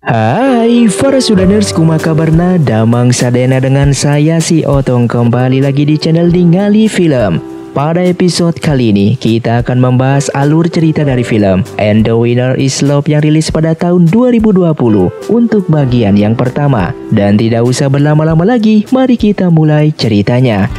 Hai para sudaners, kumaha kabarna? Damang sadena dengan saya si Otong kembali lagi di channel Ningali Film. Pada episode kali ini kita akan membahas alur cerita dari film And the Winner is Love yang rilis pada tahun 2020 untuk bagian yang pertama. Dan tidak usah berlama-lama lagi, mari kita mulai ceritanya.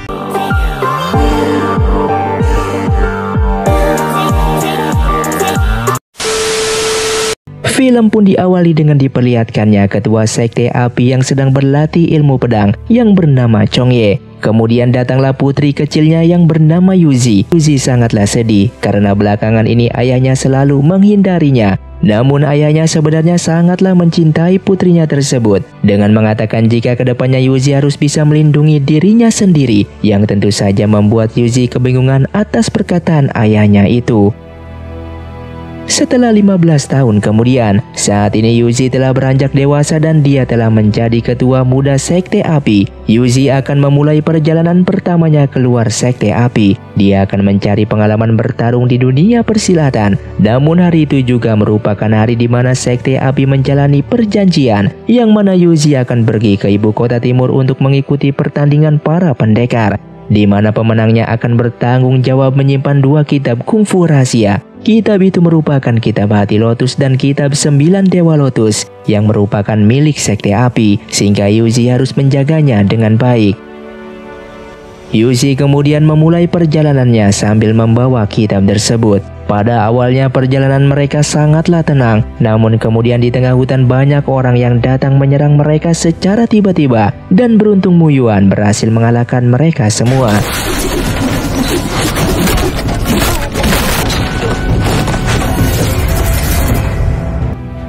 Film pun diawali dengan diperlihatkannya ketua sekte api yang sedang berlatih ilmu pedang yang bernama Chong Ye. Kemudian datanglah putri kecilnya yang bernama Yuzi. Yuzi sangatlah sedih karena belakangan ini ayahnya selalu menghindarinya. Namun ayahnya sebenarnya sangatlah mencintai putrinya tersebut dengan mengatakan jika kedepannya Yuzi harus bisa melindungi dirinya sendiri, yang tentu saja membuat Yuzi kebingungan atas perkataan ayahnya itu. Setelah 15 tahun kemudian, saat ini Yuzi telah beranjak dewasa dan dia telah menjadi ketua muda sekte api. Yuzi akan memulai perjalanan pertamanya keluar sekte api. Dia akan mencari pengalaman bertarung di dunia persilatan. Namun hari itu juga merupakan hari di mana sekte api menjalani perjanjian, yang mana Yuzi akan pergi ke ibu kota timur untuk mengikuti pertandingan para pendekar, di mana pemenangnya akan bertanggung jawab menyimpan 2 kitab kungfu rahasia. Kitab itu merupakan kitab hati lotus dan kitab 9 dewa lotus yang merupakan milik sekte api, sehingga Yuzi harus menjaganya dengan baik. Yuzi kemudian memulai perjalanannya sambil membawa kitab tersebut. Pada awalnya perjalanan mereka sangatlah tenang, namun kemudian di tengah hutan banyak orang yang datang menyerang mereka secara tiba-tiba, dan beruntung Mu Yuan berhasil mengalahkan mereka semua.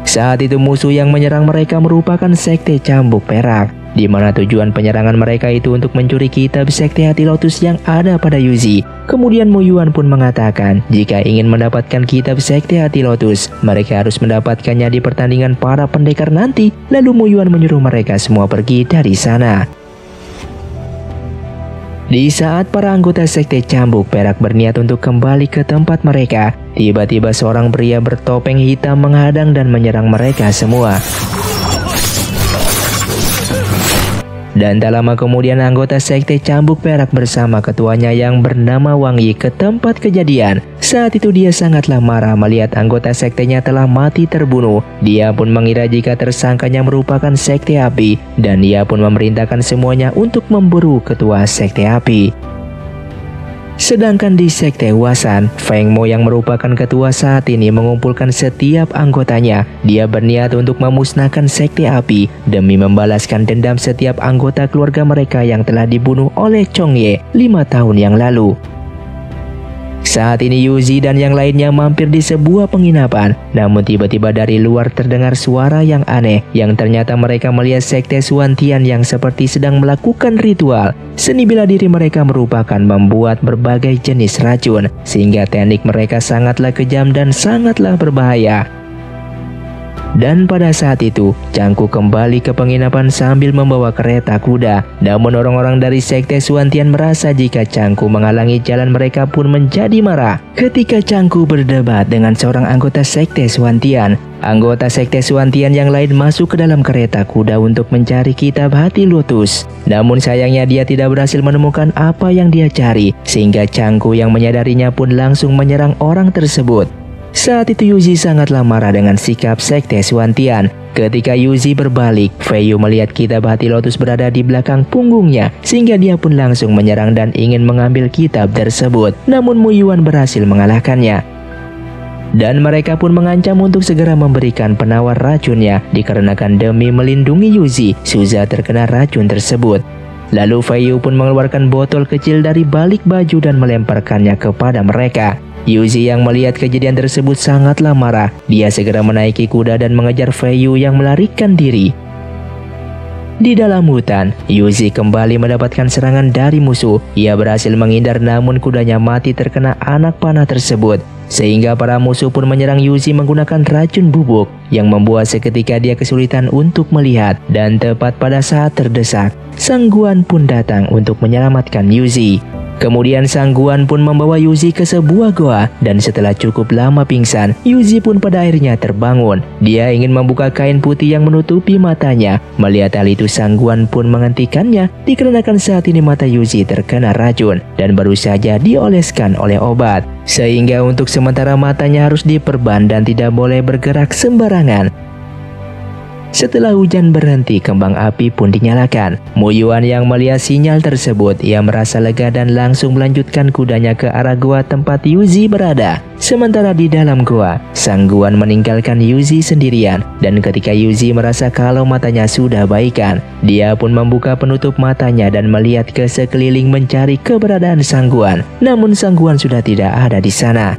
Saat itu musuh yang menyerang mereka merupakan sekte cambuk perak, di mana tujuan penyerangan mereka itu untuk mencuri kitab sekte hati lotus yang ada pada Yuzi. Kemudian Mu Yuan pun mengatakan jika ingin mendapatkan kitab sekte hati lotus, mereka harus mendapatkannya di pertandingan para pendekar nanti. Lalu Mu Yuan menyuruh mereka semua pergi dari sana. Di saat para anggota sekte cambuk perak berniat untuk kembali ke tempat mereka, tiba-tiba seorang pria bertopeng hitam menghadang dan menyerang mereka semua. Dan tak lama kemudian anggota sekte cambuk perak bersama ketuanya yang bernama Wang Yi ke tempat kejadian. Saat itu dia sangatlah marah melihat anggota sektenya telah mati terbunuh. Dia pun mengira jika tersangkanya merupakan sekte api, dan dia pun memerintahkan semuanya untuk memburu ketua sekte api. Sedangkan di sekte Huasan, Feng Mo yang merupakan ketua saat ini mengumpulkan setiap anggotanya. Dia berniat untuk memusnahkan sekte api demi membalaskan dendam setiap anggota keluarga mereka yang telah dibunuh oleh Chong Ye 5 tahun yang lalu. Saat ini Yuzi dan yang lainnya mampir di sebuah penginapan, namun tiba-tiba dari luar terdengar suara yang aneh, yang ternyata mereka melihat sekte Suantian yang seperti sedang melakukan ritual. Seni bela diri mereka merupakan membuat berbagai jenis racun, sehingga teknik mereka sangatlah kejam dan sangatlah berbahaya. Dan pada saat itu, Changku kembali ke penginapan sambil membawa kereta kuda. Namun orang-orang dari sekte Suantian merasa jika Changku menghalangi jalan mereka pun menjadi marah. Ketika Changku berdebat dengan seorang anggota sekte Suantian, anggota sekte Suantian yang lain masuk ke dalam kereta kuda untuk mencari kitab hati lotus. Namun sayangnya dia tidak berhasil menemukan apa yang dia cari, sehingga Changku yang menyadarinya pun langsung menyerang orang tersebut. Saat itu Yuzi sangatlah marah dengan sikap sekte Suantian. Ketika Yuzi berbalik, Fei Yu melihat kitab hati lotus berada di belakang punggungnya, sehingga dia pun langsung menyerang dan ingin mengambil kitab tersebut. Namun Mu Yuan berhasil mengalahkannya. Dan mereka pun mengancam untuk segera memberikan penawar racunnya, dikarenakan demi melindungi Yuzi, Suza terkena racun tersebut. Lalu Fei Yu pun mengeluarkan botol kecil dari balik baju dan melemparkannya kepada mereka. Yuzi yang melihat kejadian tersebut sangatlah marah. Dia segera menaiki kuda dan mengejar Fei Yu yang melarikan diri. Di dalam hutan, Yuzi kembali mendapatkan serangan dari musuh. Ia berhasil menghindar namun kudanya mati terkena anak panah tersebut. Sehingga para musuh pun menyerang Yuzi menggunakan racun bubuk, yang membuat seketika dia kesulitan untuk melihat. Dan tepat pada saat terdesak, Sang Guan pun datang untuk menyelamatkan Yuzi. Kemudian Sang Guan pun membawa Yuzi ke sebuah goa dan setelah cukup lama pingsan, Yuzi pun pada akhirnya terbangun. Dia ingin membuka kain putih yang menutupi matanya. Melihat hal itu Sang Guan pun menghentikannya dikarenakan saat ini mata Yuzi terkena racun dan baru saja dioleskan oleh obat. Sehingga untuk sementara matanya harus diperban dan tidak boleh bergerak sembarangan. Setelah hujan berhenti, kembang api pun dinyalakan. Mu Yuan yang melihat sinyal tersebut, ia merasa lega dan langsung melanjutkan kudanya ke arah gua tempat Yuzi berada. Sementara di dalam gua, Sang Guan meninggalkan Yuzi sendirian. Dan ketika Yuzi merasa kalau matanya sudah baikan, dia pun membuka penutup matanya dan melihat ke sekeliling mencari keberadaan Sang Guan. Namun Sang Guan sudah tidak ada di sana.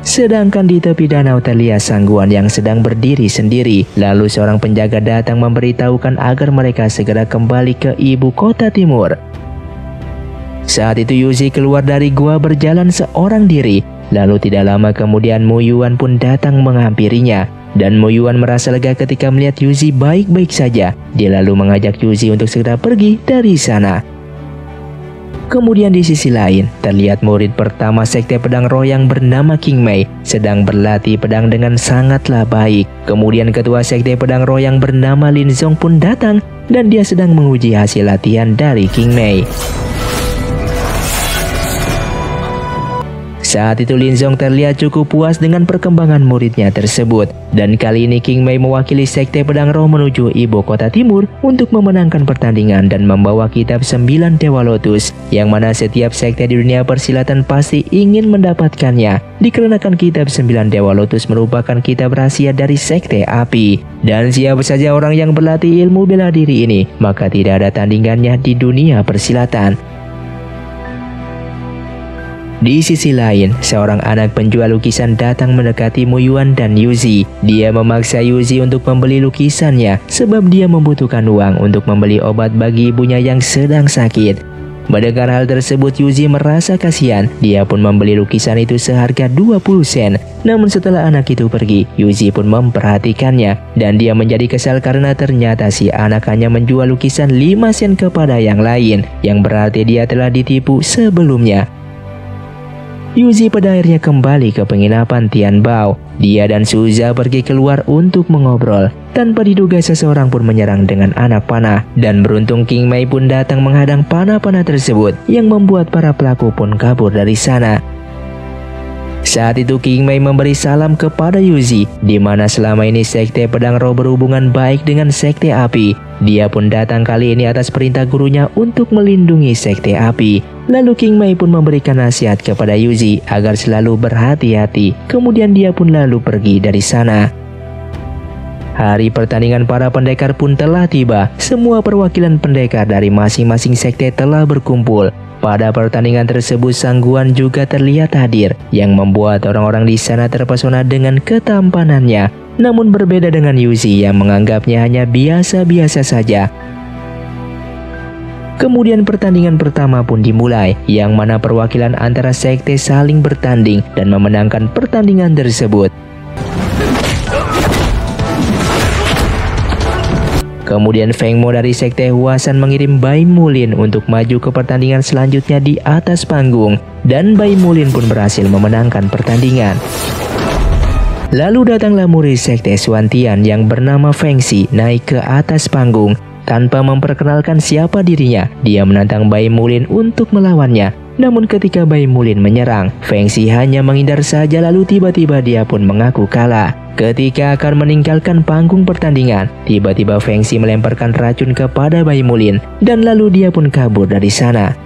Sedangkan di tepi danau terlihat Sang Guan yang sedang berdiri sendiri. Lalu seorang penjaga datang memberitahukan agar mereka segera kembali ke ibu kota timur. Saat itu Yuzi keluar dari gua berjalan seorang diri. Lalu tidak lama kemudian Mu Yuan pun datang menghampirinya. Dan Mu Yuan merasa lega ketika melihat Yuzi baik-baik saja. Dia lalu mengajak Yuzi untuk segera pergi dari sana. Kemudian di sisi lain, terlihat murid pertama Sekte Pedang Roh yang bernama King Mei sedang berlatih pedang dengan sangatlah baik. Kemudian ketua Sekte Pedang Roh yang bernama Lin Zong pun datang dan dia sedang menguji hasil latihan dari King Mei. Saat itu Lin Zong terlihat cukup puas dengan perkembangan muridnya tersebut. Dan kali ini King Mei mewakili Sekte Pedang Roh menuju ibu kota timur untuk memenangkan pertandingan dan membawa kitab 9 Dewa Lotus, yang mana setiap sekte di dunia persilatan pasti ingin mendapatkannya. Dikarenakan kitab 9 Dewa Lotus merupakan kitab rahasia dari Sekte Api. Dan siapa saja orang yang berlatih ilmu bela diri ini, maka tidak ada tandingannya di dunia persilatan. Di sisi lain, seorang anak penjual lukisan datang mendekati Mu Yuan dan Yuzi. Dia memaksa Yuzi untuk membeli lukisannya sebab dia membutuhkan uang untuk membeli obat bagi ibunya yang sedang sakit. Mendengar hal tersebut, Yuzi merasa kasihan. Dia pun membeli lukisan itu seharga 20 sen. Namun setelah anak itu pergi, Yuzi pun memperhatikannya dan dia menjadi kesal karena ternyata si anak hanya menjual lukisan 5 sen kepada yang lain, yang berarti dia telah ditipu sebelumnya. Yuzi pada akhirnya kembali ke penginapan Tian Bao. Dia dan Suza pergi keluar untuk mengobrol. Tanpa diduga seseorang pun menyerang dengan anak panah. Dan beruntung King Mei pun datang menghadang panah-panah tersebut, yang membuat para pelaku pun kabur dari sana. Saat itu King Mei memberi salam kepada Yuzi, di mana selama ini Sekte Pedang Roh berhubungan baik dengan Sekte Api. Dia pun datang kali ini atas perintah gurunya untuk melindungi Sekte Api. Lalu King Mei pun memberikan nasihat kepada Yuzi agar selalu berhati-hati. Kemudian dia pun lalu pergi dari sana. Hari pertandingan para pendekar pun telah tiba. Semua perwakilan pendekar dari masing-masing sekte telah berkumpul. Pada pertandingan tersebut Sang Guan juga terlihat hadir, yang membuat orang-orang di sana terpesona dengan ketampanannya. Namun berbeda dengan Yuzi yang menganggapnya hanya biasa-biasa saja. Kemudian pertandingan pertama pun dimulai, yang mana perwakilan antara sekte saling bertanding dan memenangkan pertandingan tersebut. Kemudian Feng Mo dari Sekte Huasan mengirim Bai Mulin untuk maju ke pertandingan selanjutnya di atas panggung. Dan Bai Mulin pun berhasil memenangkan pertandingan. Lalu datanglah murid Sekte Xuantian yang bernama Feng Xi naik ke atas panggung. Tanpa memperkenalkan siapa dirinya, dia menantang Bai Mulin untuk melawannya. Namun ketika Bai Mulin menyerang, Feng Xi hanya menghindar saja lalu tiba-tiba dia pun mengaku kalah. Ketika akan meninggalkan panggung pertandingan, tiba-tiba Feng Xi melemparkan racun kepada Bai Mulin dan lalu dia pun kabur dari sana.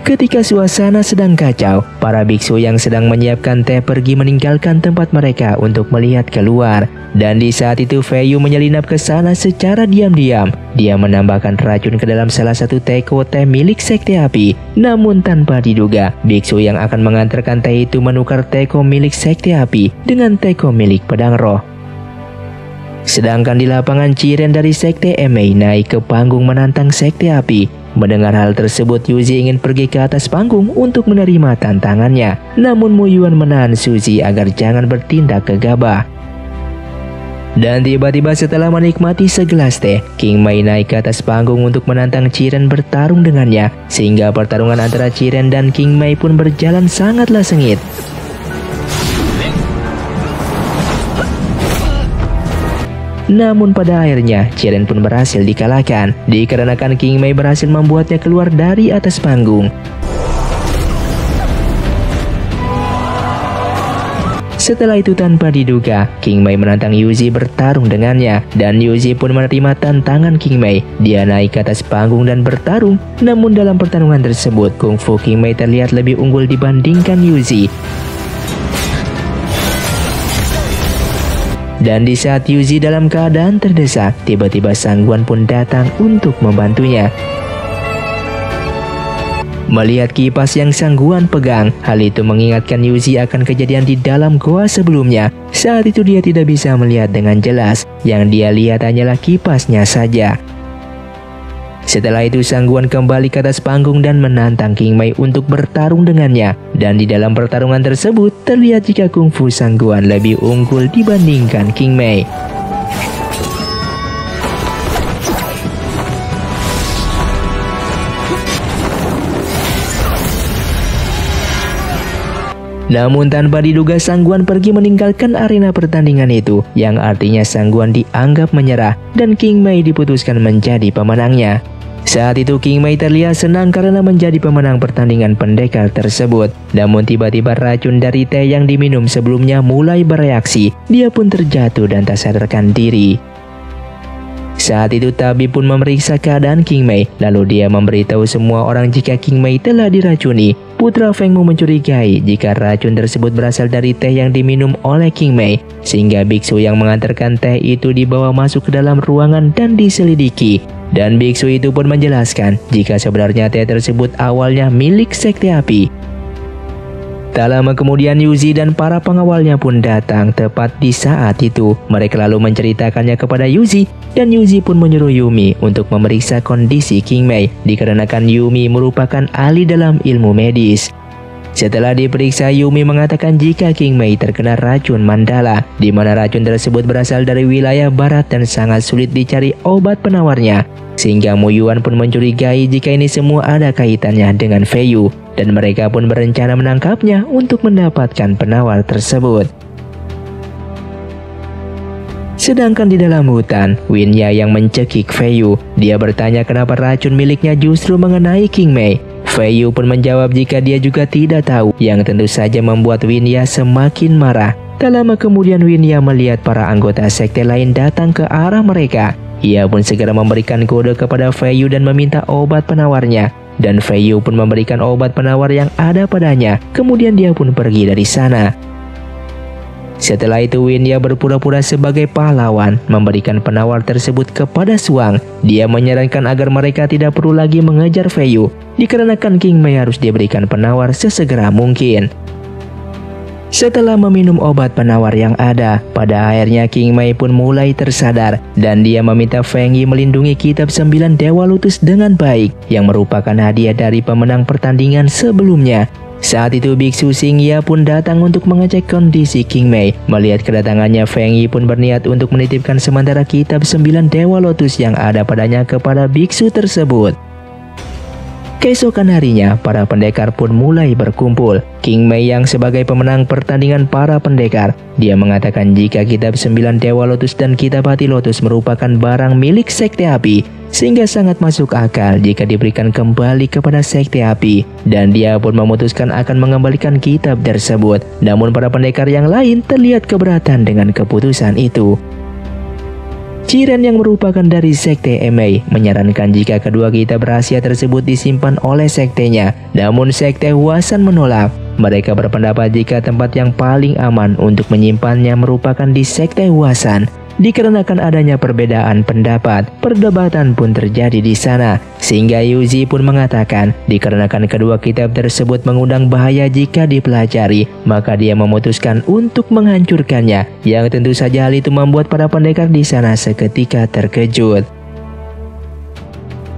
Ketika suasana sedang kacau, para biksu yang sedang menyiapkan teh pergi meninggalkan tempat mereka untuk melihat keluar. Dan di saat itu Fei Yu menyelinap ke sana secara diam-diam. Dia menambahkan racun ke dalam salah satu teko teh milik Sekte Api. Namun tanpa diduga, biksu yang akan mengantarkan teh itu menukar teko milik Sekte Api dengan teko milik Pedang Roh. Sedangkan di lapangan Ciren dari Sekte Emei naik ke panggung menantang Sekte Api. Mendengar hal tersebut, Yuzi ingin pergi ke atas panggung untuk menerima tantangannya. Namun Mu Yuan menahan Suzy agar jangan bertindak gegabah. Dan tiba-tiba setelah menikmati segelas teh, King Mei naik ke atas panggung untuk menantang Chiren bertarung dengannya, sehingga pertarungan antara Chiren dan King Mei pun berjalan sangatlah sengit. Namun pada akhirnya, Chiren pun berhasil dikalahkan, dikarenakan King Mei berhasil membuatnya keluar dari atas panggung. Setelah itu tanpa diduga, King Mei menantang Yuzi bertarung dengannya, dan Yuzi pun menerima tantangan King Mei. Dia naik ke atas panggung dan bertarung, namun dalam pertarungan tersebut, kungfu King Mei terlihat lebih unggul dibandingkan Yuzi. Dan di saat Yuzi dalam keadaan terdesak, tiba-tiba Sang Guan pun datang untuk membantunya. Melihat kipas yang Sang Guan pegang, hal itu mengingatkan Yuzi akan kejadian di dalam goa sebelumnya. Saat itu dia tidak bisa melihat dengan jelas, yang dia lihat hanyalah kipasnya saja. Setelah itu Sang Guan kembali ke atas panggung dan menantang King Mei untuk bertarung dengannya. Dan di dalam pertarungan tersebut, terlihat jika kungfu Sang Guan lebih unggul dibandingkan King Mei. Namun tanpa diduga Sang Guan pergi meninggalkan arena pertandingan itu, yang artinya Sang Guan dianggap menyerah dan King Mei diputuskan menjadi pemenangnya. Saat itu King Mei terlihat senang karena menjadi pemenang pertandingan pendekar tersebut. Namun tiba-tiba racun dari teh yang diminum sebelumnya mulai bereaksi. Dia pun terjatuh dan tak sadarkan diri. Saat itu tabib pun memeriksa keadaan King Mei, lalu dia memberitahu semua orang jika King Mei telah diracuni. Putra Feng Mu mencurigai jika racun tersebut berasal dari teh yang diminum oleh King Mei, sehingga biksu yang mengantarkan teh itu dibawa masuk ke dalam ruangan dan diselidiki. Dan biksu itu pun menjelaskan jika sebenarnya teh tersebut awalnya milik Sekte Api. Tak lama kemudian Yuzi dan para pengawalnya pun datang tepat di saat itu. Mereka lalu menceritakannya kepada Yuzi, dan Yuzi pun menyuruh Yumi untuk memeriksa kondisi King Mei, dikarenakan Yumi merupakan ahli dalam ilmu medis. Setelah diperiksa, Yumi mengatakan jika King Mei terkena racun mandala, di mana racun tersebut berasal dari wilayah barat dan sangat sulit dicari obat penawarnya. Sehingga Mu Yuan pun mencurigai jika ini semua ada kaitannya dengan Fei Yu, dan mereka pun berencana menangkapnya untuk mendapatkan penawar tersebut. Sedangkan di dalam hutan, Winya yang mencekik Fei Yu. Dia bertanya kenapa racun miliknya justru mengenai King Mei. Fei Yu pun menjawab jika dia juga tidak tahu, yang tentu saja membuat Winya semakin marah. Tak lama kemudian Winya melihat para anggota sekte lain datang ke arah mereka. Ia pun segera memberikan kode kepada Fei Yu dan meminta obat penawarnya. Dan Fei Yu pun memberikan obat penawar yang ada padanya. Kemudian dia pun pergi dari sana. Setelah itu Winya berpura-pura sebagai pahlawan, memberikan penawar tersebut kepada Suang. Dia menyarankan agar mereka tidak perlu lagi mengejar Fei Yu, dikarenakan King Mei harus diberikan penawar sesegera mungkin. Setelah meminum obat penawar yang ada, pada akhirnya King Mei pun mulai tersadar, dan dia meminta Feng Yi melindungi kitab 9 Dewa Lotus dengan baik, yang merupakan hadiah dari pemenang pertandingan sebelumnya. Saat itu Biksu Xingya pun datang untuk mengecek kondisi King Mei. Melihat kedatangannya, Feng Yi pun berniat untuk menitipkan sementara kitab 9 Dewa Lotus yang ada padanya kepada biksu tersebut. Keesokan harinya, para pendekar pun mulai berkumpul. King Mei yang sebagai pemenang pertandingan para pendekar, dia mengatakan jika kitab 9 Dewa Lotus dan kitab Hati Lotus merupakan barang milik Sekte Api, sehingga sangat masuk akal jika diberikan kembali kepada Sekte Api. Dan dia pun memutuskan akan mengembalikan kitab tersebut. Namun para pendekar yang lain terlihat keberatan dengan keputusan itu. Chiren yang merupakan dari Sekte Emei menyarankan jika kedua kitab rahasia tersebut disimpan oleh sektenya. Namun Sekte Huasan menolak. Mereka berpendapat jika tempat yang paling aman untuk menyimpannya merupakan di Sekte Huasan. Dikarenakan adanya perbedaan pendapat, perdebatan pun terjadi di sana. Sehingga Yuzi pun mengatakan, dikarenakan kedua kitab tersebut mengundang bahaya jika dipelajari, maka dia memutuskan untuk menghancurkannya. Yang tentu saja hal itu membuat para pendekar di sana seketika terkejut.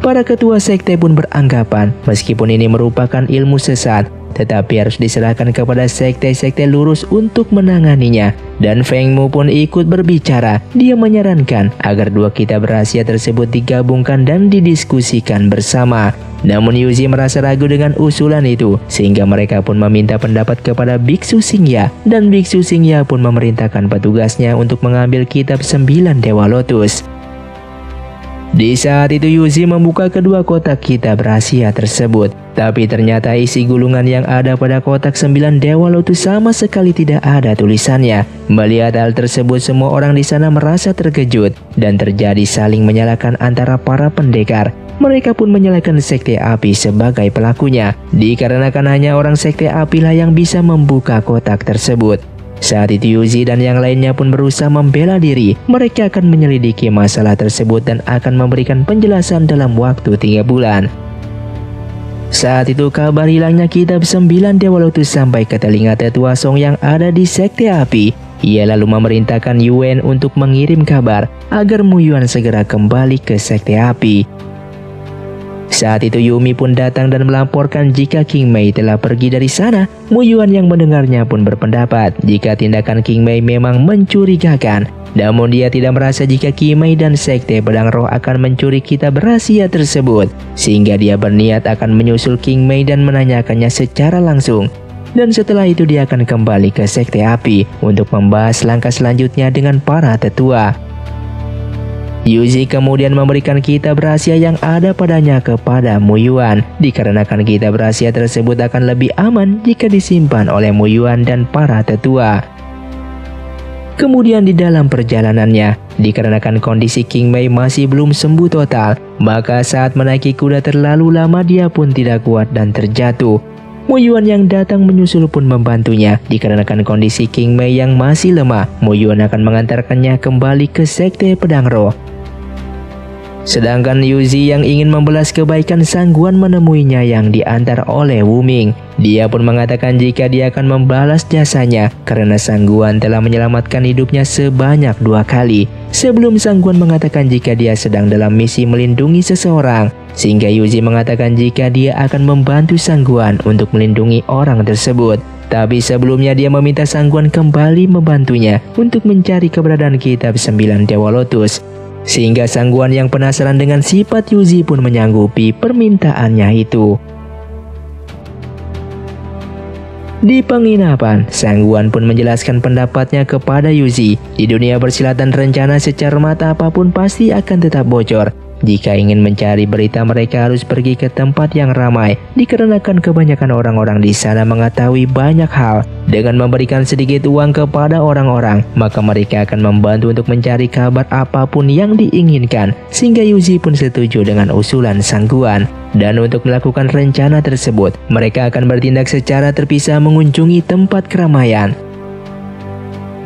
Para ketua sekte pun beranggapan, meskipun ini merupakan ilmu sesat, tetapi harus diserahkan kepada sekte-sekte lurus untuk menanganinya. Dan Feng Mu pun ikut berbicara. Dia menyarankan agar dua kitab rahasia tersebut digabungkan dan didiskusikan bersama. Namun Yuzi merasa ragu dengan usulan itu, sehingga mereka pun meminta pendapat kepada Biksu Xingya. Dan Biksu Xingya pun memerintahkan petugasnya untuk mengambil kitab 9 Dewa Lotus. Di saat itu Yuzi membuka kedua kotak kitab rahasia tersebut. Tapi ternyata isi gulungan yang ada pada kotak 9 Dewa Lotus sama sekali tidak ada tulisannya. Melihat hal tersebut, semua orang di sana merasa terkejut dan terjadi saling menyalahkan antara para pendekar. Mereka pun menyalahkan Sekte Api sebagai pelakunya, dikarenakan hanya orang Sekte Api lah yang bisa membuka kotak tersebut. Saat itu Yuzi dan yang lainnya pun berusaha membela diri. Mereka akan menyelidiki masalah tersebut dan akan memberikan penjelasan dalam waktu 3 bulan. Saat itu kabar hilangnya kitab 9 Dewa Lotus sampai ke telinga Tetua Song yang ada di Sekte Api. Ia lalu memerintahkan Yuan untuk mengirim kabar agar Mu Yuan segera kembali ke Sekte Api. Saat itu Yumi pun datang dan melaporkan jika King Mei telah pergi dari sana. Mu Yuan yang mendengarnya pun berpendapat jika tindakan King Mei memang mencurigakan. Namun dia tidak merasa jika King Mei dan Sekte Pedang Roh akan mencuri kitab rahasia tersebut. Sehingga dia berniat akan menyusul King Mei dan menanyakannya secara langsung. Dan setelah itu dia akan kembali ke Sekte Api untuk membahas langkah selanjutnya dengan para tetua. Yuzi kemudian memberikan kitab rahasia yang ada padanya kepada Mu Yuan, dikarenakan kitab rahasia tersebut akan lebih aman jika disimpan oleh Mu Yuan dan para tetua. Kemudian di dalam perjalanannya, dikarenakan kondisi King Mei masih belum sembuh total, maka saat menaiki kuda terlalu lama dia pun tidak kuat dan terjatuh. Mu Yuan yang datang menyusul pun membantunya, dikarenakan kondisi King Mei yang masih lemah. Mu Yuan akan mengantarkannya kembali ke Sekte Pedang Roh. Sedangkan Yuzi yang ingin membalas kebaikan Sangguan menemuinya yang diantar oleh Wu Ming. Dia pun mengatakan jika dia akan membalas jasanya karena Sangguan telah menyelamatkan hidupnya sebanyak 2 kali. Sebelum Sangguan mengatakan jika dia sedang dalam misi melindungi seseorang, sehingga Yuzi mengatakan jika dia akan membantu Sangguan untuk melindungi orang tersebut. Tapi sebelumnya dia meminta Sangguan kembali membantunya untuk mencari keberadaan kitab 9 Dewa Lotus. Sehingga Sangguan yang penasaran dengan sifat Yuzi pun menyanggupi permintaannya itu. Di penginapan, Sangguan pun menjelaskan pendapatnya kepada Yuzi. Di dunia persilatan rencana secermat apapun pasti akan tetap bocor. Jika ingin mencari berita mereka harus pergi ke tempat yang ramai, dikarenakan kebanyakan orang-orang di sana mengetahui banyak hal. Dengan memberikan sedikit uang kepada orang-orang, maka mereka akan membantu untuk mencari kabar apapun yang diinginkan. Sehingga Yuzi pun setuju dengan usulan Sangguan. Dan untuk melakukan rencana tersebut, mereka akan bertindak secara terpisah mengunjungi tempat keramaian.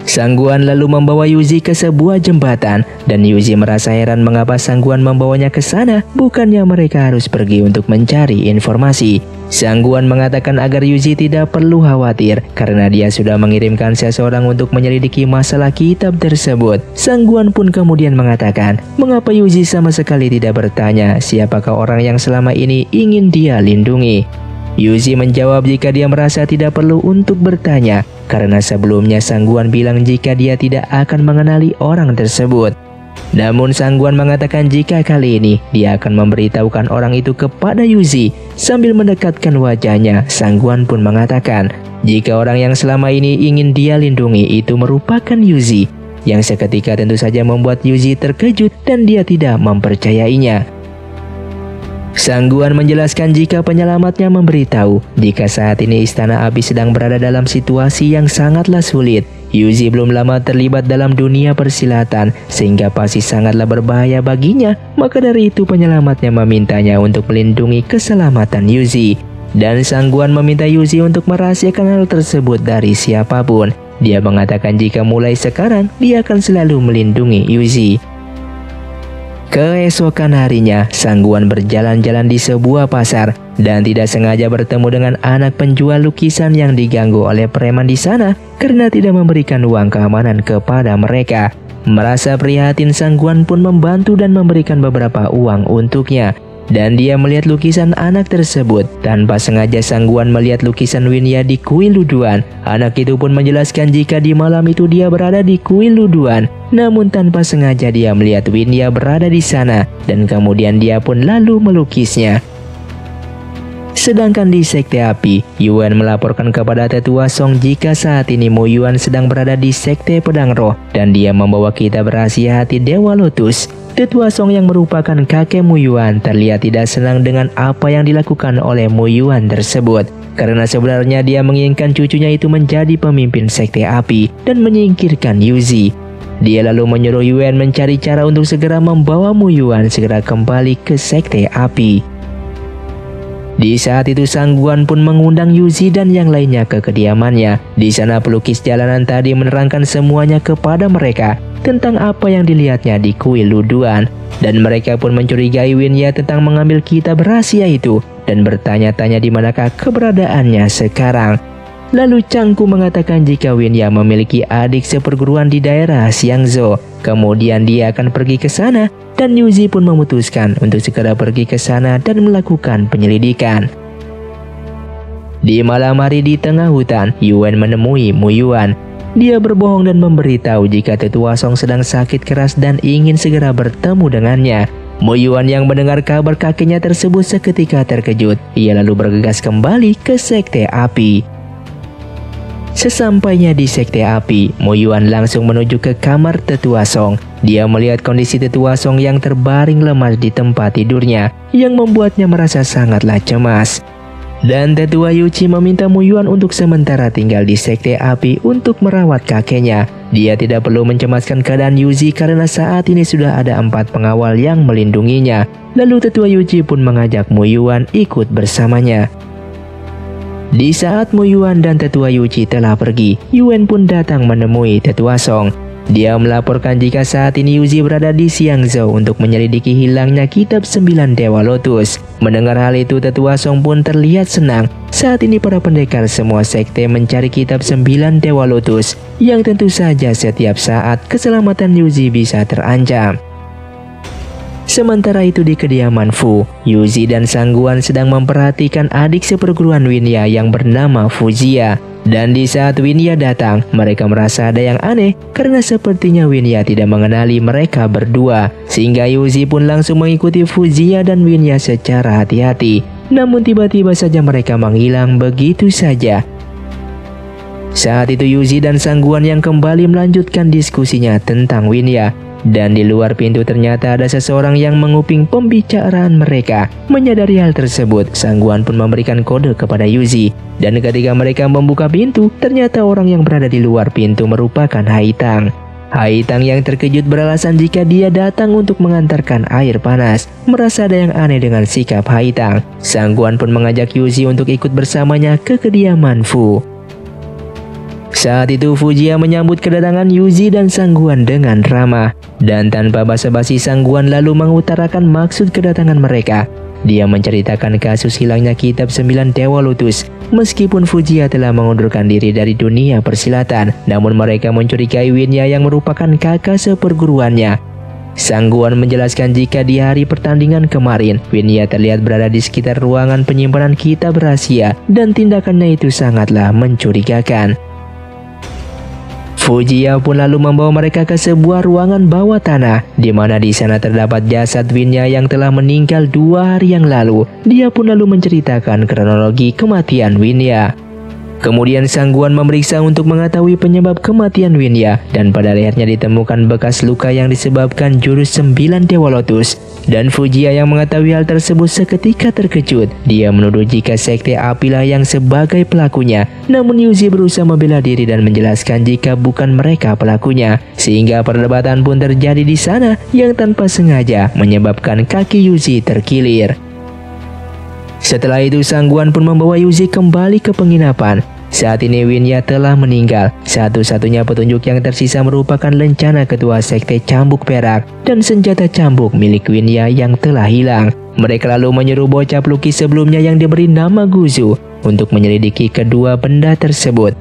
Sangguan lalu membawa Yuzi ke sebuah jembatan dan Yuzi merasa heran mengapa Sangguan membawanya ke sana, bukannya mereka harus pergi untuk mencari informasi. Sangguan mengatakan agar Yuzi tidak perlu khawatir karena dia sudah mengirimkan seseorang untuk menyelidiki masalah kitab tersebut. Sangguan pun kemudian mengatakan mengapa Yuzi sama sekali tidak bertanya siapakah orang yang selama ini ingin dia lindungi. Yuzi menjawab jika dia merasa tidak perlu untuk bertanya karena sebelumnya Sangguan bilang jika dia tidak akan mengenali orang tersebut. Namun Sangguan mengatakan jika kali ini dia akan memberitahukan orang itu kepada Yuzi. Sambil mendekatkan wajahnya, Sangguan pun mengatakan jika orang yang selama ini ingin dia lindungi itu merupakan Yuzi, yang seketika tentu saja membuat Yuzi terkejut dan dia tidak mempercayainya. Sangguan menjelaskan jika penyelamatnya memberitahu jika saat ini Istana Api sedang berada dalam situasi yang sangatlah sulit. Yuzi belum lama terlibat dalam dunia persilatan sehingga pasti sangatlah berbahaya baginya. Maka dari itu penyelamatnya memintanya untuk melindungi keselamatan Yuzi. Dan Sangguan meminta Yuzi untuk merahasiakan hal tersebut dari siapapun. Dia mengatakan jika mulai sekarang dia akan selalu melindungi Yuzi. Keesokan harinya, Sangguan berjalan-jalan di sebuah pasar dan tidak sengaja bertemu dengan anak penjual lukisan yang diganggu oleh preman di sana karena tidak memberikan uang keamanan kepada mereka. Merasa prihatin, Sangguan pun membantu dan memberikan beberapa uang untuknya. dan dia melihat lukisan anak tersebut. Tanpa sengaja Sangguan melihat lukisan Winya di kuil luduan. Anak itu pun menjelaskan jika di malam itu dia berada di kuil luduan. Namun tanpa sengaja dia melihat Winya berada di sana dan kemudian dia pun lalu melukisnya. Sedangkan di Sekte Api, Yuan melaporkan kepada Tetua Song jika saat ini Mo Yuan sedang berada di Sekte Pedang Roh dan dia membawa kitab rahasia hati Dewa Lotus. Tetua Song yang merupakan kakek Mo Yuan terlihat tidak senang dengan apa yang dilakukan oleh Mo Yuan tersebut. Karena sebenarnya dia menginginkan cucunya itu menjadi pemimpin Sekte Api dan menyingkirkan Yuzi. Dia lalu menyuruh Yuan mencari cara untuk segera membawa Mo Yuan segera kembali ke Sekte Api. Di saat itu Sangguan pun mengundang Yuzi dan yang lainnya ke kediamannya. Di sana pelukis jalanan tadi menerangkan semuanya kepada mereka tentang apa yang dilihatnya di kuil luduan. Dan mereka pun mencurigai Winya tentang mengambil kitab rahasia itu dan bertanya-tanya di manakah keberadaannya sekarang. Lalu Changku mengatakan jika Winya memiliki adik seperguruan di daerah Xiangzhou. Kemudian dia akan pergi ke sana dan Yuzi pun memutuskan untuk segera pergi ke sana dan melakukan penyelidikan. Di malam hari di tengah hutan, Yuan menemui Mo Yuan. Dia berbohong dan memberitahu jika Tetua Song sedang sakit keras dan ingin segera bertemu dengannya. Mo Yuan yang mendengar kabar kakeknya tersebut seketika terkejut. Ia lalu bergegas kembali ke Sekte Api. Sesampainya di Sekte Api, Mo Yuan langsung menuju ke kamar Tetua Song. Dia melihat kondisi Tetua Song yang terbaring lemas di tempat tidurnya, yang membuatnya merasa sangatlah cemas. Dan Tetua Yuchi meminta Mo Yuan untuk sementara tinggal di Sekte Api untuk merawat kakeknya. Dia tidak perlu mencemaskan keadaan Yuzi karena saat ini sudah ada 4 pengawal yang melindunginya. Lalu Tetua Yuchi pun mengajak Mo Yuan ikut bersamanya. Di saat Mo Yuan dan Tetua Yuchi telah pergi, Yuan pun datang menemui Tetua Song. Dia melaporkan jika saat ini Yuzi berada di Xiangzhou untuk menyelidiki hilangnya kitab 9 Dewa Lotus. Mendengar hal itu, Tetua Song pun terlihat senang. Saat ini para pendekar semua sekte mencari kitab 9 Dewa Lotus, yang tentu saja setiap saat keselamatan Yuzi bisa terancam. Sementara itu di kediaman Fu, Yuzi dan Sangguan sedang memperhatikan adik seperguruan Winya yang bernama Fujia. Dan di saat Winya datang, mereka merasa ada yang aneh karena sepertinya Winya tidak mengenali mereka berdua. Sehingga Yuzi pun langsung mengikuti Fujia dan Winya secara hati-hati. Namun tiba-tiba saja mereka menghilang begitu saja. Saat itu Yuzi dan Sangguan yang kembali melanjutkan diskusinya tentang Winya. Dan di luar pintu ternyata ada seseorang yang menguping pembicaraan mereka. Menyadari hal tersebut, Sangguan pun memberikan kode kepada Yuzi. Dan ketika mereka membuka pintu, ternyata orang yang berada di luar pintu merupakan Haitang. Haitang yang terkejut beralasan jika dia datang untuk mengantarkan air panas. Merasa ada yang aneh dengan sikap Haitang, Sangguan pun mengajak Yuzi untuk ikut bersamanya ke kediaman Fu. Saat itu Fujia menyambut kedatangan Yuzi dan Sangguan dengan ramah. Dan tanpa basa-basi Sangguan lalu mengutarakan maksud kedatangan mereka. Dia menceritakan kasus hilangnya kitab 9 Dewa Lotus. Meskipun Fujia telah mengundurkan diri dari dunia persilatan, namun mereka mencurigai Winya yang merupakan kakak seperguruannya. Sangguan menjelaskan jika di hari pertandingan kemarin, Winya terlihat berada di sekitar ruangan penyimpanan kitab rahasia dan tindakannya itu sangatlah mencurigakan. Fujia pun lalu membawa mereka ke sebuah ruangan bawah tanah, di mana di sana terdapat jasad Winya yang telah meninggal 2 hari yang lalu. Dia pun lalu menceritakan kronologi kematian Winya. Kemudian Sangguan memeriksa untuk mengetahui penyebab kematian Winya, dan pada lehernya ditemukan bekas luka yang disebabkan jurus 9 Dewa Lotus. Dan Fujia yang mengetahui hal tersebut seketika terkejut. Dia menuduh jika Sekte Apilah yang sebagai pelakunya. Namun Yuzi berusaha membela diri dan menjelaskan jika bukan mereka pelakunya. Sehingga perdebatan pun terjadi di sana yang tanpa sengaja menyebabkan kaki Yuzi terkilir. Setelah itu Sangguan pun membawa Yuzi kembali ke penginapan. Saat ini Winya telah meninggal. Satu-satunya petunjuk yang tersisa merupakan lencana ketua Sekte Cambuk Perak dan senjata cambuk milik Winya yang telah hilang. Mereka lalu menyuruh bocah pelukis sebelumnya yang diberi nama Guzu untuk menyelidiki kedua benda tersebut.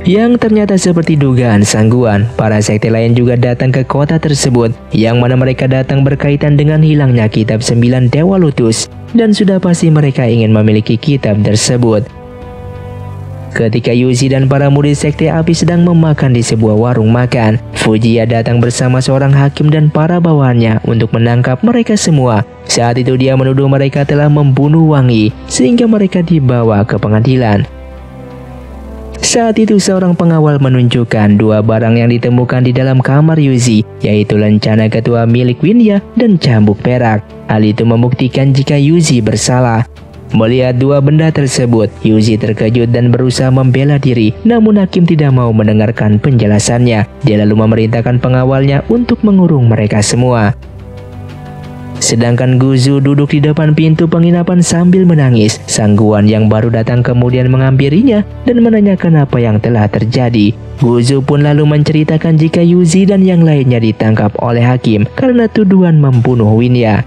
Yang ternyata seperti dugaan Sangguan, para sekte lain juga datang ke kota tersebut, yang mana mereka datang berkaitan dengan hilangnya kitab 9 Dewa Lotus, dan sudah pasti mereka ingin memiliki kitab tersebut. Ketika Yuzi dan para murid sekte api sedang memakan di sebuah warung makan, Fujiya datang bersama seorang hakim dan para bawahannya untuk menangkap mereka semua. Saat itu dia menuduh mereka telah membunuh Wang Yi, sehingga mereka dibawa ke pengadilan. Saat itu seorang pengawal menunjukkan dua barang yang ditemukan di dalam kamar Yuzi, yaitu lencana ketua milik Winya dan cambuk perak. Hal itu membuktikan jika Yuzi bersalah. Melihat dua benda tersebut, Yuzi terkejut dan berusaha membela diri, namun hakim tidak mau mendengarkan penjelasannya. Dia lalu memerintahkan pengawalnya untuk mengurung mereka semua. Sedangkan Guzu duduk di depan pintu penginapan sambil menangis. Sangguan yang baru datang kemudian menghampirinya dan menanyakan apa yang telah terjadi. Guzu pun lalu menceritakan jika Yuzi dan yang lainnya ditangkap oleh hakim karena tuduhan membunuh Winya.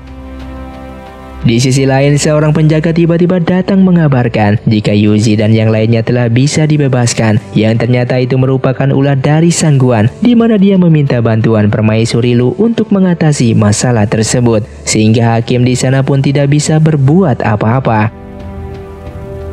Di sisi lain, seorang penjaga tiba-tiba datang mengabarkan jika Yuzi dan yang lainnya telah bisa dibebaskan, yang ternyata itu merupakan ulah dari Sangguan, di mana dia meminta bantuan Permaisuri Lu untuk mengatasi masalah tersebut, sehingga hakim di sana pun tidak bisa berbuat apa-apa.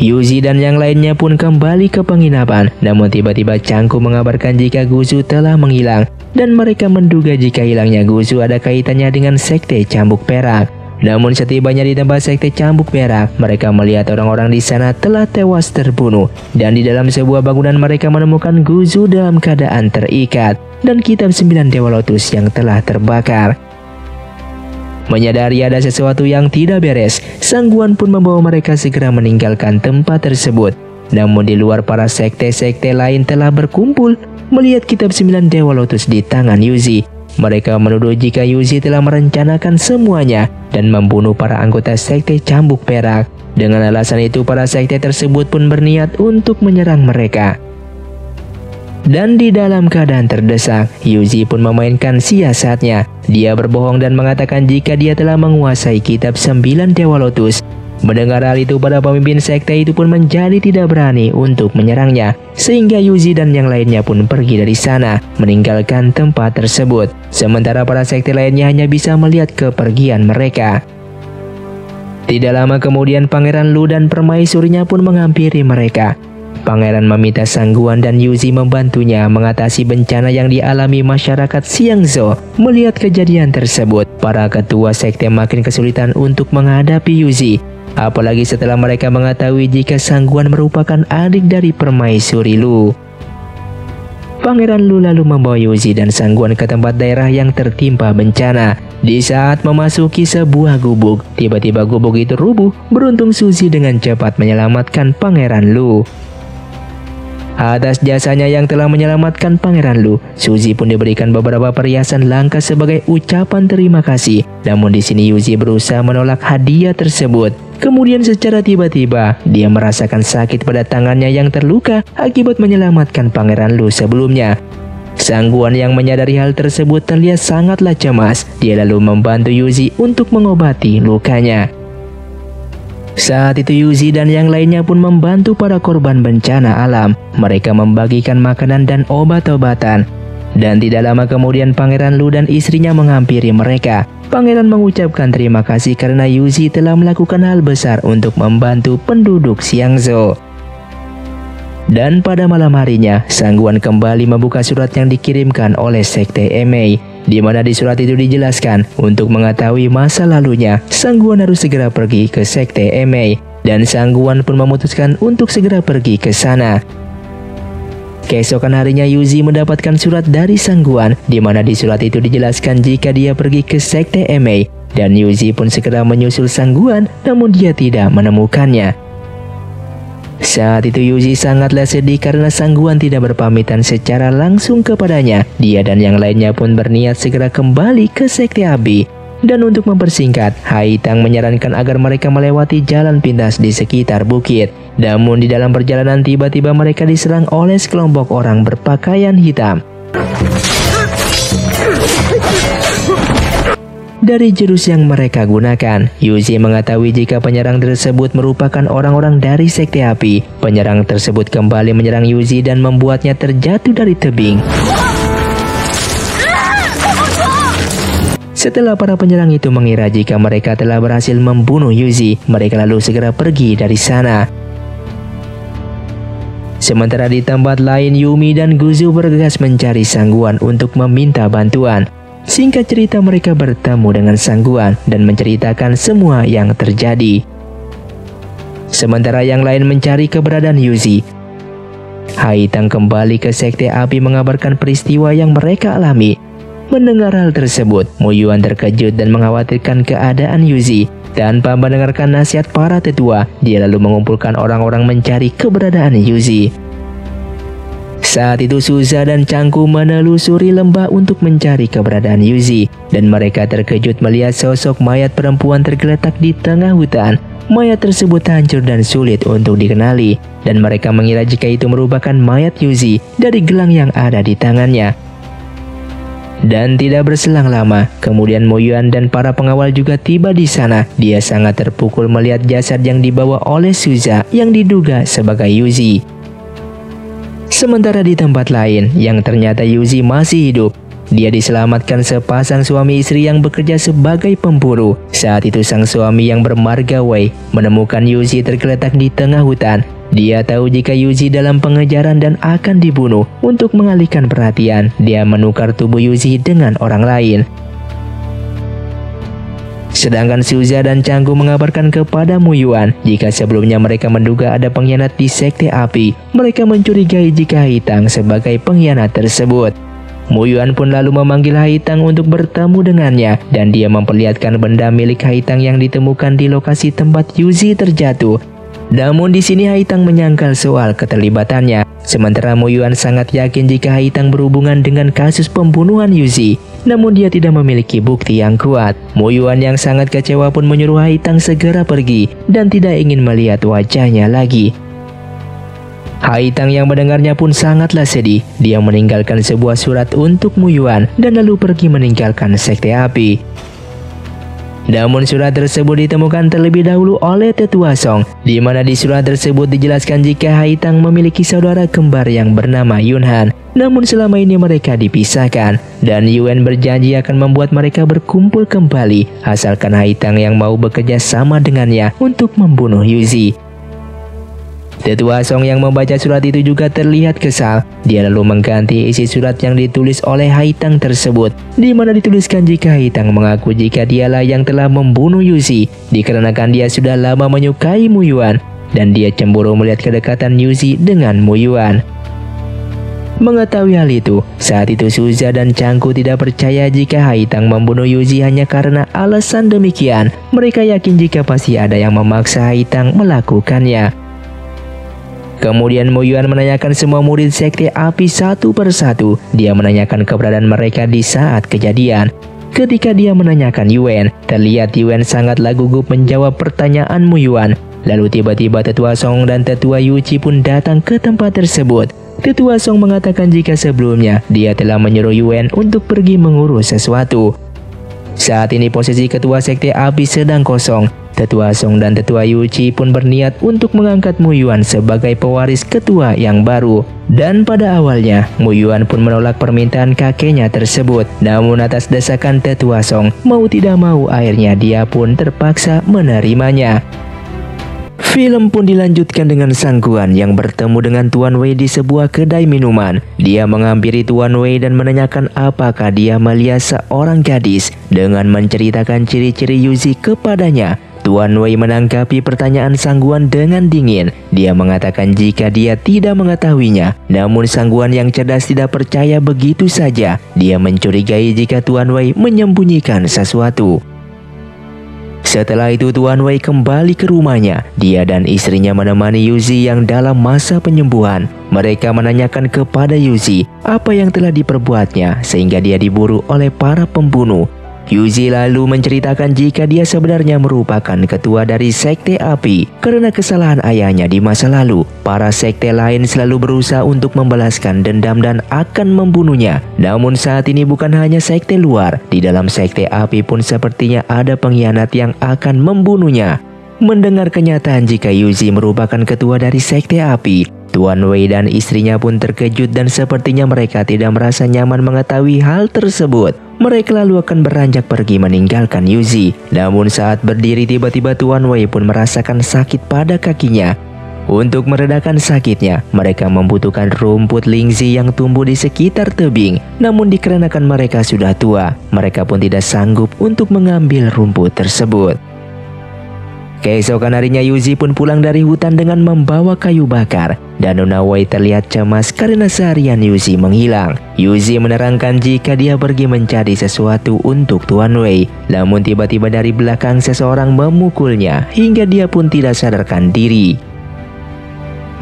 Yuzi dan yang lainnya pun kembali ke penginapan, namun tiba-tiba Cangku mengabarkan jika Guzu telah menghilang, dan mereka menduga jika hilangnya Guzu ada kaitannya dengan sekte cambuk perak. Namun setibanya di tempat sekte cambuk perak, mereka melihat orang-orang di sana telah tewas terbunuh, dan di dalam sebuah bangunan mereka menemukan Guzu dalam keadaan terikat dan kitab 9 Dewa Lotus yang telah terbakar. Menyadari ada sesuatu yang tidak beres, Sangguan pun membawa mereka segera meninggalkan tempat tersebut. Namun di luar, para sekte-sekte lain telah berkumpul melihat kitab 9 Dewa Lotus di tangan Yuzi. Mereka menuduh jika Yuzi telah merencanakan semuanya dan membunuh para anggota sekte cambuk perak. Dengan alasan itu, para sekte tersebut pun berniat untuk menyerang mereka. Dan di dalam keadaan terdesak, Yuzi pun memainkan siasatnya. Dia berbohong dan mengatakan jika dia telah menguasai kitab 9 Dewa Lotus. Mendengar hal itu, para pemimpin sekte itu pun menjadi tidak berani untuk menyerangnya, sehingga Yuzi dan yang lainnya pun pergi dari sana, meninggalkan tempat tersebut. Sementara para sekte lainnya hanya bisa melihat kepergian mereka. Tidak lama kemudian, Pangeran Lu dan permaisurinya pun menghampiri mereka. Pangeran meminta Sangguan dan Yuzi membantunya mengatasi bencana yang dialami masyarakat Xiangzhou. Melihat kejadian tersebut, para ketua sekte makin kesulitan untuk menghadapi Yuzi. Apalagi setelah mereka mengetahui jika Sangguan merupakan adik dari permaisuri Lu. Pangeran Lu lalu membawa Yuzi dan Sangguan ke tempat daerah yang tertimpa bencana. Di saat memasuki sebuah gubuk, tiba-tiba gubuk itu rubuh. Beruntung Suzy dengan cepat menyelamatkan Pangeran Lu. Atas jasanya yang telah menyelamatkan Pangeran Lu, Suzy pun diberikan beberapa perhiasan langka sebagai ucapan terima kasih. Namun di sini Yuzi berusaha menolak hadiah tersebut. Kemudian secara tiba-tiba, dia merasakan sakit pada tangannya yang terluka akibat menyelamatkan Pangeran Lu sebelumnya. Sangguan yang menyadari hal tersebut terlihat sangatlah cemas. Dia lalu membantu Yuzi untuk mengobati lukanya. Saat itu Yuzi dan yang lainnya pun membantu para korban bencana alam. Mereka membagikan makanan dan obat-obatan. Dan tidak lama kemudian Pangeran Lu dan istrinya menghampiri mereka. Pangeran mengucapkan terima kasih karena Yuzi telah melakukan hal besar untuk membantu penduduk Xiangzhou. Dan pada malam harinya, Sangguan kembali membuka surat yang dikirimkan oleh sekte Emei, di mana di surat itu dijelaskan untuk mengetahui masa lalunya, Sangguan harus segera pergi ke sekte Emei, dan Sangguan pun memutuskan untuk segera pergi ke sana. Keesokan harinya Yuzi mendapatkan surat dari Sangguan, di mana di surat itu dijelaskan jika dia pergi ke sekte Emei, dan Yuzi pun segera menyusul Sangguan, namun dia tidak menemukannya. Saat itu Yuzi sangatlah sedih karena Sangguan tidak berpamitan secara langsung kepadanya. Dia dan yang lainnya pun berniat segera kembali ke sekte api. Dan untuk mempersingkat, Haitang menyarankan agar mereka melewati jalan pintas di sekitar bukit. Namun di dalam perjalanan tiba-tiba mereka diserang oleh sekelompok orang berpakaian hitam. dari jurus yang mereka gunakan. Yuzi mengetahui jika penyerang tersebut merupakan orang-orang dari Sekte Api. Penyerang tersebut kembali menyerang Yuzi dan membuatnya terjatuh dari tebing. Setelah para penyerang itu mengira jika mereka telah berhasil membunuh Yuzi, mereka lalu segera pergi dari sana. Sementara di tempat lain, Yumi dan Guzu bergegas mencari Sangguan untuk meminta bantuan. Singkat cerita, mereka bertemu dengan Sangguan dan menceritakan semua yang terjadi. Sementara yang lain mencari keberadaan Yuzi, Haitang kembali ke Sekte Api mengabarkan peristiwa yang mereka alami. Mendengar hal tersebut, Mu Yuan terkejut dan mengkhawatirkan keadaan Yuzi. Tanpa mendengarkan nasihat para tetua, dia lalu mengumpulkan orang-orang mencari keberadaan Yuzi. Saat itu Suza dan Cangku menelusuri lembah untuk mencari keberadaan Yuzi, dan mereka terkejut melihat sosok mayat perempuan tergeletak di tengah hutan. Mayat tersebut hancur dan sulit untuk dikenali, dan mereka mengira jika itu merupakan mayat Yuzi dari gelang yang ada di tangannya. Dan tidak berselang lama, kemudian Mo Yuan dan para pengawal juga tiba di sana. Dia sangat terpukul melihat jasad yang dibawa oleh Suza yang diduga sebagai Yuzi. Sementara di tempat lain, yang ternyata Yuzi masih hidup. Dia diselamatkan sepasang suami istri yang bekerja sebagai pemburu. Saat itu sang suami yang bermarga Wei menemukan Yuzi tergeletak di tengah hutan. Dia tahu jika Yuzi dalam pengejaran dan akan dibunuh. Untuk mengalihkan perhatian, dia menukar tubuh Yuzi dengan orang lain. Sedangkan Suza dan Canggu mengabarkan kepada Mu Yuan jika sebelumnya mereka menduga ada pengkhianat di Sekte Api. Mereka mencurigai jika Haitang sebagai pengkhianat tersebut. Mu Yuan pun lalu memanggil Haitang untuk bertemu dengannya, dan dia memperlihatkan benda milik Haitang yang ditemukan di lokasi tempat Yuzi terjatuh. Namun di sini Haitang menyangkal soal keterlibatannya. Sementara Mu Yuan sangat yakin jika Haitang berhubungan dengan kasus pembunuhan Yuzi. Namun dia tidak memiliki bukti yang kuat. Mu Yuan yang sangat kecewa pun menyuruh Haitang segera pergi dan tidak ingin melihat wajahnya lagi. Haitang yang mendengarnya pun sangatlah sedih. Dia meninggalkan sebuah surat untuk Mu Yuan dan lalu pergi meninggalkan Sekte Api. Namun surat tersebut ditemukan terlebih dahulu oleh Tetua Song, di mana di surat tersebut dijelaskan jika Haitang memiliki saudara kembar yang bernama Yunhan. Namun selama ini mereka dipisahkan, dan Yuan berjanji akan membuat mereka berkumpul kembali asalkan Haitang yang mau bekerja sama dengannya untuk membunuh Yuzi. Tetua Song yang membaca surat itu juga terlihat kesal. Dia lalu mengganti isi surat yang ditulis oleh Haitang tersebut, di mana dituliskan jika Haitang mengaku jika dialah yang telah membunuh Yuzi, dikarenakan dia sudah lama menyukai Mu Yuan, dan dia cemburu melihat kedekatan Yuzi dengan Mu Yuan. Mengetahui hal itu, saat itu Suza dan Cangku tidak percaya jika Haitang membunuh Yuzi hanya karena alasan demikian. Mereka yakin jika pasti ada yang memaksa Haitang melakukannya. Kemudian Mu Yuan menanyakan semua murid Sekte Api satu persatu. Dia menanyakan keberadaan mereka di saat kejadian. Ketika dia menanyakan Yuan, terlihat Yuan sangatlah gugup menjawab pertanyaan Mu Yuan. Lalu tiba-tiba Tetua Song dan Tetua Yuchi pun datang ke tempat tersebut. Tetua Song mengatakan jika sebelumnya dia telah menyuruh Yuan untuk pergi mengurus sesuatu. Saat ini posisi Ketua Sekte Api sedang kosong. Tetua Song dan Tetua Yuchi pun berniat untuk mengangkat Mu Yuan sebagai pewaris ketua yang baru. Dan pada awalnya, Mu Yuan pun menolak permintaan kakeknya tersebut. Namun atas desakan Tetua Song, mau tidak mau akhirnya dia pun terpaksa menerimanya. Film pun dilanjutkan dengan Sangguan yang bertemu dengan Tuan Wei di sebuah kedai minuman. Dia menghampiri Tuan Wei dan menanyakan apakah dia melihat seorang gadis dengan menceritakan ciri-ciri Yuzi kepadanya. Tuan Wei menanggapi pertanyaan Sangguan dengan dingin. Dia mengatakan jika dia tidak mengetahuinya. Namun Sangguan yang cerdas tidak percaya begitu saja. Dia mencurigai jika Tuan Wei menyembunyikan sesuatu. Setelah itu Tuan Wei kembali ke rumahnya. Dia dan istrinya menemani Yuzi yang dalam masa penyembuhan. Mereka menanyakan kepada Yuzi apa yang telah diperbuatnya sehingga dia diburu oleh para pembunuh. Yuzi lalu menceritakan jika dia sebenarnya merupakan ketua dari Sekte Api. Karena kesalahan ayahnya di masa lalu, para sekte lain selalu berusaha untuk membalaskan dendam dan akan membunuhnya. Namun saat ini bukan hanya sekte luar, di dalam Sekte Api pun sepertinya ada pengkhianat yang akan membunuhnya. Mendengar kenyataan jika Yuzi merupakan ketua dari Sekte Api, Tuan Wei dan istrinya pun terkejut dan sepertinya mereka tidak merasa nyaman mengetahui hal tersebut. Mereka lalu akan beranjak pergi meninggalkan Yuzi. Namun saat berdiri tiba-tiba Tuan Wei pun merasakan sakit pada kakinya. Untuk meredakan sakitnya, mereka membutuhkan rumput lingzi yang tumbuh di sekitar tebing. Namun dikarenakan mereka sudah tua, mereka pun tidak sanggup untuk mengambil rumput tersebut. Keesokan harinya Yuzi pun pulang dari hutan dengan membawa kayu bakar. Dan Nona Wei terlihat cemas karena seharian Yuzi menghilang. Yuzi menerangkan jika dia pergi mencari sesuatu untuk Tuan Wei. Namun tiba-tiba dari belakang seseorang memukulnya hingga dia pun tidak sadarkan diri.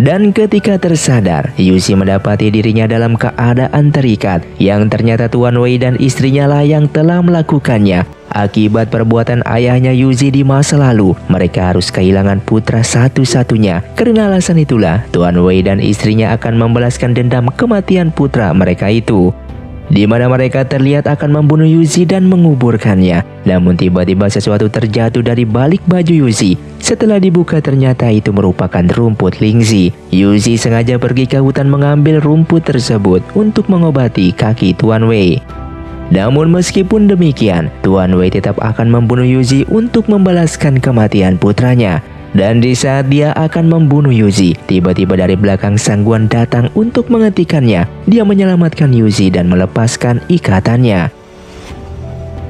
Dan ketika tersadar, Yuzi mendapati dirinya dalam keadaan terikat, yang ternyata Tuan Wei dan istrinya lah yang telah melakukannya. Akibat perbuatan ayahnya Yuzi di masa lalu, mereka harus kehilangan putra satu-satunya. Karena alasan itulah, Tuan Wei dan istrinya akan membalaskan dendam kematian putra mereka itu, di mana mereka terlihat akan membunuh Yuzi dan menguburkannya. Namun tiba-tiba sesuatu terjatuh dari balik baju Yuzi. Setelah dibuka ternyata itu merupakan rumput lingzi. Yuzi sengaja pergi ke hutan mengambil rumput tersebut untuk mengobati kaki Tuan Wei. Namun meskipun demikian, Tuan Wei tetap akan membunuh Yuzi untuk membalaskan kematian putranya. Dan di saat dia akan membunuh Yuzi, tiba-tiba dari belakang Sangguan datang untuk menghentikannya. Dia menyelamatkan Yuzi dan melepaskan ikatannya.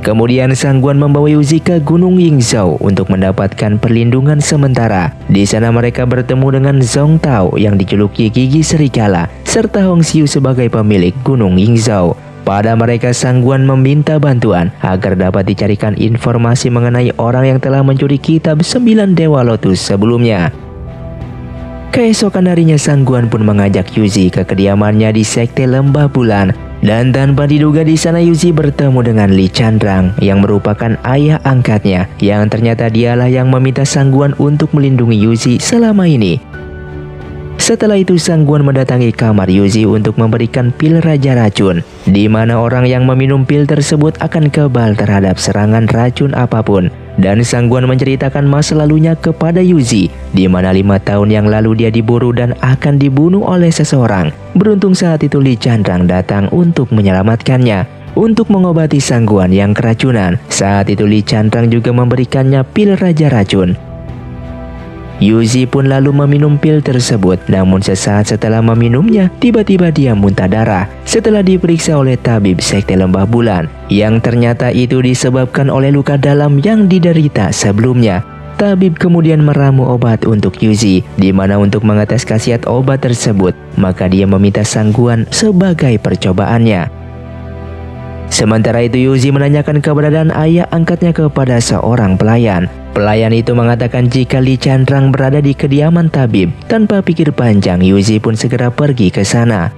Kemudian Sangguan membawa Yuzi ke Gunung Yingzhou untuk mendapatkan perlindungan sementara. Di sana mereka bertemu dengan Zhong Tao yang dijuluki Gigi Serigala, serta Hong Xiu sebagai pemilik Gunung Yingzhou. Pada mereka Sangguan meminta bantuan agar dapat dicarikan informasi mengenai orang yang telah mencuri kitab 9 Dewa Lotus sebelumnya. Keesokan harinya Sangguan pun mengajak Yuzi ke kediamannya di Sekte Lembah Bulan. Dan tanpa diduga di sana Yuzi bertemu dengan Li Chandrang yang merupakan ayah angkatnya, yang ternyata dialah yang meminta Sangguan untuk melindungi Yuzi selama ini. Setelah itu Sangguan mendatangi kamar Yuzi untuk memberikan pil raja racun, di mana orang yang meminum pil tersebut akan kebal terhadap serangan racun apapun. Dan Sangguan menceritakan masa lalunya kepada Yuzi, di mana 5 tahun yang lalu dia diburu dan akan dibunuh oleh seseorang. Beruntung saat itu Li Chandrang datang untuk menyelamatkannya, untuk mengobati Sangguan yang keracunan. Saat itu Li Chandrang juga memberikannya pil raja racun. Yuzi pun lalu meminum pil tersebut, namun sesaat setelah meminumnya, tiba-tiba dia muntah darah setelah diperiksa oleh tabib Sekte Lembah Bulan, yang ternyata itu disebabkan oleh luka dalam yang diderita sebelumnya. Tabib kemudian meramu obat untuk Yuzi, di mana untuk mengetes khasiat obat tersebut, maka dia meminta Sangguan sebagai percobaannya. Sementara itu Yuzi menanyakan keberadaan ayah angkatnya kepada seorang pelayan. Pelayan itu mengatakan jika Li Chandrang berada di kediaman tabib. Tanpa pikir panjang, Yuzi pun segera pergi ke sana.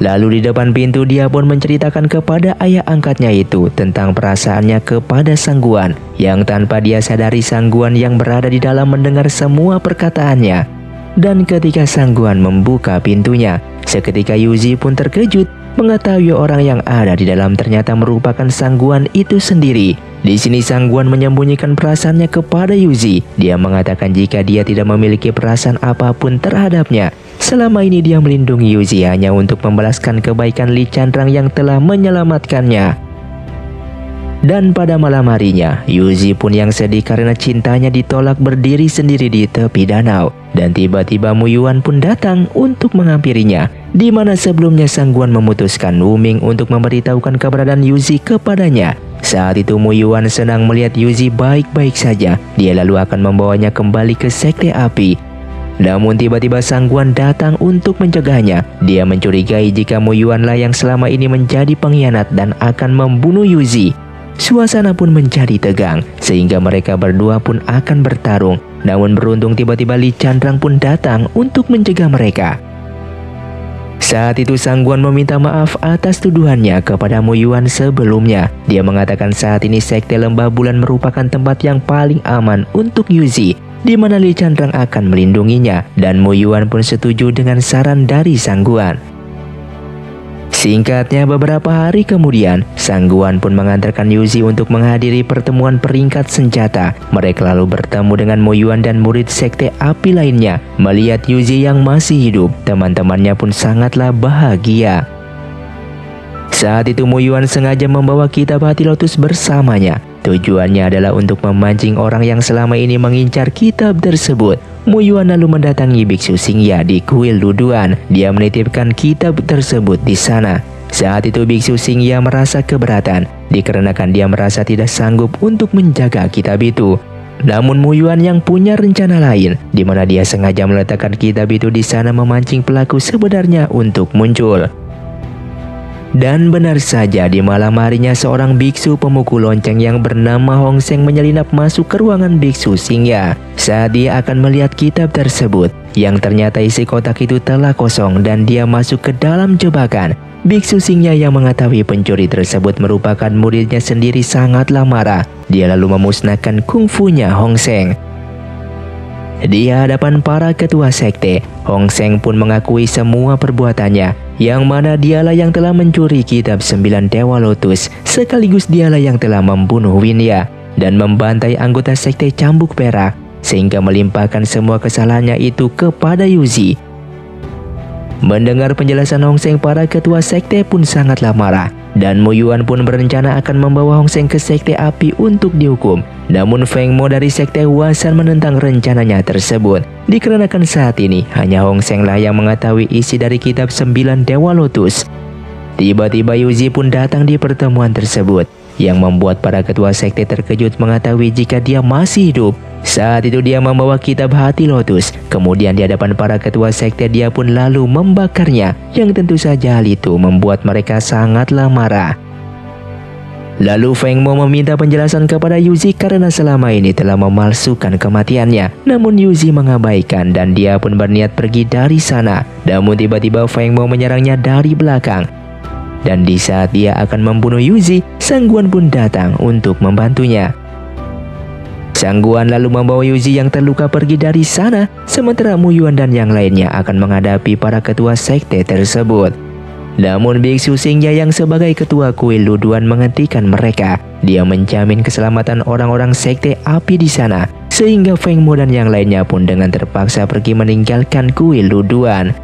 Lalu di depan pintu dia pun menceritakan kepada ayah angkatnya itu tentang perasaannya kepada Sangguan, yang tanpa dia sadari Sangguan yang berada di dalam mendengar semua perkataannya. Dan ketika Sangguan membuka pintunya, seketika Yuzi pun terkejut mengetahui orang yang ada di dalam ternyata merupakan Sangguan itu sendiri. Di sini Sangguan menyembunyikan perasaannya kepada Yuzi. Dia mengatakan jika dia tidak memiliki perasaan apapun terhadapnya. Selama ini dia melindungi Yuzi hanya untuk membalaskan kebaikan Li Chandrang yang telah menyelamatkannya. Dan pada malam harinya, Yuzi pun yang sedih karena cintanya ditolak berdiri sendiri di tepi danau. Dan tiba-tiba Mu Yuan pun datang untuk menghampirinya, di mana sebelumnya Sangguan memutuskan Wu Ming untuk memberitahukan keberadaan Yuzi kepadanya. Saat itu Mu Yuan senang melihat Yuzi baik-baik saja. Dia lalu akan membawanya kembali ke Sekte Api. Namun tiba-tiba Sangguan datang untuk mencegahnya. Dia mencurigai jika Mu Yuan lah yang selama ini menjadi pengkhianat dan akan membunuh Yuzi. Suasana pun menjadi tegang, sehingga mereka berdua pun akan bertarung. Namun beruntung tiba-tiba Li Chandrang pun datang untuk mencegah mereka. Saat itu Sangguan meminta maaf atas tuduhannya kepada Mu Yuan sebelumnya. Dia mengatakan saat ini Sekte Lembah Bulan merupakan tempat yang paling aman untuk Yuzi, di mana Lee Chandrang akan melindunginya, dan Mu Yuan pun setuju dengan saran dari Sangguan. Singkatnya, beberapa hari kemudian, Sangguan pun mengantarkan Yuzi untuk menghadiri pertemuan peringkat senjata. Mereka lalu bertemu dengan Mu Yuan dan murid Sekte Api lainnya. Melihat Yuzi yang masih hidup, teman-temannya pun sangatlah bahagia. Saat itu Mu Yuan sengaja membawa kitab hati lotus bersamanya. Tujuannya adalah untuk memancing orang yang selama ini mengincar kitab tersebut. Mu Yuan lalu mendatangi Biksu Xingya di kuil Luduan. Dia menitipkan kitab tersebut di sana. Saat itu Biksu Xingya merasa keberatan, dikarenakan dia merasa tidak sanggup untuk menjaga kitab itu. Namun Mu Yuan yang punya rencana lain, di mana dia sengaja meletakkan kitab itu di sana memancing pelaku sebenarnya untuk muncul. Dan benar saja, di malam harinya seorang biksu pemukul lonceng yang bernama Hong Seng menyelinap masuk ke ruangan Biksu Xingya. Saat dia akan melihat kitab tersebut, yang ternyata isi kotak itu telah kosong dan dia masuk ke dalam jebakan. Biksu Xingya yang mengetahui pencuri tersebut merupakan muridnya sendiri sangatlah marah. Dia lalu memusnahkan kungfunya Hong Seng. Di hadapan para ketua sekte, Hong Seng pun mengakui semua perbuatannya, yang mana dialah yang telah mencuri kitab 9 Dewa Lotus, sekaligus dialah yang telah membunuh Winya dan membantai anggota sekte Cambuk Perak, sehingga melimpahkan semua kesalahannya itu kepada Yuzi. Mendengar penjelasan Hong Seng, para ketua sekte pun sangatlah marah, dan Mu Yuan pun berencana akan membawa Hong Seng ke sekte api untuk dihukum. Namun Feng Mo dari sekte Huasan menentang rencananya tersebut, dikarenakan saat ini hanya Hong Seng lah yang mengetahui isi dari kitab 9 Dewa Lotus. Tiba-tiba Yuzi pun datang di pertemuan tersebut, yang membuat para ketua sekte terkejut mengetahui jika dia masih hidup. Saat itu dia membawa kitab hati lotus. Kemudian di hadapan para ketua sekte dia pun lalu membakarnya, yang tentu saja hal itu membuat mereka sangatlah marah. Lalu Feng Mo meminta penjelasan kepada Yuzi karena selama ini telah memalsukan kematiannya. Namun Yuzi mengabaikan dan dia pun berniat pergi dari sana. Namun tiba-tiba Feng Mo menyerangnya dari belakang. Dan di saat dia akan membunuh Yuzi, Sangguan pun datang untuk membantunya. Sangguan lalu membawa Yuzi yang terluka pergi dari sana, sementara Mu Yuan dan yang lainnya akan menghadapi para ketua sekte tersebut. Namun Biksu Xingya yang sebagai ketua kuil Luduan menghentikan mereka. Dia menjamin keselamatan orang-orang sekte api di sana, sehingga Feng Mo dan yang lainnya pun dengan terpaksa pergi meninggalkan kuil Luduan.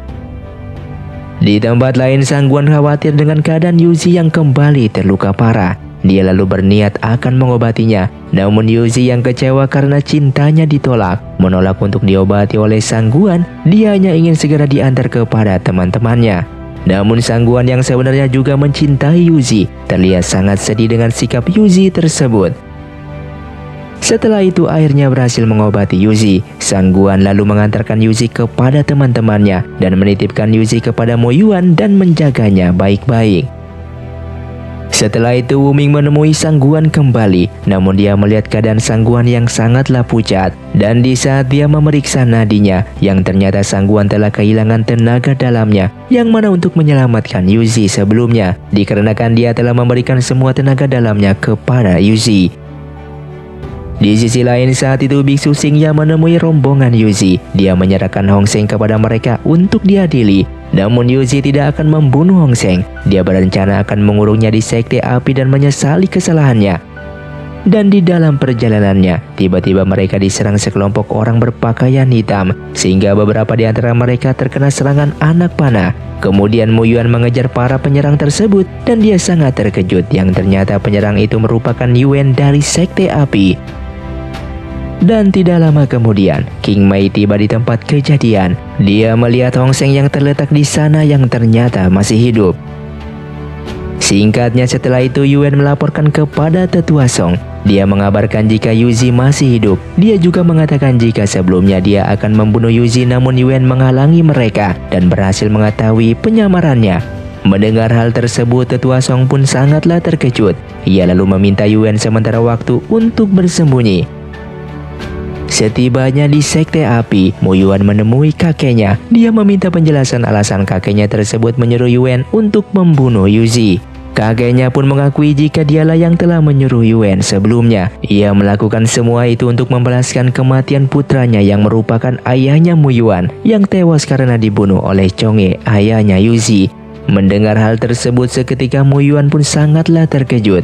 Di tempat lain, Sangguan khawatir dengan keadaan Yuzi yang kembali terluka parah. Dia lalu berniat akan mengobatinya. Namun Yuzi yang kecewa karena cintanya ditolak, menolak untuk diobati oleh Sangguan. Dia hanya ingin segera diantar kepada teman-temannya. Namun Sangguan yang sebenarnya juga mencintai Yuzi terlihat sangat sedih dengan sikap Yuzi tersebut. Setelah itu akhirnya berhasil mengobati Yuzi. Sangguan lalu mengantarkan Yuzi kepada teman-temannya dan menitipkan Yuzi kepada Mu Yuan dan menjaganya baik-baik. Setelah itu Wuming menemui Sangguan kembali, namun dia melihat keadaan Sangguan yang sangatlah pucat. Dan di saat dia memeriksa nadinya, yang ternyata Sangguan telah kehilangan tenaga dalamnya, yang mana untuk menyelamatkan Yuzi sebelumnya, dikarenakan dia telah memberikan semua tenaga dalamnya kepada Yuzi. Di sisi lain, saat itu Biksu Xingya menemui rombongan Yuzi. Dia menyerahkan Hong Seng kepada mereka untuk diadili. Namun Yuzi tidak akan membunuh Hong Seng. Dia berencana akan mengurungnya di sekte api dan menyesali kesalahannya. Dan di dalam perjalanannya, tiba-tiba mereka diserang sekelompok orang berpakaian hitam, sehingga beberapa di antara mereka terkena serangan anak panah. Kemudian Mu Yuan mengejar para penyerang tersebut, dan dia sangat terkejut yang ternyata penyerang itu merupakan Yuan dari sekte api. Dan tidak lama kemudian, King Mei tiba di tempat kejadian. Dia melihat Hong Seng yang terletak di sana yang ternyata masih hidup. Singkatnya, setelah itu Yuan melaporkan kepada Tetua Song. Dia mengabarkan jika Yuzi masih hidup. Dia juga mengatakan jika sebelumnya dia akan membunuh Yuzi, namun Yuan menghalangi mereka dan berhasil mengetahui penyamarannya. Mendengar hal tersebut, Tetua Song pun sangatlah terkejut. Ia lalu meminta Yuan sementara waktu untuk bersembunyi. Setibanya di Sekte Api, Mu Yuan menemui kakeknya. Dia meminta penjelasan alasan kakeknya tersebut menyuruh Yuan untuk membunuh Yuzi. Kakeknya pun mengakui jika dialah yang telah menyuruh Yuan sebelumnya. Ia melakukan semua itu untuk membalaskan kematian putranya yang merupakan ayahnya Mu Yuan yang tewas karena dibunuh oleh Chong'e, ayahnya Yuzi. Mendengar hal tersebut seketika Mu Yuan pun sangatlah terkejut.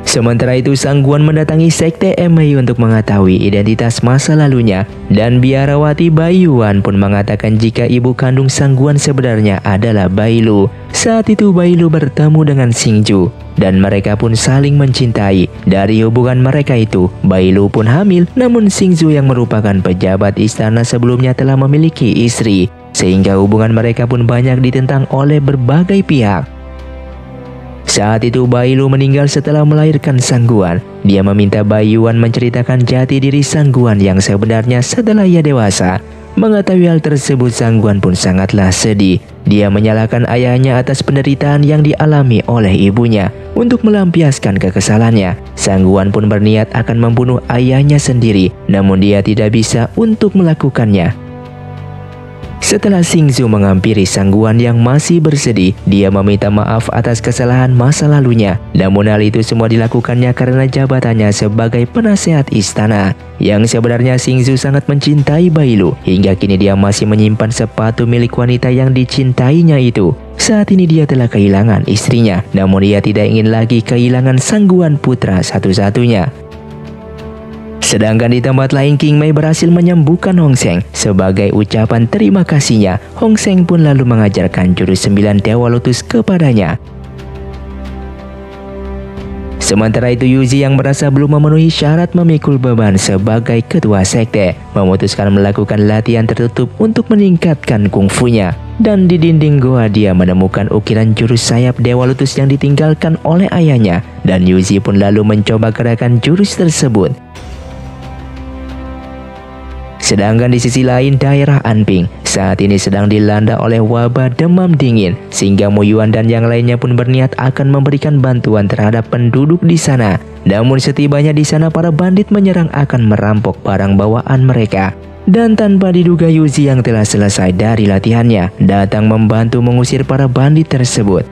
Sementara itu Sang Guan mendatangi Sekte Emei untuk mengetahui identitas masa lalunya, dan biarawati Bai Yuan pun mengatakan jika ibu kandung Sang Guan sebenarnya adalah Bai Lu. Saat itu Bai Lu bertemu dengan Xing Ju dan mereka pun saling mencintai. Dari hubungan mereka itu, Bai Lu pun hamil, namun Xing Ju yang merupakan pejabat istana sebelumnya telah memiliki istri, sehingga hubungan mereka pun banyak ditentang oleh berbagai pihak. Saat itu Bai Lu meninggal setelah melahirkan Sang Guan. Dia meminta Bai Yuan menceritakan jati diri Sang Guan yang sebenarnya setelah ia dewasa. Mengetahui hal tersebut, Sang Guan pun sangatlah sedih. Dia menyalahkan ayahnya atas penderitaan yang dialami oleh ibunya. Untuk melampiaskan kekesalannya, Sang Guan pun berniat akan membunuh ayahnya sendiri, namun dia tidak bisa untuk melakukannya. Setelah Xing Ju menghampiri Sang Guan yang masih bersedih, dia meminta maaf atas kesalahan masa lalunya. Namun hal itu semua dilakukannya karena jabatannya sebagai penasehat istana. Yang sebenarnya Xing Ju sangat mencintai Bai Lu, hingga kini dia masih menyimpan sepatu milik wanita yang dicintainya itu. Saat ini dia telah kehilangan istrinya, namun dia tidak ingin lagi kehilangan Sang Guan putra satu-satunya. Sedangkan di tempat lain, King Mei berhasil menyembuhkan Hong Seng. Sebagai ucapan terima kasihnya, Hong Seng pun lalu mengajarkan jurus 9 Dewa Lotus kepadanya. Sementara itu Yuzi yang merasa belum memenuhi syarat memikul beban sebagai ketua sekte, memutuskan melakukan latihan tertutup untuk meningkatkan kungfunya. Dan di dinding goa dia menemukan ukiran jurus sayap Dewa Lotus yang ditinggalkan oleh ayahnya, dan Yuzi pun lalu mencoba gerakan jurus tersebut. Sedangkan di sisi lain, daerah Anping saat ini sedang dilanda oleh wabah demam dingin, sehingga Mu Yuan dan yang lainnya pun berniat akan memberikan bantuan terhadap penduduk di sana. Namun setibanya di sana, para bandit menyerang akan merampok barang bawaan mereka. Dan tanpa diduga, Yuzi yang telah selesai dari latihannya datang membantu mengusir para bandit tersebut.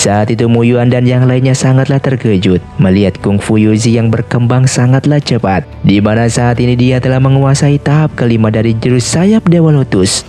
Saat itu Mu Yuan dan yang lainnya sangatlah terkejut melihat kungfu Yuzi yang berkembang sangatlah cepat, di mana saat ini dia telah menguasai tahap kelima dari jurus sayap Dewa Lotus.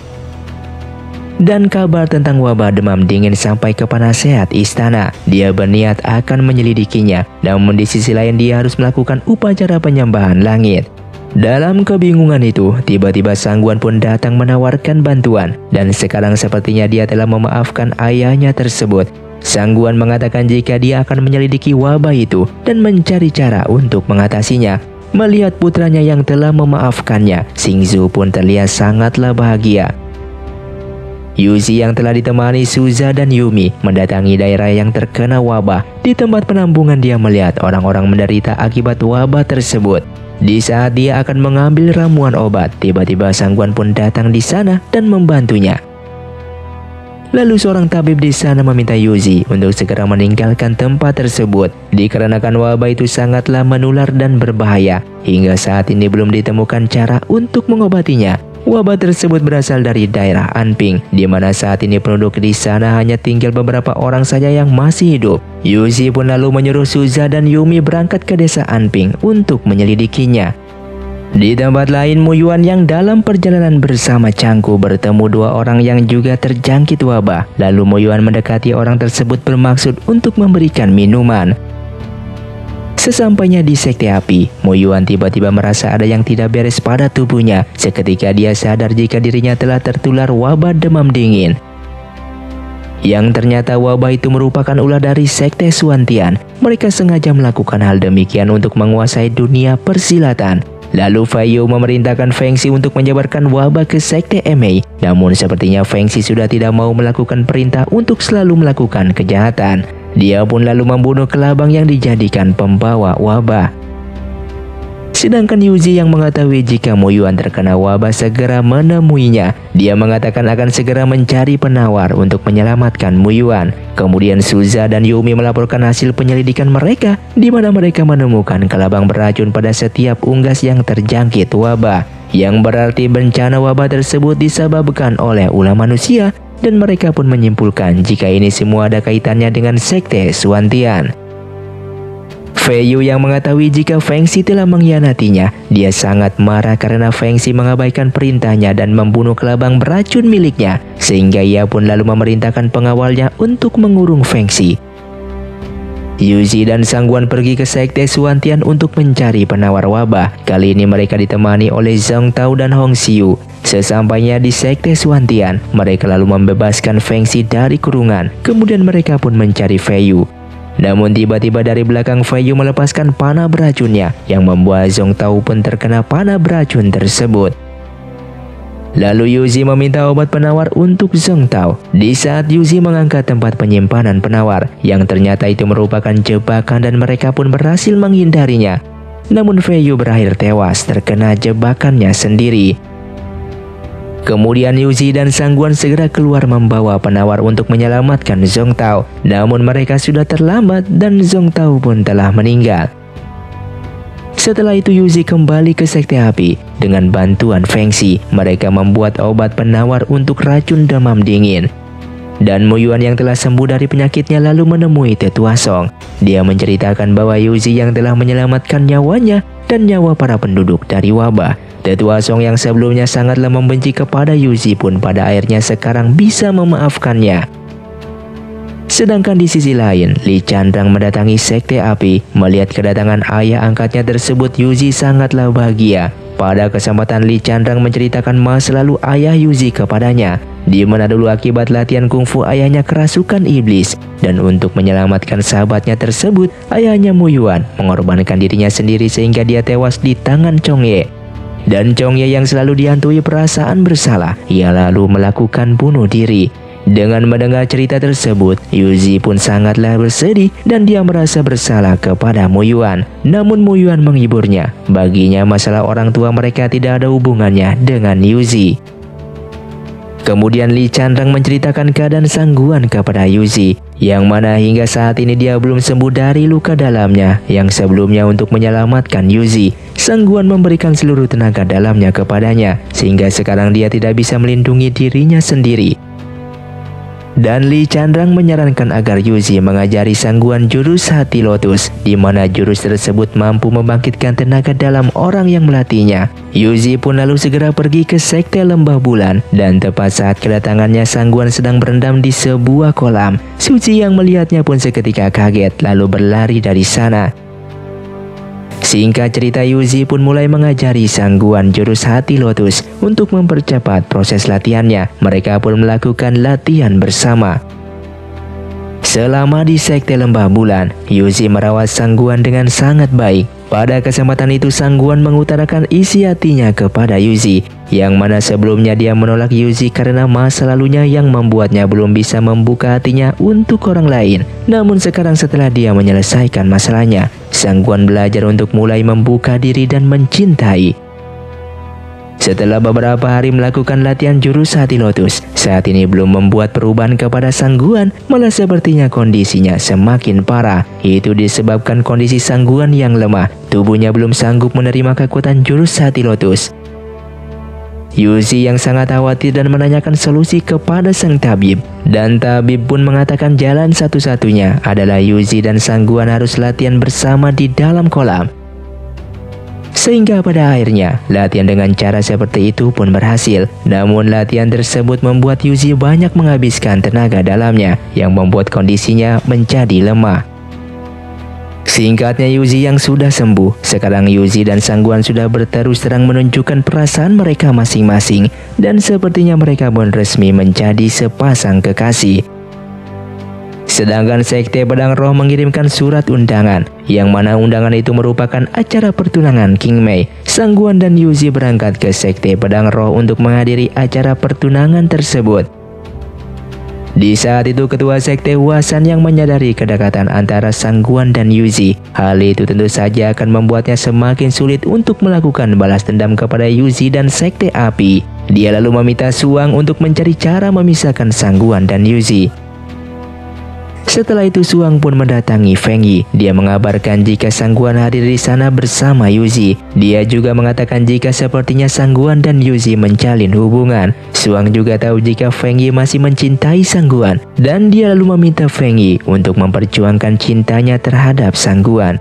Dan kabar tentang wabah demam dingin sampai ke penasehat istana. Dia berniat akan menyelidikinya, namun di sisi lain dia harus melakukan upacara penyembahan langit. Dalam kebingungan itu, tiba-tiba Sang Guan pun datang menawarkan bantuan, dan sekarang sepertinya dia telah memaafkan ayahnya tersebut. Sang Guan mengatakan jika dia akan menyelidiki wabah itu dan mencari cara untuk mengatasinya. Melihat putranya yang telah memaafkannya, Xing Ju pun terlihat sangatlah bahagia. Yuzi yang telah ditemani Suza dan Yumi mendatangi daerah yang terkena wabah. Di tempat penampungan dia melihat orang-orang menderita akibat wabah tersebut. Di saat dia akan mengambil ramuan obat, tiba-tiba Sang Guan pun datang di sana dan membantunya. Lalu seorang tabib di sana meminta Yuzi untuk segera meninggalkan tempat tersebut, dikarenakan wabah itu sangatlah menular dan berbahaya. Hingga saat ini belum ditemukan cara untuk mengobatinya. Wabah tersebut berasal dari daerah Anping, di mana saat ini penduduk di sana hanya tinggal beberapa orang saja yang masih hidup. Yuzi pun lalu menyuruh Suza dan Yumi berangkat ke desa Anping untuk menyelidikinya. Di tempat lain, Mu Yuan yang dalam perjalanan bersama Changku bertemu dua orang yang juga terjangkit wabah. Lalu Mu Yuan mendekati orang tersebut bermaksud untuk memberikan minuman. Sesampainya di Sekte Api, Mu Yuan tiba-tiba merasa ada yang tidak beres pada tubuhnya. Seketika dia sadar jika dirinya telah tertular wabah demam dingin. Yang ternyata wabah itu merupakan ulah dari Sekte Suantian. Mereka sengaja melakukan hal demikian untuk menguasai dunia persilatan. Lalu Fei Yu memerintahkan Feng Xi untuk menyebarkan wabah ke Sekte Emei. Namun sepertinya Feng Xi sudah tidak mau melakukan perintah untuk selalu melakukan kejahatan. Dia pun lalu membunuh kelabang yang dijadikan pembawa wabah. Sedangkan Yuzi yang mengetahui jika Muyuan terkena wabah segera menemuinya. Dia mengatakan akan segera mencari penawar untuk menyelamatkan Muyuan. Kemudian Suza dan Yumi melaporkan hasil penyelidikan mereka, di mana mereka menemukan kelabang beracun pada setiap unggas yang terjangkit wabah, yang berarti bencana wabah tersebut disebabkan oleh ulah manusia, dan mereka pun menyimpulkan jika ini semua ada kaitannya dengan sekte Suantian. Fei Yu yang mengetahui jika Feng Xi telah mengkhianatinya, dia sangat marah karena Feng Xi mengabaikan perintahnya dan membunuh kelabang beracun miliknya, sehingga ia pun lalu memerintahkan pengawalnya untuk mengurung Feng Xi. Yuzi dan Sangguan pergi ke sekte Suantian untuk mencari penawar wabah. Kali ini mereka ditemani oleh Zhong Tao dan Hong Xiu. Sesampainya di sekte Suantian, mereka lalu membebaskan Feng Xi dari kurungan. Kemudian mereka pun mencari Fei Yu. Namun tiba-tiba dari belakang Fei Yu melepaskan panah beracunnya, yang membuat Zhong Tao pun terkena panah beracun tersebut. Lalu Yuzi meminta obat penawar untuk Zhong Tao. Di saat Yuzi mengangkat tempat penyimpanan penawar, yang ternyata itu merupakan jebakan dan mereka pun berhasil menghindarinya. Namun Fei Yu berakhir tewas terkena jebakannya sendiri. Kemudian Yuzi dan Sangguan segera keluar membawa penawar untuk menyelamatkan Zhong Tao. Namun mereka sudah terlambat dan Zhong Tao pun telah meninggal. Setelah itu Yuzi kembali ke sekte api. Dengan bantuan Feng Xi, mereka membuat obat penawar untuk racun demam dingin. Dan Muyuan yang telah sembuh dari penyakitnya lalu menemui Tetua Song. Dia menceritakan bahwa Yuzi yang telah menyelamatkan nyawanya dan nyawa para penduduk dari wabah. Tetua Song yang sebelumnya sangatlah membenci kepada Yuzi pun pada akhirnya sekarang bisa memaafkannya. Sedangkan di sisi lain, Li Chandrang mendatangi sekte api. Melihat kedatangan ayah angkatnya tersebut, Yuzi sangatlah bahagia. Pada kesempatan Li Chandrang menceritakan masa lalu ayah Yuzi kepadanya, di mana dulu akibat latihan kungfu ayahnya kerasukan iblis, dan untuk menyelamatkan sahabatnya tersebut, ayahnya Muyuan mengorbankan dirinya sendiri sehingga dia tewas di tangan Chongye. Dan Chongye yang selalu dihantui perasaan bersalah, ia lalu melakukan bunuh diri. Dengan mendengar cerita tersebut, Yuzi pun sangatlah bersedih dan dia merasa bersalah kepada Muyuan. Namun Muyuan menghiburnya, baginya masalah orang tua mereka tidak ada hubungannya dengan Yuzi. Kemudian Li Chandrang menceritakan keadaan Sangguan kepada Yuzi, yang mana hingga saat ini dia belum sembuh dari luka dalamnya, yang sebelumnya untuk menyelamatkan Yuzi, Sangguan memberikan seluruh tenaga dalamnya kepadanya, sehingga sekarang dia tidak bisa melindungi dirinya sendiri. Dan Li Chandrang menyarankan agar Yuzi mengajari Sangguan jurus hati lotus, di mana jurus tersebut mampu membangkitkan tenaga dalam orang yang melatihnya. Yuzi pun lalu segera pergi ke sekte lembah bulan, dan tepat saat kedatangannya Sangguan sedang berendam di sebuah kolam. Suci yang melihatnya pun seketika kaget lalu berlari dari sana. Singkat cerita, Yuzi pun mulai mengajari Sangguan jurus hati lotus untuk mempercepat proses latihannya. Mereka pun melakukan latihan bersama. Selama di sekte lembah bulan, Yuzi merawat Sangguan dengan sangat baik. Pada kesempatan itu Sangguan mengutarakan isi hatinya kepada Yuzi, yang mana sebelumnya dia menolak Yuzi karena masa lalunya yang membuatnya belum bisa membuka hatinya untuk orang lain. Namun sekarang setelah dia menyelesaikan masalahnya, Sangguan belajar untuk mulai membuka diri dan mencintai. Setelah beberapa hari melakukan latihan jurus hati lotus, saat ini belum membuat perubahan kepada Sangguan, malah sepertinya kondisinya semakin parah. Itu disebabkan kondisi Sangguan yang lemah, tubuhnya belum sanggup menerima kekuatan jurus hati lotus. Yuzi yang sangat khawatir dan menanyakan solusi kepada sang tabib. Dan tabib pun mengatakan jalan satu-satunya adalah Yuzi dan Sangguan harus latihan bersama di dalam kolam. Sehingga pada akhirnya, latihan dengan cara seperti itu pun berhasil. Namun latihan tersebut membuat Yuzi banyak menghabiskan tenaga dalamnya, yang membuat kondisinya menjadi lemah. Singkatnya, Yuzi yang sudah sembuh. Sekarang Yuzi dan Sangguan sudah berterus terang menunjukkan perasaan mereka masing-masing. Dan sepertinya mereka pun resmi menjadi sepasang kekasih. Sedangkan Sekte Pedang Roh mengirimkan surat undangan, yang mana undangan itu merupakan acara pertunangan King Mei. Sangguan dan Yuzi berangkat ke Sekte Pedang Roh untuk menghadiri acara pertunangan tersebut. Di saat itu ketua sekte Hwasan yang menyadari kedekatan antara Sangguan dan Yuzi. Hal itu tentu saja akan membuatnya semakin sulit untuk melakukan balas dendam kepada Yuzi dan sekte api. Dia lalu meminta Suang untuk mencari cara memisahkan Sangguan dan Yuzi. Setelah itu Suang pun mendatangi Feng Yi. Dia mengabarkan jika Sangguan hadir di sana bersama Yuzi. Dia juga mengatakan jika sepertinya Sangguan dan Yuzi menjalin hubungan. Suang juga tahu jika Feng Yi masih mencintai Sangguan, dan dia lalu meminta Feng Yi untuk memperjuangkan cintanya terhadap Sangguan.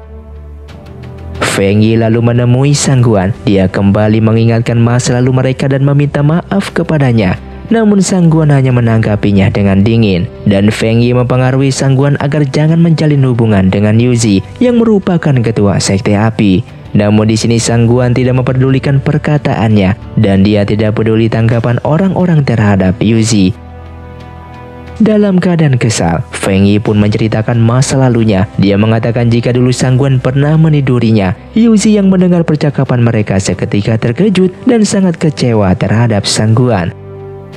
Feng Yi lalu menemui Sangguan. Dia kembali mengingatkan masa lalu mereka dan meminta maaf kepadanya. Namun Sangguan hanya menanggapinya dengan dingin, dan Feng Yi mempengaruhi Sangguan agar jangan menjalin hubungan dengan Yuzi yang merupakan ketua sekte api. Namun di sini Sangguan tidak memperdulikan perkataannya, dan dia tidak peduli tanggapan orang-orang terhadap Yuzi. Dalam keadaan kesal, Feng Yi pun menceritakan masa lalunya. Dia mengatakan jika dulu Sangguan pernah menidurinya. Yuzi yang mendengar percakapan mereka seketika terkejut dan sangat kecewa terhadap Sangguan.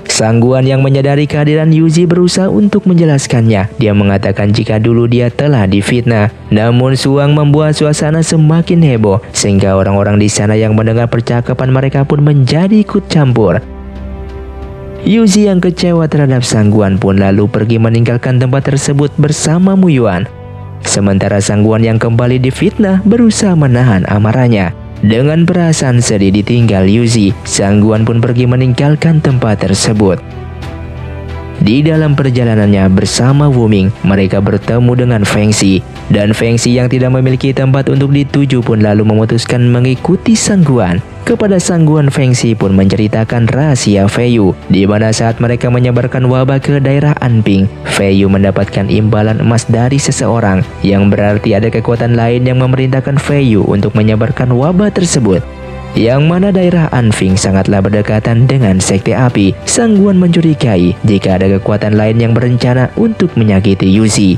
Sangguan yang menyadari kehadiran Yuzi berusaha untuk menjelaskannya. Dia mengatakan jika dulu dia telah difitnah. Namun Suang membuat suasana semakin heboh, sehingga orang-orang di sana yang mendengar percakapan mereka pun menjadi ikut campur. Yuzi yang kecewa terhadap Sangguan pun lalu pergi meninggalkan tempat tersebut bersama Muyuan. Sementara Sangguan yang kembali difitnah berusaha menahan amarahnya. Dengan perasaan sedih ditinggal Yuzi, Sangguan pun pergi meninggalkan tempat tersebut. Di dalam perjalanannya bersama Wuming, mereka bertemu dengan Feng Xi. Dan Feng Xi yang tidak memiliki tempat untuk dituju pun lalu memutuskan mengikuti Sangguan. Kepada Sangguan, Feng Xi pun menceritakan rahasia Feiyu, di mana saat mereka menyebarkan wabah ke daerah Anping, Feiyu mendapatkan imbalan emas dari seseorang, yang berarti ada kekuatan lain yang memerintahkan Feiyu untuk menyebarkan wabah tersebut. Yang mana daerah Anping sangatlah berdekatan dengan sekte api. Sangguan mencurigai jika ada kekuatan lain yang berencana untuk menyakiti Yuzi.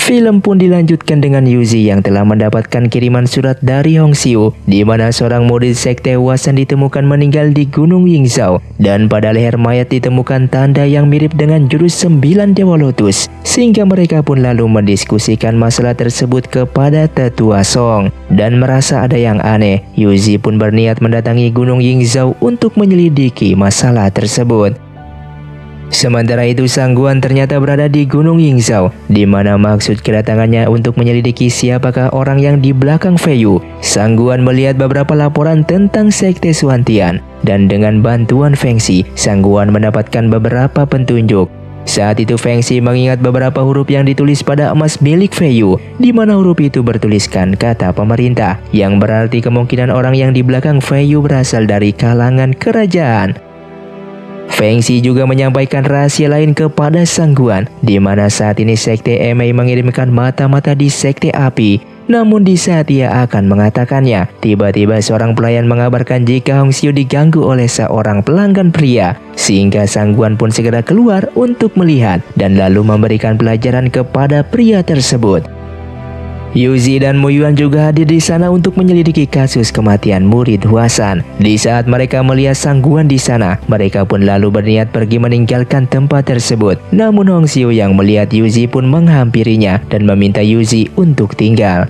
Film pun dilanjutkan dengan Yuzi yang telah mendapatkan kiriman surat dari Hong Xiu, di mana seorang murid sekte Hwasan ditemukan meninggal di Gunung Yingzhou, dan pada leher mayat ditemukan tanda yang mirip dengan jurus 9 Dewa Lotus, sehingga mereka pun lalu mendiskusikan masalah tersebut kepada Tetua Song. Dan merasa ada yang aneh, Yuzi pun berniat mendatangi Gunung Yingzhou untuk menyelidiki masalah tersebut. Sementara itu Sangguan ternyata berada di Gunung Yingzhou, di mana maksud kedatangannya untuk menyelidiki siapakah orang yang di belakang Feiyu. Sangguan melihat beberapa laporan tentang sekte Suantian, dan dengan bantuan Feng Xi, Sangguan mendapatkan beberapa petunjuk. Saat itu Feng Xi mengingat beberapa huruf yang ditulis pada emas milik Feiyu, di mana huruf itu bertuliskan kata pemerintah, yang berarti kemungkinan orang yang di belakang Feiyu berasal dari kalangan kerajaan. Feng Xi juga menyampaikan rahasia lain kepada Sangguan, di mana saat ini sekte Emei mengirimkan mata-mata di sekte api. Namun di saat ia akan mengatakannya, tiba-tiba seorang pelayan mengabarkan jika Hong Xiu diganggu oleh seorang pelanggan pria, sehingga Sangguan pun segera keluar untuk melihat dan lalu memberikan pelajaran kepada pria tersebut. Yuzi dan Muyuan juga hadir di sana untuk menyelidiki kasus kematian murid Hwasan. Di saat mereka melihat Sangguan di sana, mereka pun lalu berniat pergi meninggalkan tempat tersebut. Namun Hong Xiu yang melihat Yuzi pun menghampirinya dan meminta Yuzi untuk tinggal.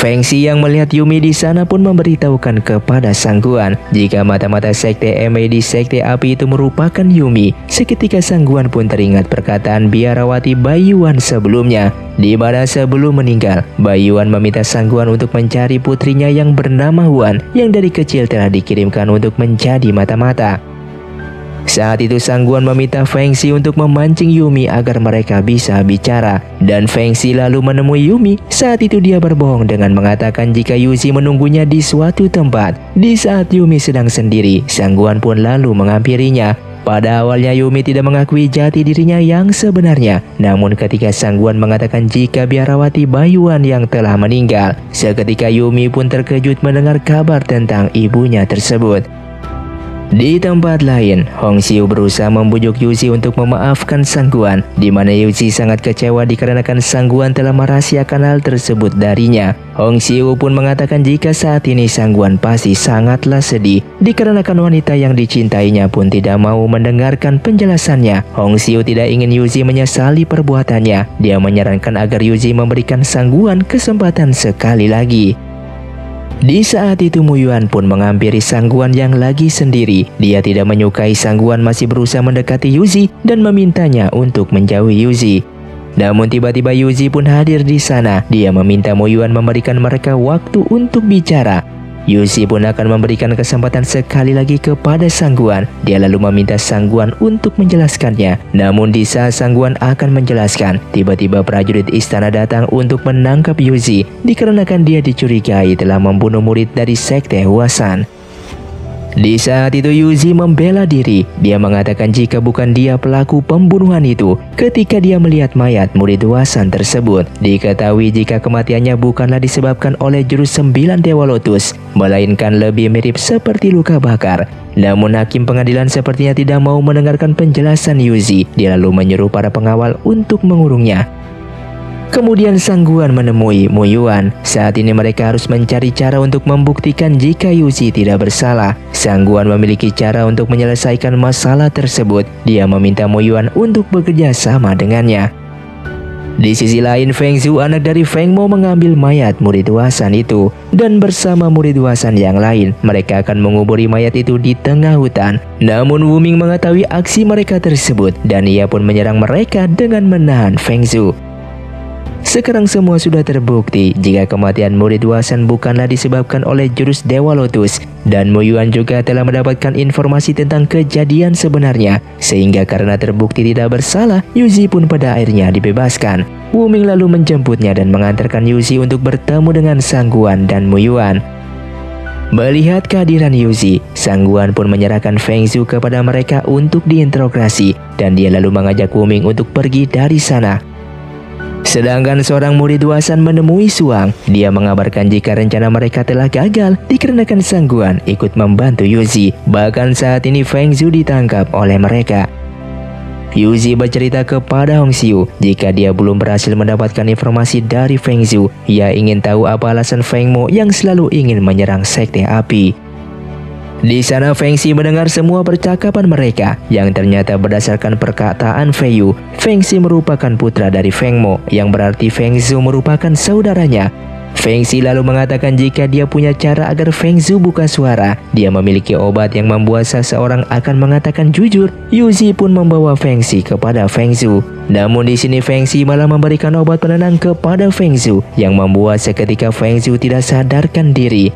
Feng Xi yang melihat Yumi di sana pun memberitahukan kepada Sangguan jika mata-mata sekte Emei di sekte api itu merupakan Yumi. Seketika Sangguan pun teringat perkataan biarawati Baiyuan sebelumnya, di mana sebelum meninggal, Baiyuan meminta Sangguan untuk mencari putrinya yang bernama Huan, yang dari kecil telah dikirimkan untuk menjadi mata-mata. Saat itu Sangguan meminta Feng Xi untuk memancing Yumi agar mereka bisa bicara, dan Feng Xi lalu menemui Yumi. Saat itu dia berbohong dengan mengatakan jika Yuzi menunggunya di suatu tempat. Di saat Yumi sedang sendiri, Sangguan pun lalu menghampirinya. Pada awalnya Yumi tidak mengakui jati dirinya yang sebenarnya, namun ketika Sangguan mengatakan jika biarawati Baiyuan yang telah meninggal, seketika Yumi pun terkejut mendengar kabar tentang ibunya tersebut. Di tempat lain, Hong Xiu berusaha membujuk Yuzi untuk memaafkan Sang Guan, di mana Yuzi sangat kecewa dikarenakan Sang Guan telah merahasiakan hal tersebut darinya. Hong Xiu pun mengatakan jika saat ini Sang Guan pasti sangatlah sedih, dikarenakan wanita yang dicintainya pun tidak mau mendengarkan penjelasannya. Hong Xiu tidak ingin Yuzi menyesali perbuatannya. Dia menyarankan agar Yuzi memberikan Sang Guan kesempatan sekali lagi. Di saat itu Mu Yuan pun menghampiri Sang Guan yang lagi sendiri. Dia tidak menyukai Sang Guan masih berusaha mendekati Yuzi dan memintanya untuk menjauhi Yuzi. Namun tiba-tiba Yuzi pun hadir di sana. Dia meminta Mu Yuan memberikan mereka waktu untuk bicara. Yuzi pun akan memberikan kesempatan sekali lagi kepada Sang Guan. Dia lalu meminta Sang Guan untuk menjelaskannya. Namun di saat Sang Guan akan menjelaskan, tiba-tiba prajurit istana datang untuk menangkap Yuzi dikarenakan dia dicurigai telah membunuh murid dari sekte Huasan. Di saat itu Yuzi membela diri. Dia mengatakan jika bukan dia pelaku pembunuhan itu. Ketika dia melihat mayat murid Huasan tersebut, diketahui jika kematiannya bukanlah disebabkan oleh jurus 9 Dewa Lotus, melainkan lebih mirip seperti luka bakar. Namun hakim pengadilan sepertinya tidak mau mendengarkan penjelasan Yuzi. Dia lalu menyuruh para pengawal untuk mengurungnya. Kemudian Sang Guan menemui Mu Yuan. Saat ini mereka harus mencari cara untuk membuktikan jika Yuzi tidak bersalah. Sang Guan memiliki cara untuk menyelesaikan masalah tersebut. Dia meminta Mu Yuan untuk bekerja sama dengannya. Di sisi lain, Feng Zhu, anak dari Feng Mo, mengambil mayat murid Huasan itu. Dan bersama murid Huasan yang lain, mereka akan menguburi mayat itu di tengah hutan. Namun Wu Ming mengetahui aksi mereka tersebut dan ia pun menyerang mereka dengan menahan Feng Zhu. Sekarang semua sudah terbukti jika kematian murid Huasan bukanlah disebabkan oleh jurus Dewa Lotus, dan Mu Yuan juga telah mendapatkan informasi tentang kejadian sebenarnya, sehingga karena terbukti tidak bersalah, Yuzi pun pada akhirnya dibebaskan. Wu Ming lalu menjemputnya dan mengantarkan Yuzi untuk bertemu dengan Sang Guan dan Mu Yuan. Melihat kehadiran Yuzi, Sang Guan pun menyerahkan Feng Zhu kepada mereka untuk diinterogasi, dan dia lalu mengajak Wu Ming untuk pergi dari sana. Sedangkan seorang murid Huasan menemui Suang. Dia mengabarkan jika rencana mereka telah gagal dikarenakan Sang Guan ikut membantu Yuzi. Bahkan saat ini Feng Zhu ditangkap oleh mereka. Yuzi bercerita kepada Hong Xiu jika dia belum berhasil mendapatkan informasi dari Feng Zhu. Ia ingin tahu apa alasan Feng Mo yang selalu ingin menyerang sekte api. Di sana Feng Xi mendengar semua percakapan mereka yang ternyata berdasarkan perkataan Fei Yu, Feng Xi merupakan putra dari Feng Mo, yang berarti Feng Zhu merupakan saudaranya. Feng Xi lalu mengatakan jika dia punya cara agar Feng Zhu buka suara. Dia memiliki obat yang membuat seseorang akan mengatakan jujur. Yuzi pun membawa Feng Xi kepada Feng Zhu. Namun di sini Feng Xi malah memberikan obat penenang kepada Feng Zhu yang membuat seketika Feng Zhu tidak sadarkan diri.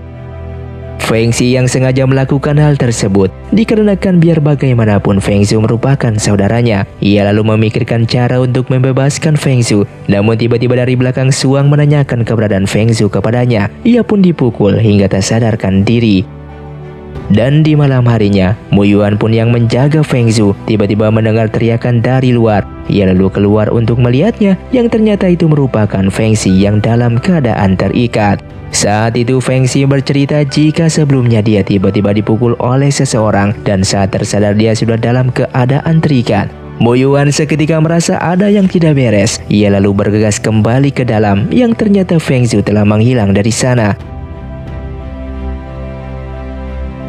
Feng Xi yang sengaja melakukan hal tersebut dikarenakan biar bagaimanapun Feng Zhu merupakan saudaranya. Ia lalu memikirkan cara untuk membebaskan Feng Zhu. Namun tiba-tiba dari belakang Suang menanyakan keberadaan Feng Zhu kepadanya. Ia pun dipukul hingga tak sadarkan diri. Dan di malam harinya, Mu Yuan pun yang menjaga Feng Zhu tiba-tiba mendengar teriakan dari luar. Ia lalu keluar untuk melihatnya, yang ternyata itu merupakan Feng Xi yang dalam keadaan terikat. Saat itu Feng Xi bercerita jika sebelumnya dia tiba-tiba dipukul oleh seseorang dan saat tersadar dia sudah dalam keadaan terikat. Mu Yuan seketika merasa ada yang tidak beres. Ia lalu bergegas kembali ke dalam, yang ternyata Feng Zhu telah menghilang dari sana.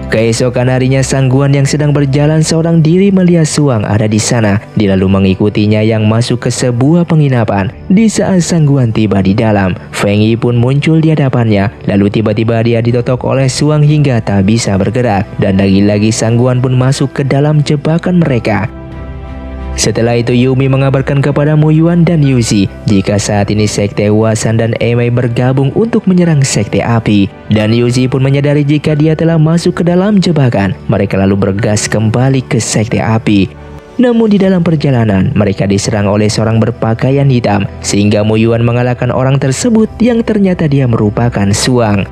Keesokan harinya Sang Guan yang sedang berjalan seorang diri melihat Suang ada di sana. Dia lalu mengikutinya yang masuk ke sebuah penginapan. Di saat Sang Guan tiba di dalam, Feng Yi pun muncul di hadapannya. Lalu tiba-tiba dia ditotok oleh Suang hingga tak bisa bergerak. Dan lagi-lagi Sang Guan pun masuk ke dalam jebakan mereka. Setelah itu Yumi mengabarkan kepada Mu Yuan dan Yuzi jika saat ini sekte Huasan dan Emei bergabung untuk menyerang sekte api. Dan Yuzi pun menyadari jika dia telah masuk ke dalam jebakan. Mereka lalu bergas kembali ke sekte api. Namun di dalam perjalanan mereka diserang oleh seorang berpakaian hitam, sehingga Mu Yuan mengalahkan orang tersebut yang ternyata dia merupakan Suang.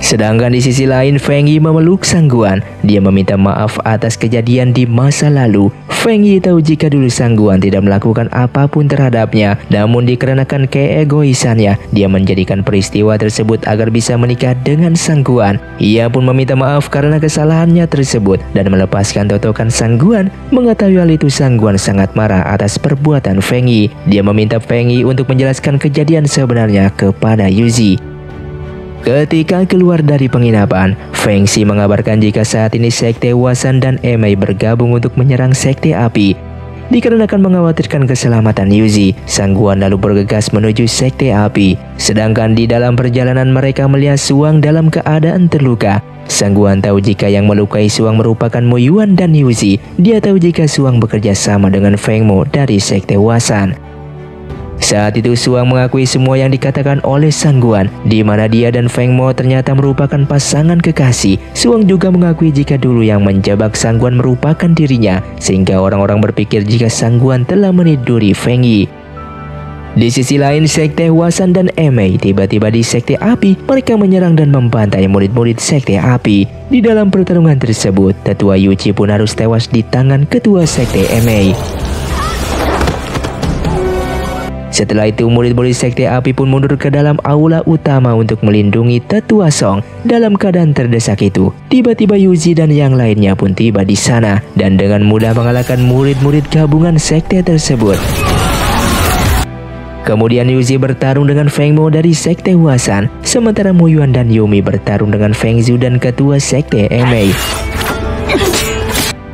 Sedangkan di sisi lain, Feng Yi memeluk Sang Guan. Dia meminta maaf atas kejadian di masa lalu. Feng Yi tahu jika dulu Sang Guan tidak melakukan apapun terhadapnya, namun dikarenakan keegoisannya, dia menjadikan peristiwa tersebut agar bisa menikah dengan Sang Guan. Ia pun meminta maaf karena kesalahannya tersebut dan melepaskan totokan Sang Guan. Mengetahui hal itu, Sang Guan sangat marah atas perbuatan Feng Yi. Dia meminta Feng Yi untuk menjelaskan kejadian sebenarnya kepada Yuzi. Ketika keluar dari penginapan, Feng Xi mengabarkan jika saat ini Sekte Wasan dan Emei bergabung untuk menyerang Sekte Api. Dikarenakan mengkhawatirkan keselamatan Yuzi, Sang Guan lalu bergegas menuju Sekte Api. Sedangkan di dalam perjalanan mereka melihat Suang dalam keadaan terluka. Sang Guan tahu jika yang melukai Suang merupakan Mo Yuan dan Yuzi. Dia tahu jika Suang bekerja sama dengan Feng Mo dari Sekte Wasan. Saat itu Suang mengakui semua yang dikatakan oleh Sang Guan, di mana dia dan Feng Mo ternyata merupakan pasangan kekasih. Suang juga mengakui jika dulu yang menjebak Sang Guan merupakan dirinya, sehingga orang-orang berpikir jika Sang Guan telah meniduri Feng Yi. Di sisi lain, Sekte Wasan dan Emei tiba-tiba di Sekte Api. Mereka menyerang dan membantai murid-murid Sekte Api. Di dalam pertarungan tersebut, Tetua Yuji pun harus tewas di tangan Ketua Sekte Emei. Setelah itu, murid-murid Sekte Api pun mundur ke dalam aula utama untuk melindungi Tetua Song. Dalam keadaan terdesak itu, tiba-tiba Yuzi dan yang lainnya pun tiba di sana dan dengan mudah mengalahkan murid-murid gabungan sekte tersebut. Kemudian Yuzi bertarung dengan Feng Mo dari Sekte Wasan, sementara Mo Yuan dan Yumi bertarung dengan Feng Zhu dan Ketua Sekte Emei.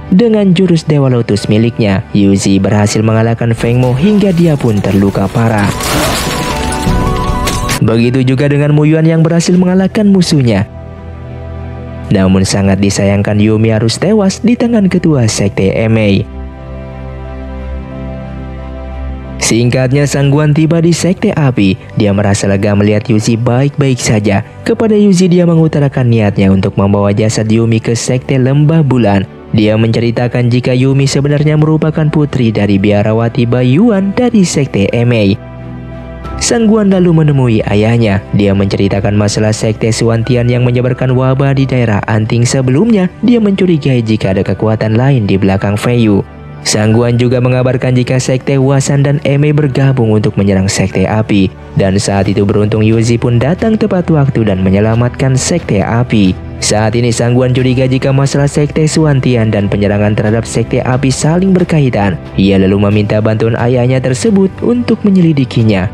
Dengan jurus Dewa Lotus miliknya, Yuzi berhasil mengalahkan Feng Mo hingga dia pun terluka parah. Begitu juga dengan Mo Yuan yang berhasil mengalahkan musuhnya. Namun sangat disayangkan Yumi harus tewas di tangan Ketua Sekte Emei. Singkatnya, Sang Guan tiba di Sekte Api. Dia merasa lega melihat Yuzi baik-baik saja. Kepada Yuzi dia mengutarakan niatnya untuk membawa jasad Yumi ke Sekte Lembah Bulan. Dia menceritakan jika Yumi sebenarnya merupakan putri dari biarawati Baiyuan dari Sekte Emei. Sang Guan lalu menemui ayahnya. Dia menceritakan masalah Sekte Suantian yang menyebarkan wabah di daerah Anting sebelumnya. Dia mencurigai jika ada kekuatan lain di belakang Fei Yu. Sang Guan juga mengabarkan jika Sekte Wasan dan Emei bergabung untuk menyerang Sekte Api. Dan saat itu beruntung Yuzi pun datang tepat waktu dan menyelamatkan Sekte Api. Saat ini Sang Guan curiga jika masalah Sekte Suantian dan penyerangan terhadap Sekte Api saling berkaitan. Ia lalu meminta bantuan ayahnya tersebut untuk menyelidikinya.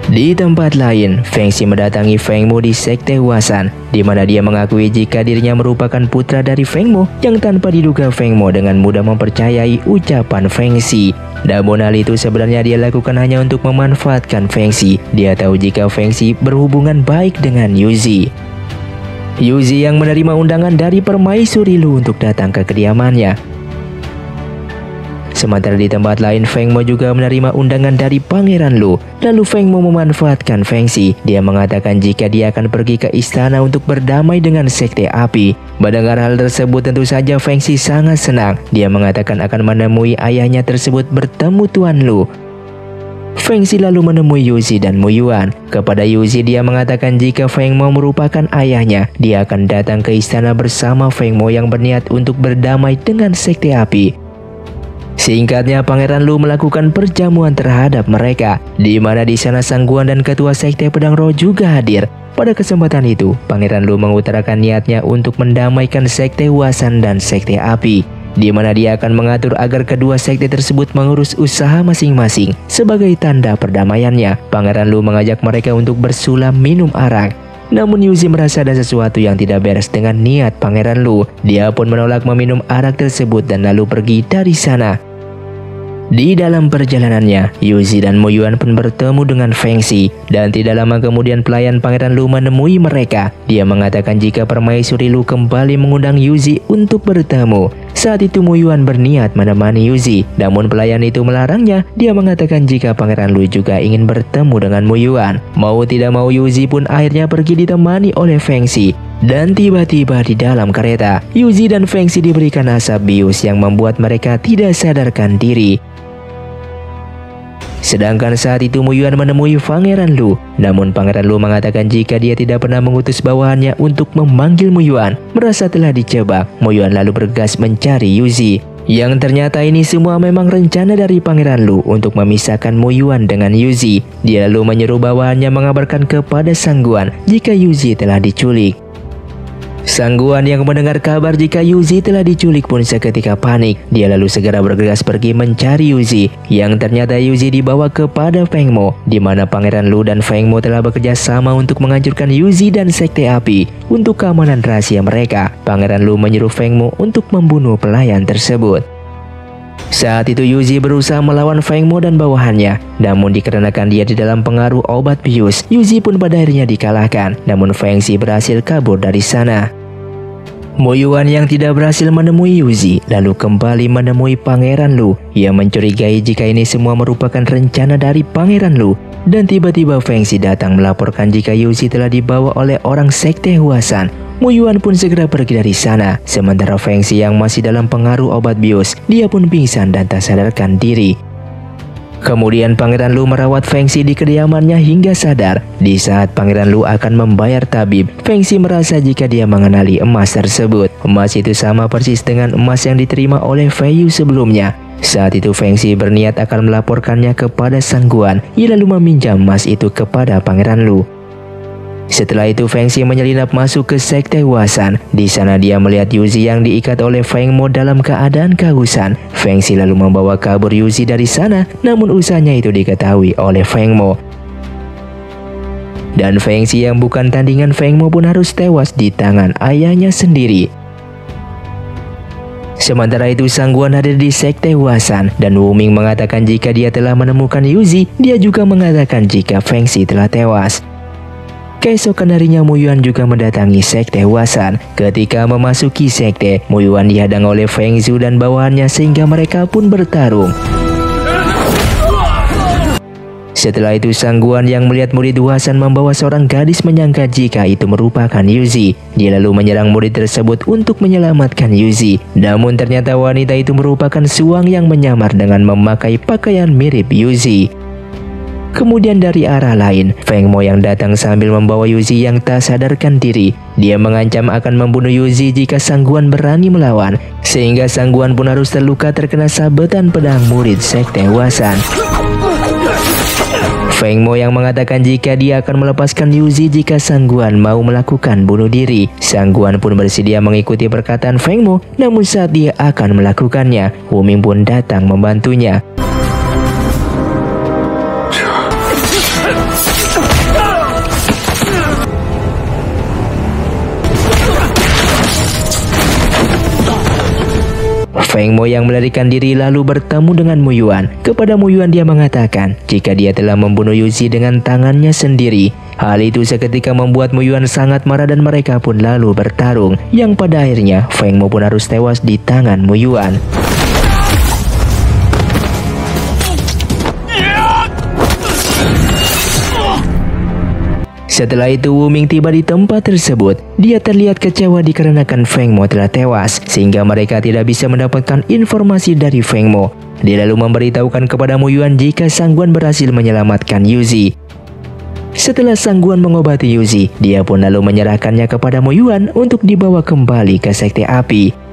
Di tempat lain, Feng Xi mendatangi Feng Mo di Sekte Wasan, di mana dia mengakui jika dirinya merupakan putra dari Feng Mo, yang tanpa diduga Feng Mo dengan mudah mempercayai ucapan Feng Xi. Namun hal itu sebenarnya dia lakukan hanya untuk memanfaatkan Feng Xi. Dia tahu jika Feng Xi berhubungan baik dengan Yuzi. Yuzi yang menerima undangan dari Permaisuri Lu untuk datang ke kediamannya. Sementara di tempat lain, Feng Mo juga menerima undangan dari Pangeran Lu. Lalu Feng Mo memanfaatkan Feng Xi. Dia mengatakan jika dia akan pergi ke istana untuk berdamai dengan Sekte Api. Mendengar hal tersebut tentu saja Feng Xi sangat senang. Dia mengatakan akan menemui ayahnya tersebut bertemu Tuan Lu. Feng Xi lalu menemui Yuzi dan Mo Yuan. Kepada Yuzi dia mengatakan jika Feng Mo merupakan ayahnya, dia akan datang ke istana bersama Feng Mo yang berniat untuk berdamai dengan Sekte Api. Singkatnya, Pangeran Lu melakukan perjamuan terhadap mereka, di mana di sana Sang Guan dan Ketua Sekte Pedang Roh juga hadir. Pada kesempatan itu, Pangeran Lu mengutarakan niatnya untuk mendamaikan Sekte Wasan dan Sekte Api, di mana dia akan mengatur agar kedua sekte tersebut mengurus usaha masing-masing. Sebagai tanda perdamaiannya, Pangeran Lu mengajak mereka untuk bersulam minum arak. Namun Yuzi merasa ada sesuatu yang tidak beres dengan niat Pangeran Lu. Dia pun menolak meminum arak tersebut dan lalu pergi dari sana. Di dalam perjalanannya, Yuzi dan Mo Yuan pun bertemu dengan Feng Xi. Dan tidak lama kemudian pelayan Pangeran Lu menemui mereka. Dia mengatakan jika Permaisuri Lu kembali mengundang Yuzi untuk bertemu. Saat itu Mo Yuan berniat menemani Yuzi, namun pelayan itu melarangnya. Dia mengatakan jika Pangeran Lu juga ingin bertemu dengan Mo Yuan. Mau tidak mau Yuzi pun akhirnya pergi ditemani oleh Feng Xi. Dan tiba-tiba di dalam kereta, Yuzi dan Feng Xi diberikan asap bius yang membuat mereka tidak sadarkan diri. Sedangkan saat itu Mu Yuan menemui Pangeran Lu. Namun Pangeran Lu mengatakan jika dia tidak pernah mengutus bawahannya untuk memanggil Mu Yuan. Merasa telah dijebak, Mu Yuan lalu bergegas mencari Yuzi. Yang ternyata ini semua memang rencana dari Pangeran Lu untuk memisahkan Mu Yuan dengan Yuzi. Dia lalu menyuruh bawahannya mengabarkan kepada Sang Guan jika Yuzi telah diculik. Sang Guan yang mendengar kabar jika Yuzi telah diculik pun seketika panik. Dia lalu segera bergegas pergi mencari Yuzi. Yang ternyata Yuzi dibawa kepada Feng Mo, di mana Pangeran Lu dan Feng Mo telah bekerja sama untuk menghancurkan Yuzi dan Sekte Api. Untuk keamanan rahasia mereka, Pangeran Lu menyuruh Feng Mo untuk membunuh pelayan tersebut. Saat itu Yuzi berusaha melawan Feng Mo dan bawahannya. Namun dikarenakan dia di dalam pengaruh obat bius, Yuzi pun pada akhirnya dikalahkan. Namun Feng Xi berhasil kabur dari sana. Mu Yuan yang tidak berhasil menemui Yuzi lalu kembali menemui Pangeran Lu. Ia mencurigai jika ini semua merupakan rencana dari Pangeran Lu. Dan tiba-tiba Feng Xi datang melaporkan jika Yuzi telah dibawa oleh orang Sekte Huasan. Mu Yuan pun segera pergi dari sana. Sementara Feng Xi yang masih dalam pengaruh obat bius, dia pun pingsan dan tak sadarkan diri. Kemudian Pangeran Lu merawat Feng Xi di kediamannya hingga sadar. Di saat Pangeran Lu akan membayar tabib, Feng Xi merasa jika dia mengenali emas tersebut. Emas itu sama persis dengan emas yang diterima oleh Fei Yu sebelumnya. Saat itu Feng Xi berniat akan melaporkannya kepada Sang Guan. Ia lalu meminjam emas itu kepada Pangeran Lu. Setelah itu Feng Xi menyelinap masuk ke Sekte Huasan. Di sana dia melihat Yuzi yang diikat oleh Feng Mo dalam keadaan kehausan. Feng Xi lalu membawa kabur Yuzi dari sana, namun usahanya itu diketahui oleh Feng Mo. Dan Feng Xi yang bukan tandingan Feng Mo pun harus tewas di tangan ayahnya sendiri. Sementara itu Sang Guan hadir di Sekte Huasan dan Wu Ming mengatakan jika dia telah menemukan Yuzi. Dia juga mengatakan jika Feng Xi telah tewas. Keesokan harinya Mu Yuan juga mendatangi Sekte Huasan. Ketika memasuki sekte, Mu Yuan dihadang oleh Feng Zhu dan bawahannya sehingga mereka pun bertarung. Setelah itu Sang Guan yang melihat murid Huasan membawa seorang gadis menyangka jika itu merupakan Yuzi. Dia lalu menyerang murid tersebut untuk menyelamatkan Yuzi. Namun ternyata wanita itu merupakan Suang yang menyamar dengan memakai pakaian mirip Yuzi. Kemudian dari arah lain, Feng Mo yang datang sambil membawa Yuzi yang tak sadarkan diri. Dia mengancam akan membunuh Yuzi jika Sang Guan berani melawan. Sehingga Sang Guan pun harus terluka terkena sabetan pedang murid Sekte Huasan. Feng Mo yang mengatakan jika dia akan melepaskan Yuzi jika Sang Guan mau melakukan bunuh diri. Sang Guan pun bersedia mengikuti perkataan Feng Mo. Namun saat dia akan melakukannya, Wu Ming pun datang membantunya. Feng Mo yang melarikan diri lalu bertemu dengan Mu Yuan. Kepada Mu Yuan dia mengatakan jika dia telah membunuh Yuzi dengan tangannya sendiri. Hal itu seketika membuat Mu Yuan sangat marah dan mereka pun lalu bertarung. Yang pada akhirnya Feng Mo pun harus tewas di tangan Mu Yuan. Setelah itu Wu Ming tiba di tempat tersebut. Dia terlihat kecewa dikarenakan Feng Mo telah tewas, sehingga mereka tidak bisa mendapatkan informasi dari Feng Mo. Dia lalu memberitahukan kepada Mu Yuan jika Sang Guan berhasil menyelamatkan Yuzi. Setelah Sang Guan mengobati Yuzi, dia pun lalu menyerahkannya kepada Mu Yuan untuk dibawa kembali ke Sekte Api.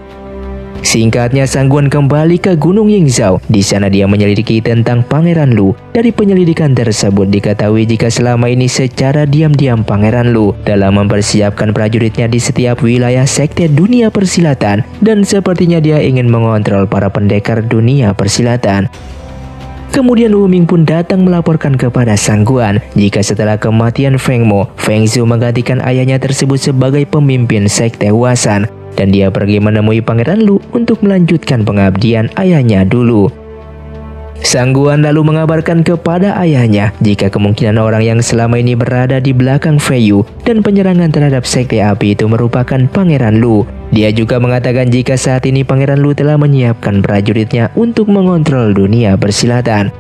Singkatnya Sang Guan kembali ke Gunung Yingzhou. Di sana dia menyelidiki tentang Pangeran Lu. Dari penyelidikan tersebut diketahui jika selama ini secara diam-diam Pangeran Lu dalam mempersiapkan prajuritnya di setiap wilayah sekte dunia persilatan, dan sepertinya dia ingin mengontrol para pendekar dunia persilatan. Kemudian Wu Ming pun datang melaporkan kepada Sang Guan jika setelah kematian Feng Mo, Feng Zhu menggantikan ayahnya tersebut sebagai pemimpin Sekte Huasan. Dan dia pergi menemui Pangeran Lu untuk melanjutkan pengabdian ayahnya dulu. Sang Guan lalu mengabarkan kepada ayahnya jika kemungkinan orang yang selama ini berada di belakang Fei Yu dan penyerangan terhadap Sekte Api itu merupakan Pangeran Lu. Dia juga mengatakan jika saat ini Pangeran Lu telah menyiapkan prajuritnya untuk mengontrol dunia persilatan.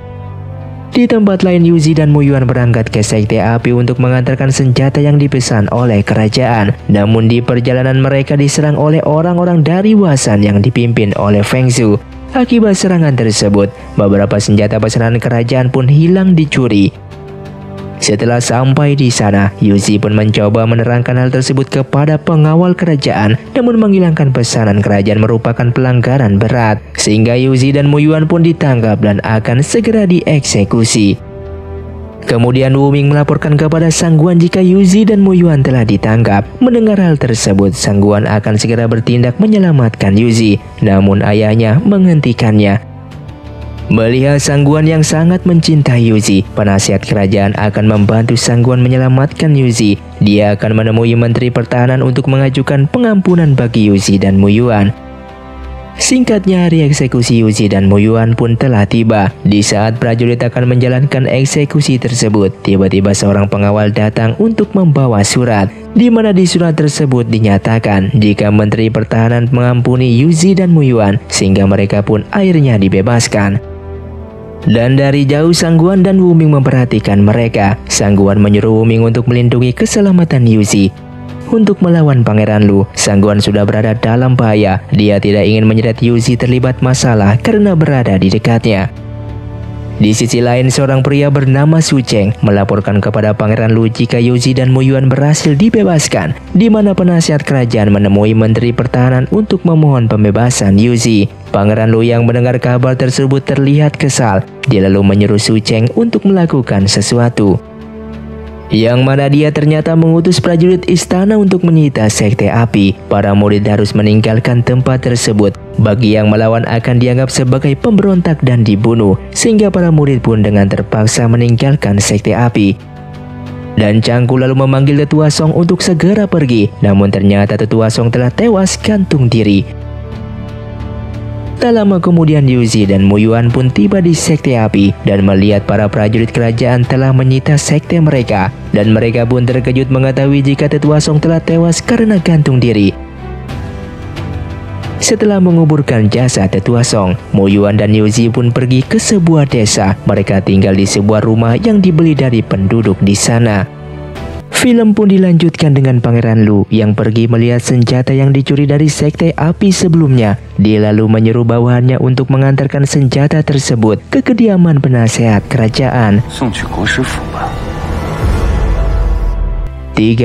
Di tempat lain Yuzi dan Mu Yuan berangkat ke Sekte Api untuk mengantarkan senjata yang dipesan oleh kerajaan. Namun di perjalanan mereka diserang oleh orang-orang dari Huasan yang dipimpin oleh Feng Zhu. Akibat serangan tersebut, beberapa senjata pesanan kerajaan pun hilang dicuri. Setelah sampai di sana, Yuzi pun mencoba menerangkan hal tersebut kepada pengawal kerajaan, namun menghilangkan pesanan kerajaan merupakan pelanggaran berat, sehingga Yuzi dan Mu Yuan pun ditangkap dan akan segera dieksekusi. Kemudian Wu Ming melaporkan kepada Sang Guan jika Yuzi dan Mu Yuan telah ditangkap. Mendengar hal tersebut, Sang Guan akan segera bertindak menyelamatkan Yuzi, namun ayahnya menghentikannya. Melihat Sang Guan yang sangat mencintai Yuzi, penasihat kerajaan akan membantu Sang Guan menyelamatkan Yuzi. Dia akan menemui Menteri Pertahanan untuk mengajukan pengampunan bagi Yuzi dan Mu Yuan. Singkatnya, hari eksekusi Yuzi dan Mu Yuan pun telah tiba. Di saat prajurit akan menjalankan eksekusi tersebut, tiba-tiba seorang pengawal datang untuk membawa surat, di mana di surat tersebut dinyatakan jika Menteri Pertahanan mengampuni Yuzi dan Mu Yuan, sehingga mereka pun akhirnya dibebaskan. Dan dari jauh Sang Guan dan Wu Ming memperhatikan mereka. Sang Guan menyuruh Wu Ming untuk melindungi keselamatan Yuzi. Untuk melawan Pangeran Lu, Sang Guan sudah berada dalam bahaya. Dia tidak ingin menyeret Yuzi terlibat masalah karena berada di dekatnya. Di sisi lain, seorang pria bernama Su Cheng melaporkan kepada Pangeran Lu jika Yuzi dan Mu Yuan berhasil dibebaskan, di mana penasihat kerajaan menemui Menteri Pertahanan untuk memohon pembebasan Yuzi. Pangeran Lu yang mendengar kabar tersebut terlihat kesal. Dia lalu menyuruh Su Cheng untuk melakukan sesuatu, yang mana dia ternyata mengutus prajurit istana untuk menyita sekte api. Para murid harus meninggalkan tempat tersebut. Bagi yang melawan akan dianggap sebagai pemberontak dan dibunuh, sehingga para murid pun dengan terpaksa meninggalkan sekte api. Dan Canggu lalu memanggil Tetua Song untuk segera pergi, namun ternyata Tetua Song telah tewas gantung diri. Tak lama kemudian Yuzi dan Mu Yuan pun tiba di sekte api dan melihat para prajurit kerajaan telah menyita sekte mereka, dan mereka pun terkejut mengetahui jika Tetua Song telah tewas karena gantung diri. Setelah menguburkan jasad Tetua Song, Mu Yuan dan Yuzi pun pergi ke sebuah desa. Mereka tinggal di sebuah rumah yang dibeli dari penduduk di sana. Film pun dilanjutkan dengan Pangeran Lu yang pergi melihat senjata yang dicuri dari sekte api sebelumnya. Dia lalu menyuruh bawahannya untuk mengantarkan senjata tersebut ke kediaman penasehat kerajaan. 3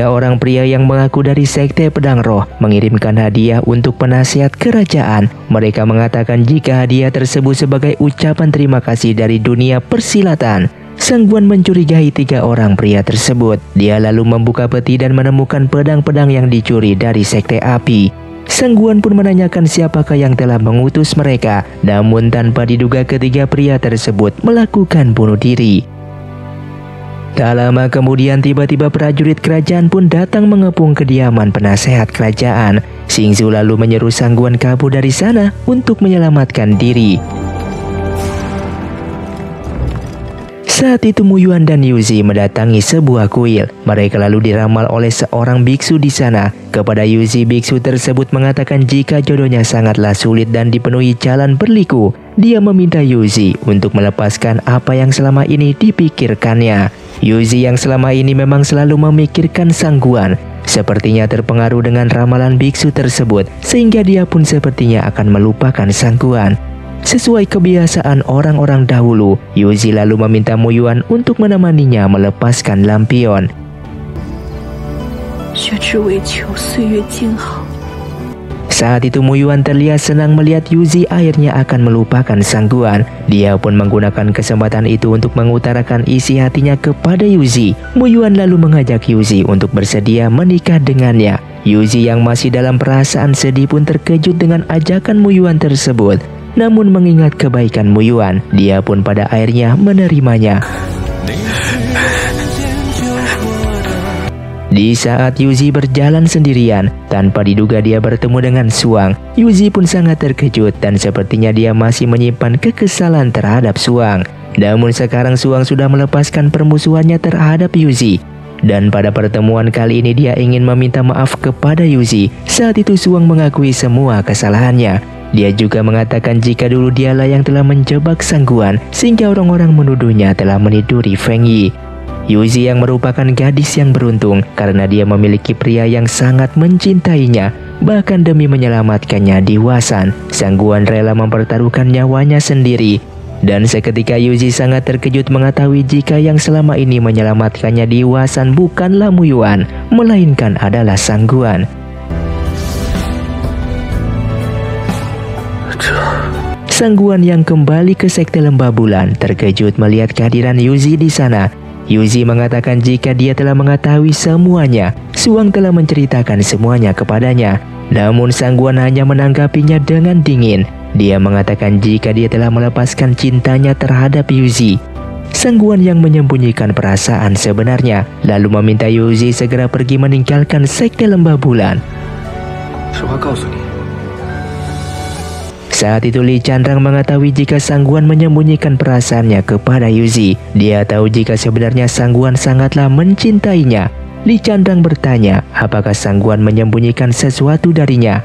orang pria yang mengaku dari sekte pedang roh mengirimkan hadiah untuk penasihat kerajaan. Mereka mengatakan jika hadiah tersebut sebagai ucapan terima kasih dari dunia persilatan. Sang Guan mencurigai 3 orang pria tersebut. Dia lalu membuka peti dan menemukan pedang-pedang yang dicuri dari sekte api. Sang Guan pun menanyakan siapakah yang telah mengutus mereka. Namun tanpa diduga ketiga pria tersebut melakukan bunuh diri. Tak lama kemudian tiba-tiba prajurit kerajaan pun datang mengepung kediaman penasehat kerajaan. Xingzu lalu menyeru Sang Guan kabur dari sana untuk menyelamatkan diri. Saat itu Mu Yuan dan Yuzi mendatangi sebuah kuil. Mereka lalu diramal oleh seorang biksu di sana. Kepada Yuzi, biksu tersebut mengatakan jika jodohnya sangatlah sulit dan dipenuhi jalan berliku. Dia meminta Yuzi untuk melepaskan apa yang selama ini dipikirkannya. Yuzi yang selama ini memang selalu memikirkan Sang Guan, sepertinya terpengaruh dengan ramalan biksu tersebut, sehingga dia pun sepertinya akan melupakan Sang Guan. Sesuai kebiasaan orang-orang dahulu, Yuzi lalu meminta Mu Yuan untuk menemaninya melepaskan lampion. Saat itu Mu Yuan terlihat senang melihat Yuzi akhirnya akan melupakan Sang Guan. Dia pun menggunakan kesempatan itu untuk mengutarakan isi hatinya kepada Yuzi. Mu Yuan lalu mengajak Yuzi untuk bersedia menikah dengannya. Yuzi yang masih dalam perasaan sedih pun terkejut dengan ajakan Mu Yuan tersebut. Namun mengingat kebaikan Mu Yuan, dia pun pada akhirnya menerimanya. Di saat Yuzi berjalan sendirian, tanpa diduga dia bertemu dengan Suang. Yuzi pun sangat terkejut dan sepertinya dia masih menyimpan kekesalan terhadap Suang. Namun sekarang Suang sudah melepaskan permusuhannya terhadap Yuzi. Dan pada pertemuan kali ini dia ingin meminta maaf kepada Yuzi. Saat itu Suang mengakui semua kesalahannya. Dia juga mengatakan jika dulu dialah yang telah menjebak Sang Guan, sehingga orang-orang menuduhnya telah meniduri Feng Yi. Yuzi yang merupakan gadis yang beruntung karena dia memiliki pria yang sangat mencintainya. Bahkan demi menyelamatkannya di Wasan, Sangguan rela mempertaruhkan nyawanya sendiri. Dan seketika Yuji sangat terkejut mengetahui jika yang selama ini menyelamatkannya di Wasan bukanlah Muyuan, melainkan adalah Sangguan. Sangguan yang kembali ke Sekte Lembah Bulan terkejut melihat kehadiran Yuji di sana. Yuji mengatakan jika dia telah mengetahui semuanya, Suang telah menceritakan semuanya kepadanya. Namun Sangguan hanya menanggapinya dengan dingin. Dia mengatakan jika dia telah melepaskan cintanya terhadap Yuji. Sangguan yang menyembunyikan perasaan sebenarnya, lalu meminta Yuji segera pergi meninggalkan Sekte Lembah Bulan. Saat itu Li Chandrang mengetahui jika Sangguan menyembunyikan perasaannya kepada Yuji. Dia tahu jika sebenarnya Sangguan sangatlah mencintainya. Li Chandrang bertanya apakah Sangguan menyembunyikan sesuatu darinya.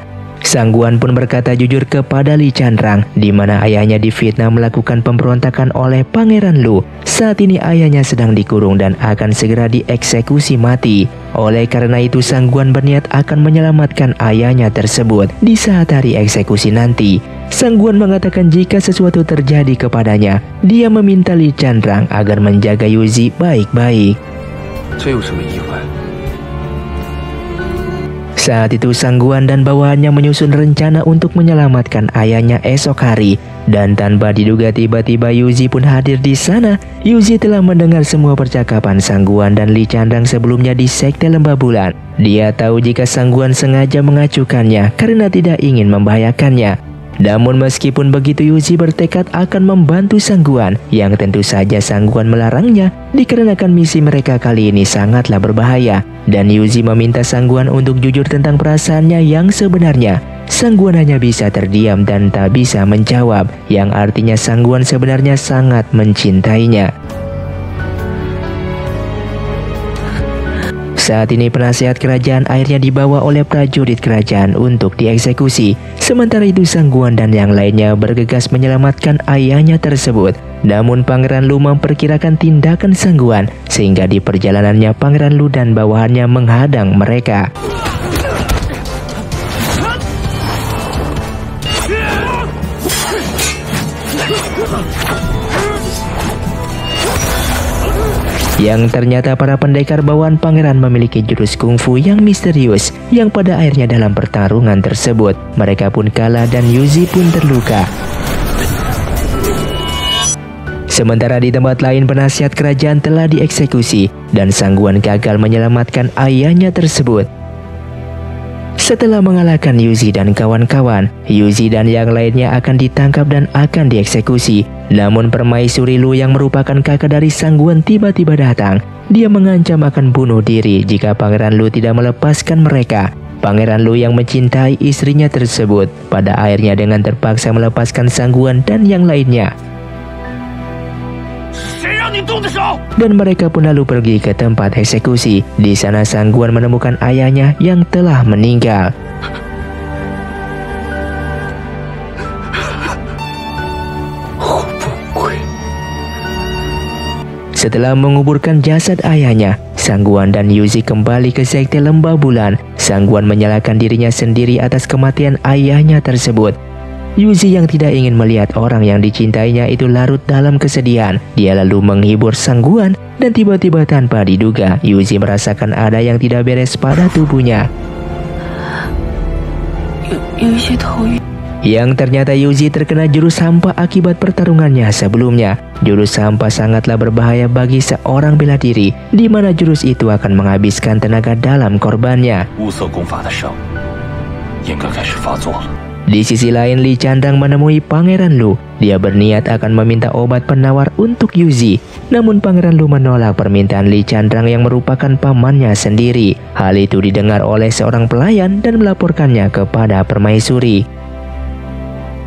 Sangguan pun berkata jujur kepada Li Chandrang di mana ayahnya difitnah melakukan pemberontakan oleh Pangeran Lu. Saat ini ayahnya sedang dikurung dan akan segera dieksekusi mati. Oleh karena itu Sangguan berniat akan menyelamatkan ayahnya tersebut di saat hari eksekusi nanti. Sangguan mengatakan jika sesuatu terjadi kepadanya, dia meminta Li Chandrang agar menjaga Yuji baik-baik. Saat itu Sangguan dan bawahannya menyusun rencana untuk menyelamatkan ayahnya esok hari. Dan tanpa diduga tiba-tiba Yuji pun hadir di sana. Yuji telah mendengar semua percakapan Sangguan dan Li Chandrang sebelumnya di Sekte Lembah Bulan. Dia tahu jika Sangguan sengaja mengacuhkannya karena tidak ingin membahayakannya. Namun meskipun begitu Yuji bertekad akan membantu Sangguan, yang tentu saja Sangguan melarangnya dikarenakan misi mereka kali ini sangatlah berbahaya. Dan Yuji meminta Sangguan untuk jujur tentang perasaannya yang sebenarnya. Sangguan hanya bisa terdiam dan tak bisa menjawab, yang artinya Sangguan sebenarnya sangat mencintainya. Saat ini penasihat kerajaan akhirnya dibawa oleh prajurit kerajaan untuk dieksekusi. Sementara itu Sangguan dan yang lainnya bergegas menyelamatkan ayahnya tersebut. Namun Pangeran Lu memperkirakan tindakan Sangguan, sehingga di perjalanannya Pangeran Lu dan bawahannya menghadang mereka. Yang ternyata para pendekar bawahan pangeran memiliki jurus kungfu yang misterius, yang pada akhirnya dalam pertarungan tersebut mereka pun kalah dan Yuji pun terluka. Sementara di tempat lain penasihat kerajaan telah dieksekusi dan Sangguan gagal menyelamatkan ayahnya tersebut. Setelah mengalahkan Yuji dan kawan-kawan, Yuji dan yang lainnya akan ditangkap dan akan dieksekusi. Namun Permaisuri Lu yang merupakan kakak dari Sangguan tiba-tiba datang. Dia mengancam akan bunuh diri jika Pangeran Lu tidak melepaskan mereka. Pangeran Lu yang mencintai istrinya tersebut pada akhirnya dengan terpaksa melepaskan Sangguan dan yang lainnya. Dan mereka pun lalu pergi ke tempat eksekusi. Di sana Sangguan menemukan ayahnya yang telah meninggal. Setelah menguburkan jasad ayahnya, Sangguan dan Yuji kembali ke Sekte Lembah Bulan. Sangguan menyalahkan dirinya sendiri atas kematian ayahnya tersebut. Yuji yang tidak ingin melihat orang yang dicintainya itu larut dalam kesedihan. Dia lalu menghibur Sangguan dan tiba-tiba tanpa diduga Yuji merasakan ada yang tidak beres pada tubuhnya. Yang ternyata Yuji terkena jurus hampa akibat pertarungannya sebelumnya. Jurus hampa sangatlah berbahaya bagi seorang bela diri, di mana jurus itu akan menghabiskan tenaga dalam korbannya. Di sisi lain, Li Chandrang menemui Pangeran Lu. Dia berniat akan meminta obat penawar untuk Yuji. Namun Pangeran Lu menolak permintaan Li Chandrang yang merupakan pamannya sendiri. Hal itu didengar oleh seorang pelayan dan melaporkannya kepada Permaisuri.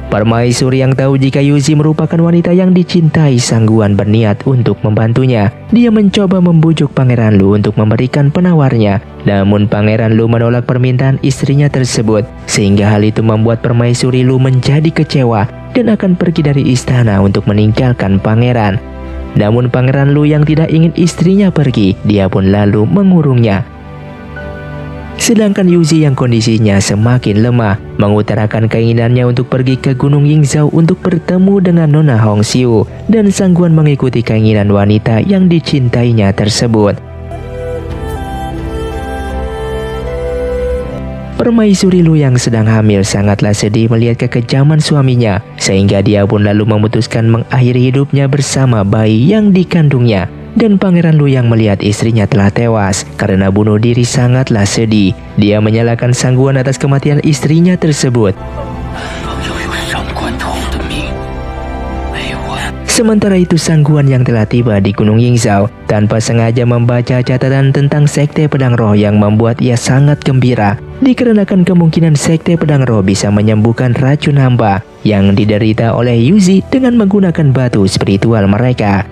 Permaisuri yang tahu jika Yuji merupakan wanita yang dicintai Sangguan berniat untuk membantunya. Dia mencoba membujuk Pangeran Lu untuk memberikan penawarnya. Namun Pangeran Lu menolak permintaan istrinya tersebut, sehingga hal itu membuat Permaisuri Lu menjadi kecewa dan akan pergi dari istana untuk meninggalkan pangeran. Namun Pangeran Lu yang tidak ingin istrinya pergi, dia pun lalu mengurungnya. Sedangkan Yuzi yang kondisinya semakin lemah mengutarakan keinginannya untuk pergi ke Gunung Yingzhou untuk bertemu dengan Nona Hongxiu, dan Sangguan mengikuti keinginan wanita yang dicintainya tersebut. Permaisuri Lu yang sedang hamil sangatlah sedih melihat kekejaman suaminya, sehingga dia pun lalu memutuskan mengakhiri hidupnya bersama bayi yang dikandungnya. Dan Pangeran Lu yang melihat istrinya telah tewas karena bunuh diri sangatlah sedih. Dia menyalahkan Sangguan atas kematian istrinya tersebut. Sementara itu Sangguan yang telah tiba di Gunung Yingzhou tanpa sengaja membaca catatan tentang Sekte Pedang Roh yang membuat ia sangat gembira, dikarenakan kemungkinan Sekte Pedang Roh bisa menyembuhkan racun hamba yang diderita oleh Yuzi dengan menggunakan batu spiritual mereka.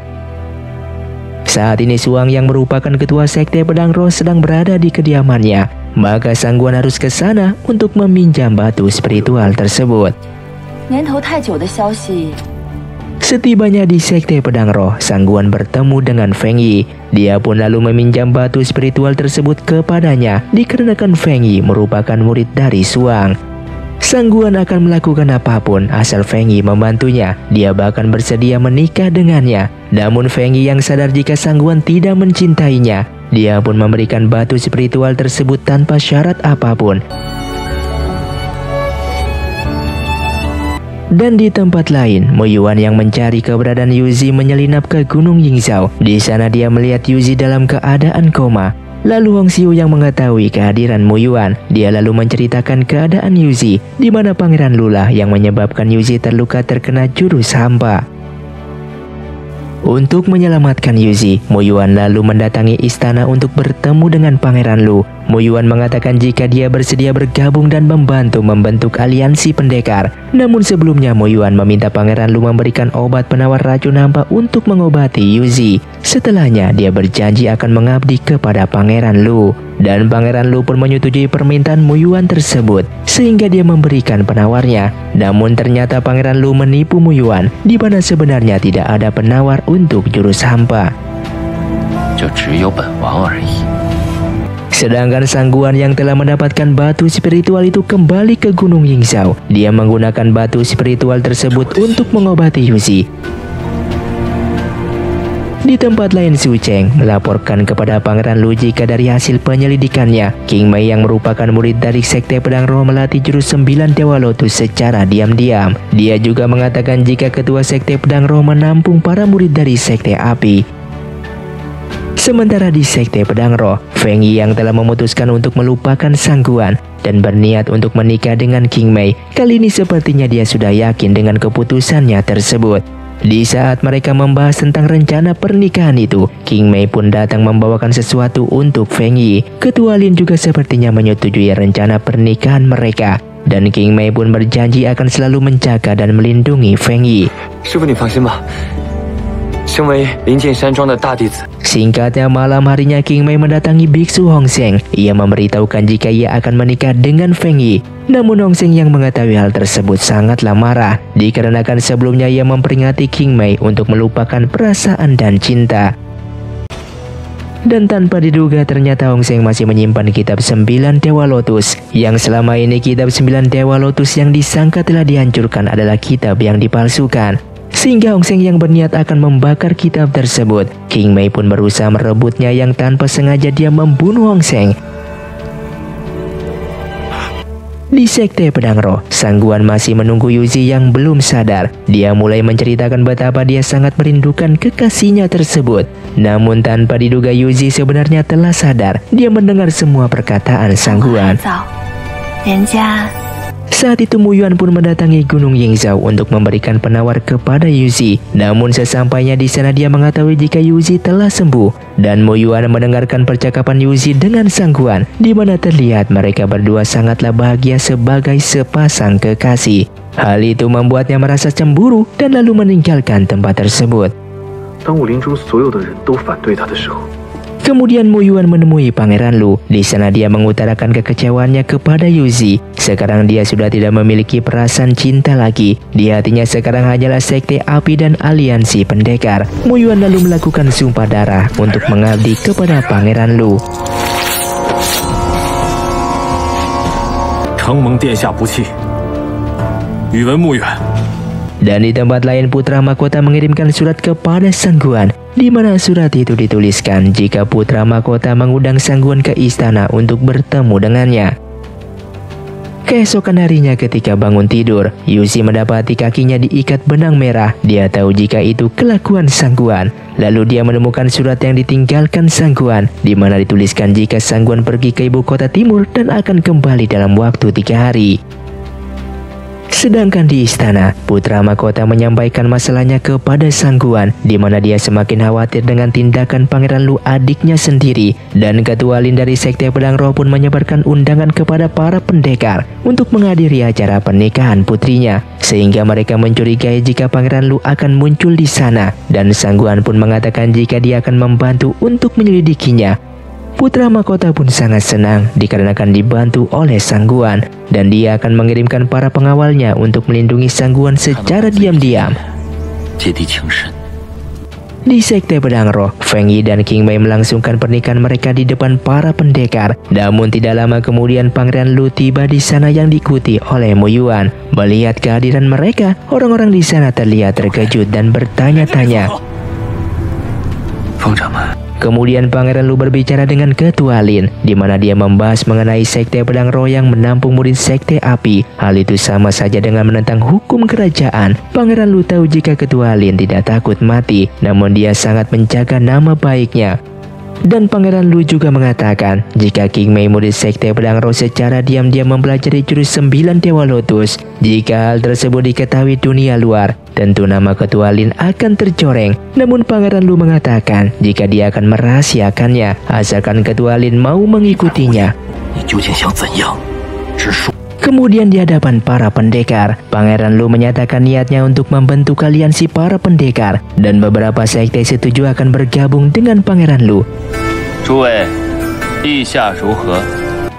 Saat ini Suang yang merupakan ketua Sekte Pedang Roh sedang berada di kediamannya, maka Sangguan harus ke sana untuk meminjam batu spiritual tersebut. Setibanya di Sekte Pedang Roh, Sangguan bertemu dengan Feng Yi. Dia pun lalu meminjam batu spiritual tersebut kepadanya, dikarenakan Feng Yi merupakan murid dari Suang. Sangguan akan melakukan apapun asal Feng Yi membantunya. Dia bahkan bersedia menikah dengannya. Namun Feng Yi yang sadar jika Sangguan tidak mencintainya, dia pun memberikan batu spiritual tersebut tanpa syarat apapun. Dan di tempat lain, Mo Yuan yang mencari keberadaan Yuzi menyelinap ke Gunung Yingzhou. Di sana dia melihat Yuzi dalam keadaan koma. Lalu Hongxiu yang mengetahui kehadiran Mo Yuan, dia lalu menceritakan keadaan Yuzi, di mana Pangeran Lu lah yang menyebabkan Yuzi terluka terkena jurus hampa. Untuk menyelamatkan Yuzi, Mo Yuan lalu mendatangi istana untuk bertemu dengan Pangeran Lu. Mo Yuan mengatakan jika dia bersedia bergabung dan membantu membentuk aliansi pendekar. Namun sebelumnya Mo Yuan meminta Pangeran Lu memberikan obat penawar racun hampa untuk mengobati Yuzi. Setelahnya dia berjanji akan mengabdi kepada Pangeran Lu. Dan Pangeran Lu pun menyetujui permintaan Mo Yuan tersebut, sehingga dia memberikan penawarnya. Namun ternyata Pangeran Lu menipu Mo Yuan, di mana sebenarnya tidak ada penawar untuk jurus hampa. Sedangkan Sangguan yang telah mendapatkan batu spiritual itu kembali ke Gunung Yingzhou. Dia menggunakan batu spiritual tersebut untuk mengobati Yuzi. Di tempat lain, Su Cheng melaporkan kepada Pangeran Lu jika dari hasil penyelidikannya, King Mei yang merupakan murid dari Sekte Pedang Roh melatih jurus 9 Dewa Lotus secara diam-diam. Dia juga mengatakan jika ketua Sekte Pedang Roh menampung para murid dari Sekte Api. Sementara di Sekte Pedang Roh, Feng Yi yang telah memutuskan untuk melupakan Sangguan dan berniat untuk menikah dengan King Mei. Kali ini sepertinya dia sudah yakin dengan keputusannya tersebut. Di saat mereka membahas tentang rencana pernikahan itu, King Mei pun datang membawakan sesuatu untuk Feng Yi. Ketua Lin juga sepertinya menyetujui rencana pernikahan mereka. Dan King Mei pun berjanji akan selalu menjaga dan melindungi Feng Yi. Singkatnya, malam harinya King Mei mendatangi Biksu Hong Seng. Ia memberitahukan jika ia akan menikah dengan Feng Yi. Namun Hong Seng yang mengetahui hal tersebut sangatlah marah, dikarenakan sebelumnya ia memperingati King Mei untuk melupakan perasaan dan cinta. Dan tanpa diduga ternyata Hong Seng masih menyimpan kitab 9 Dewa Lotus. Yang selama ini kitab 9 Dewa Lotus yang disangka telah dihancurkan adalah kitab yang dipalsukan. Sehingga Hong Seng yang berniat akan membakar kitab tersebut. King Mei pun berusaha merebutnya yang tanpa sengaja dia membunuh Hong Seng. Di Sekte Pedang Roh, Sangguan masih menunggu Yuzi yang belum sadar. Dia mulai menceritakan betapa dia sangat merindukan kekasihnya tersebut. Namun tanpa diduga Yuzi sebenarnya telah sadar. Dia mendengar semua perkataan Sangguan. Saat itu Mo Yuan pun mendatangi Gunung Yingzhou untuk memberikan penawar kepada Yuzi. Namun sesampainya di sana dia mengetahui jika Yuzi telah sembuh. Dan Mo Yuan mendengarkan percakapan Yuzi dengan Sangguan, di mana terlihat mereka berdua sangatlah bahagia sebagai sepasang kekasih. Hal itu membuatnya merasa cemburu dan lalu meninggalkan tempat tersebut. Kemudian Mo Yuan menemui Pangeran Lu. Di sana dia mengutarakan kekecewaannya kepada Yuzi. Sekarang dia sudah tidak memiliki perasaan cinta lagi. Di hatinya sekarang hanyalah Sekte Api dan aliansi pendekar. Mo Yuan lalu melakukan sumpah darah untuk mengabdi kepada Pangeran Lu. 承蒙殿下不弃，宇文穆远。 Dan di tempat lain putra mahkota mengirimkan surat kepada Sangguan, di mana surat itu dituliskan jika putra mahkota mengundang Sangguan ke istana untuk bertemu dengannya. Keesokan harinya ketika bangun tidur, Yuzi mendapati kakinya diikat benang merah. Dia tahu jika itu kelakuan Sangguan. Lalu dia menemukan surat yang ditinggalkan Sangguan, di mana dituliskan jika Sangguan pergi ke ibu kota timur dan akan kembali dalam waktu 3 hari. Sedangkan di istana, putra mahkota menyampaikan masalahnya kepada Sangguan, di mana dia semakin khawatir dengan tindakan Pangeran Lu adiknya sendiri. Dan Ketua Lin dari Sekte Pedang Roh pun menyebarkan undangan kepada para pendekar untuk menghadiri acara pernikahan putrinya, sehingga mereka mencurigai jika Pangeran Lu akan muncul di sana. Dan Sangguan pun mengatakan jika dia akan membantu untuk menyelidikinya. Putra mahkota pun sangat senang dikarenakan dibantu oleh Sangguan, dan dia akan mengirimkan para pengawalnya untuk melindungi Sangguan secara diam-diam. Di Sekte Pedang Roh, Feng Yi dan King Mei melangsungkan pernikahan mereka di depan para pendekar. Namun tidak lama kemudian Pangeran Lu tiba di sana yang diikuti oleh Mo Yuan. Melihat kehadiran mereka, orang-orang di sana terlihat terkejut dan bertanya-tanya. Kemudian Pangeran Lu berbicara dengan Ketua Lin, di mana dia membahas mengenai Sekte Pedang Roh yang menampung murid Sekte Api. Hal itu sama saja dengan menentang hukum kerajaan. Pangeran Lu tahu jika Ketua Lin tidak takut mati, namun dia sangat menjaga nama baiknya. Dan Pangeran Lu juga mengatakan jika King Mei murid Sekte Pedang Roh secara diam-diam mempelajari jurus 9 Dewa Lotus. Jika hal tersebut diketahui dunia luar, tentu nama Ketua Lin akan tercoreng. Namun Pangeran Lu mengatakan jika dia akan merahasiakannya asalkan Ketua Lin mau mengikutinya. Kemudian di hadapan para pendekar, Pangeran Lu menyatakan niatnya untuk membentuk aliansi para pendekar, dan beberapa sekte setuju akan bergabung dengan Pangeran Lu.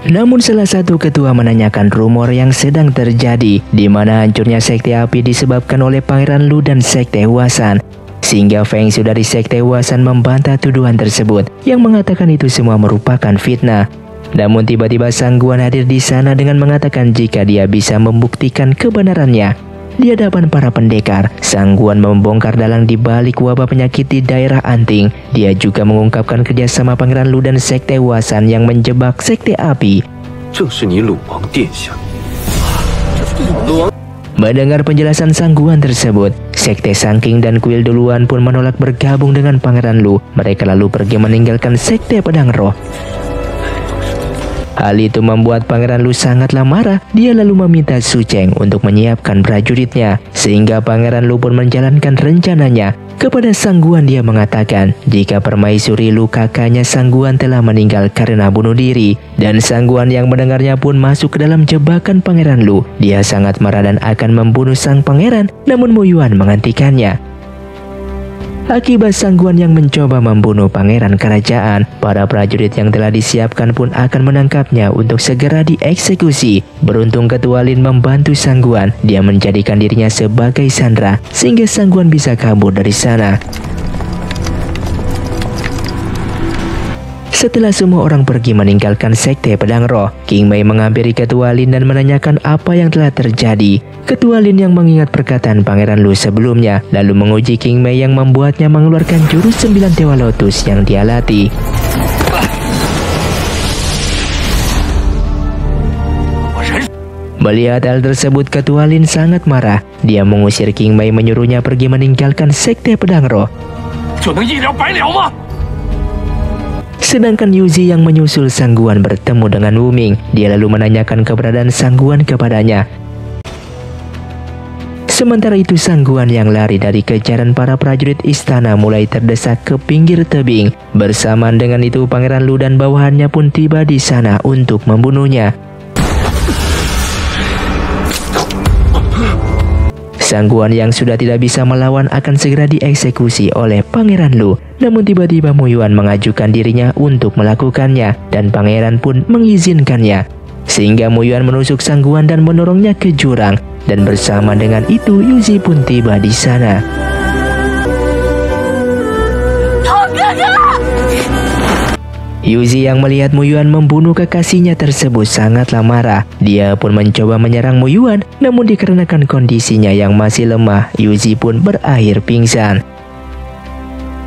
Namun salah satu ketua menanyakan rumor yang sedang terjadi, di mana hancurnya Sekte Api disebabkan oleh Pangeran Lu dan Sekte Huasan. Sehingga Feng Shui dari Sekte Huasan membantah tuduhan tersebut, yang mengatakan itu semua merupakan fitnah. Namun tiba-tiba Sangguan hadir di sana dengan mengatakan jika dia bisa membuktikan kebenarannya. Di hadapan para pendekar, Sangguan membongkar dalang di balik wabah penyakit di daerah Anting. Dia juga mengungkapkan kerjasama Pangeran Lu dan Sekte Huasan yang menjebak Sekte Api. Mendengar penjelasan Sangguan tersebut, Sekte Sangking dan Kuil duluan pun menolak bergabung dengan Pangeran Lu. Mereka lalu pergi meninggalkan Sekte Pedang Roh. Hal itu membuat Pangeran Lu sangatlah marah. Dia lalu meminta Su Cheng untuk menyiapkan prajuritnya, sehingga Pangeran Lu pun menjalankan rencananya. Kepada Sangguan dia mengatakan jika Permaisuri Lu kakaknya Sangguan telah meninggal karena bunuh diri, dan Sangguan yang mendengarnya pun masuk ke dalam jebakan Pangeran Lu. Dia sangat marah dan akan membunuh sang pangeran, namun Mo Yuan menghentikannya. Akibat Sangguan yang mencoba membunuh pangeran kerajaan, para prajurit yang telah disiapkan pun akan menangkapnya untuk segera dieksekusi. Beruntung Ketua Lin membantu Sangguan. Dia menjadikan dirinya sebagai sandera sehingga Sangguan bisa kabur dari sana. Setelah semua orang pergi meninggalkan Sekte Pedang Roh, King Mei menghampiri Ketua Lin dan menanyakan apa yang telah terjadi. Ketua Lin yang mengingat perkataan Pangeran Lu sebelumnya, lalu menguji King Mei yang membuatnya mengeluarkan jurus 9 Dewa Lotus yang dia latih. Melihat hal tersebut, Ketua Lin sangat marah. Dia mengusir King Mei, menyuruhnya pergi meninggalkan Sekte Pedang Roh. Sedangkan Yuzi yang menyusul Sangguan bertemu dengan Wuming. Dia lalu menanyakan keberadaan Sangguan kepadanya. Sementara itu Sangguan yang lari dari kejaran para prajurit istana mulai terdesak ke pinggir tebing. Bersamaan dengan itu Pangeran Lu dan bawahannya pun tiba di sana untuk membunuhnya. Sangguan yang sudah tidak bisa melawan akan segera dieksekusi oleh Pangeran Lu. Namun tiba-tiba Mo Yuan mengajukan dirinya untuk melakukannya, dan pangeran pun mengizinkannya. Sehingga Mo Yuan menusuk Sangguan dan mendorongnya ke jurang. Dan bersama dengan itu Yuzi pun tiba di sana. Yuzi yang melihat Mu Yuan membunuh kekasihnya tersebut sangatlah marah. Dia pun mencoba menyerang Mu Yuan, namun dikarenakan kondisinya yang masih lemah, Yuzi pun berakhir pingsan.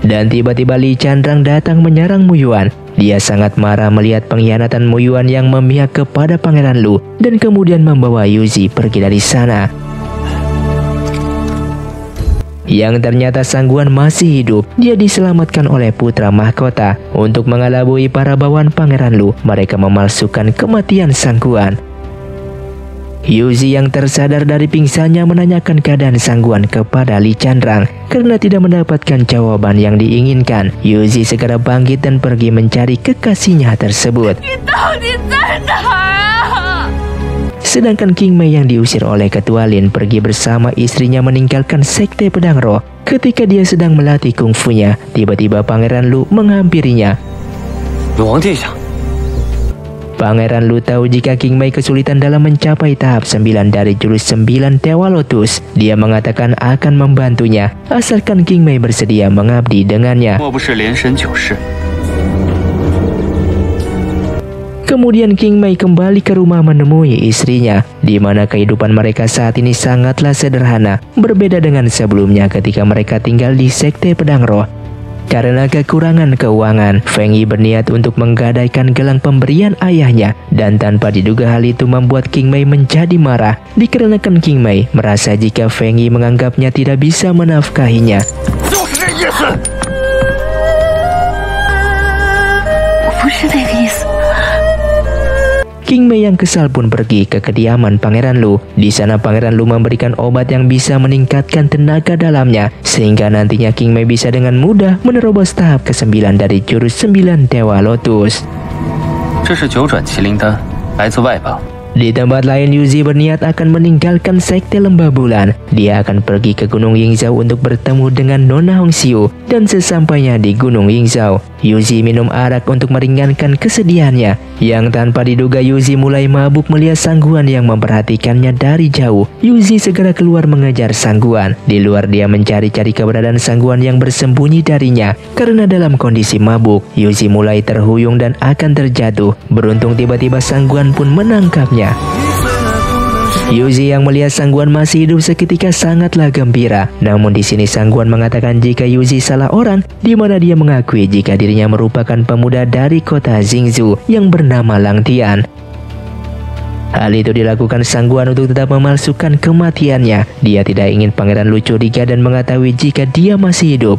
Dan tiba-tiba Li Chandrang datang menyerang Mu Yuan. Dia sangat marah melihat pengkhianatan Mu Yuan yang memihak kepada Pangeran Lu dan kemudian membawa Yuzi pergi dari sana. Yang ternyata Sangguan masih hidup. Dia diselamatkan oleh putra mahkota. Untuk mengelabui para bawahan Pangeran Lu, mereka memalsukan kematian Sangguan. Yuzi yang tersadar dari pingsannya menanyakan keadaan Sangguan kepada Li Chandrang. Karena tidak mendapatkan jawaban yang diinginkan, Yuzi segera bangkit dan pergi mencari kekasihnya tersebut. Sedangkan King Mei yang diusir oleh Ketua Lin pergi bersama istrinya meninggalkan sekte pedang roh. Ketika dia sedang melatih kungfunya, tiba-tiba Pangeran Lu menghampirinya. Pangeran Lu tahu jika King Mei kesulitan dalam mencapai tahap 9 dari jurus 9 Dewa Lotus. Dia mengatakan akan membantunya, asalkan King Mei bersedia mengabdi dengannya. Kemudian King Mei kembali ke rumah menemui istrinya, di mana kehidupan mereka saat ini sangatlah sederhana, berbeda dengan sebelumnya ketika mereka tinggal di sekte pedang roh. Karena kekurangan keuangan, Feng Yi berniat untuk menggadaikan gelang pemberian ayahnya, dan tanpa diduga hal itu membuat King Mei menjadi marah, dikarenakan King Mei merasa jika Feng Yi menganggapnya tidak bisa menafkahinya. King Mei yang kesal pun pergi ke kediaman Pangeran Lu. Di sana Pangeran Lu memberikan obat yang bisa meningkatkan tenaga dalamnya, sehingga nantinya King Mei bisa dengan mudah menerobos tahap ke-9 dari jurus 9 Dewa Lotus. Di tempat lain, Yuzi berniat akan meninggalkan sekte Lembah Bulan. Dia akan pergi ke Gunung Yingzhou untuk bertemu dengan Nona Hongxiu. Dan sesampainya di Gunung Yingzhou, Yuzi minum arak untuk meringankan kesedihannya. Yang tanpa diduga Yuzi mulai mabuk melihat Sangguan yang memperhatikannya dari jauh. Yuzi segera keluar mengejar Sangguan. Di luar dia mencari-cari keberadaan Sangguan yang bersembunyi darinya. Karena dalam kondisi mabuk, Yuzi mulai terhuyung dan akan terjatuh. Beruntung tiba-tiba Sangguan pun menangkapnya. Yuzi yang melihat Sangguan masih hidup seketika sangatlah gembira. Namun di sini Sangguan mengatakan jika Yuzi salah orang, di mana dia mengakui jika dirinya merupakan pemuda dari kota Jingzhou yang bernama Lang Tian. Hal itu dilakukan Sangguan untuk tetap memalsukan kematiannya. Dia tidak ingin Pangeran Lu curiga dan mengetahui jika dia masih hidup.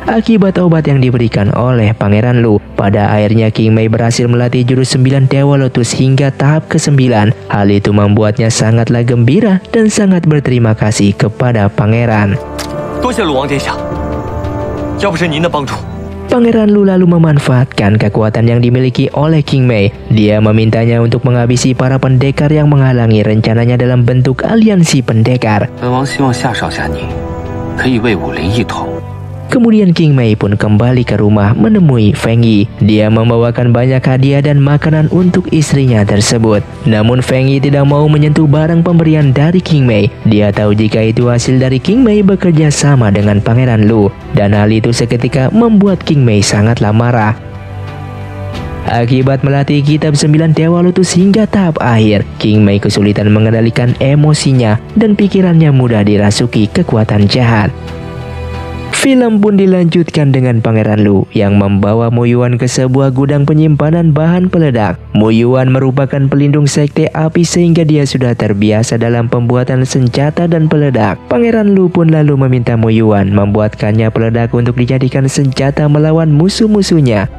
Akibat obat yang diberikan oleh Pangeran Lu, pada akhirnya King Mei berhasil melatih jurus 9 Dewa Lotus hingga tahap ke-9. Hal itu membuatnya sangatlah gembira dan sangat berterima kasih kepada Pangeran. Pangeran Lu lalu memanfaatkan kekuatan yang dimiliki oleh King Mei. Dia memintanya untuk menghabisi para pendekar yang menghalangi rencananya dalam bentuk aliansi pendekar. Kemudian King Mei pun kembali ke rumah menemui Feng Yi. Dia membawakan banyak hadiah dan makanan untuk istrinya tersebut. Namun Feng Yi tidak mau menyentuh barang pemberian dari King Mei. Dia tahu jika itu hasil dari King Mei bekerja sama dengan Pangeran Lu. Dan hal itu seketika membuat King Mei sangatlah marah. Akibat melatih kitab 9 Dewa Lotus hingga tahap akhir, King Mei kesulitan mengendalikan emosinya dan pikirannya mudah dirasuki kekuatan jahat. Film pun dilanjutkan dengan Pangeran Lu yang membawa Mu Yuan ke sebuah gudang penyimpanan bahan peledak. Mu Yuan merupakan pelindung sekte api sehingga dia sudah terbiasa dalam pembuatan senjata dan peledak. Pangeran Lu pun lalu meminta Mu Yuan membuatkannya peledak untuk dijadikan senjata melawan musuh-musuhnya.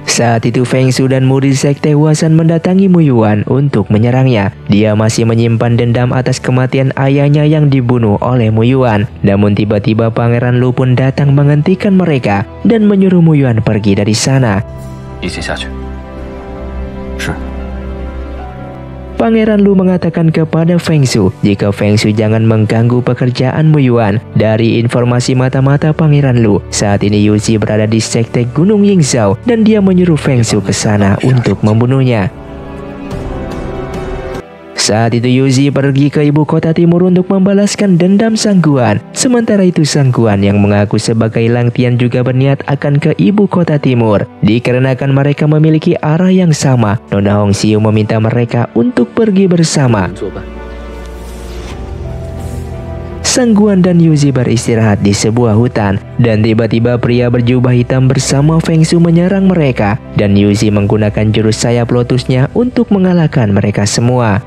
Saat itu Feng Su dan murid sekte Huasan mendatangi Mu Yuan untuk menyerangnya. Dia masih menyimpan dendam atas kematian ayahnya yang dibunuh oleh Mu Yuan. Namun tiba-tiba Pangeran Lu pun datang menghentikan mereka dan menyuruh Mu Yuan pergi dari sana. Pangeran Lu mengatakan kepada Feng Su jika Feng Su jangan mengganggu pekerjaan Mu Yuan. Dari informasi mata-mata Pangeran Lu, saat ini Yuzi berada di sekte Gunung Yingzhou dan dia menyuruh Feng Su ke sana untuk membunuhnya. Saat itu Yuzi pergi ke ibu kota timur untuk membalaskan dendam Sang Guan. Sementara itu Sang Guan yang mengaku sebagai Lang Tian juga berniat akan ke ibu kota timur. Dikarenakan mereka memiliki arah yang sama, Nona Hong Xiu meminta mereka untuk pergi bersama. Sang Guan dan Yuzi beristirahat di sebuah hutan, dan tiba-tiba pria berjubah hitam bersama Feng Shu menyerang mereka, dan Yuzi menggunakan jurus sayap lotusnya untuk mengalahkan mereka semua.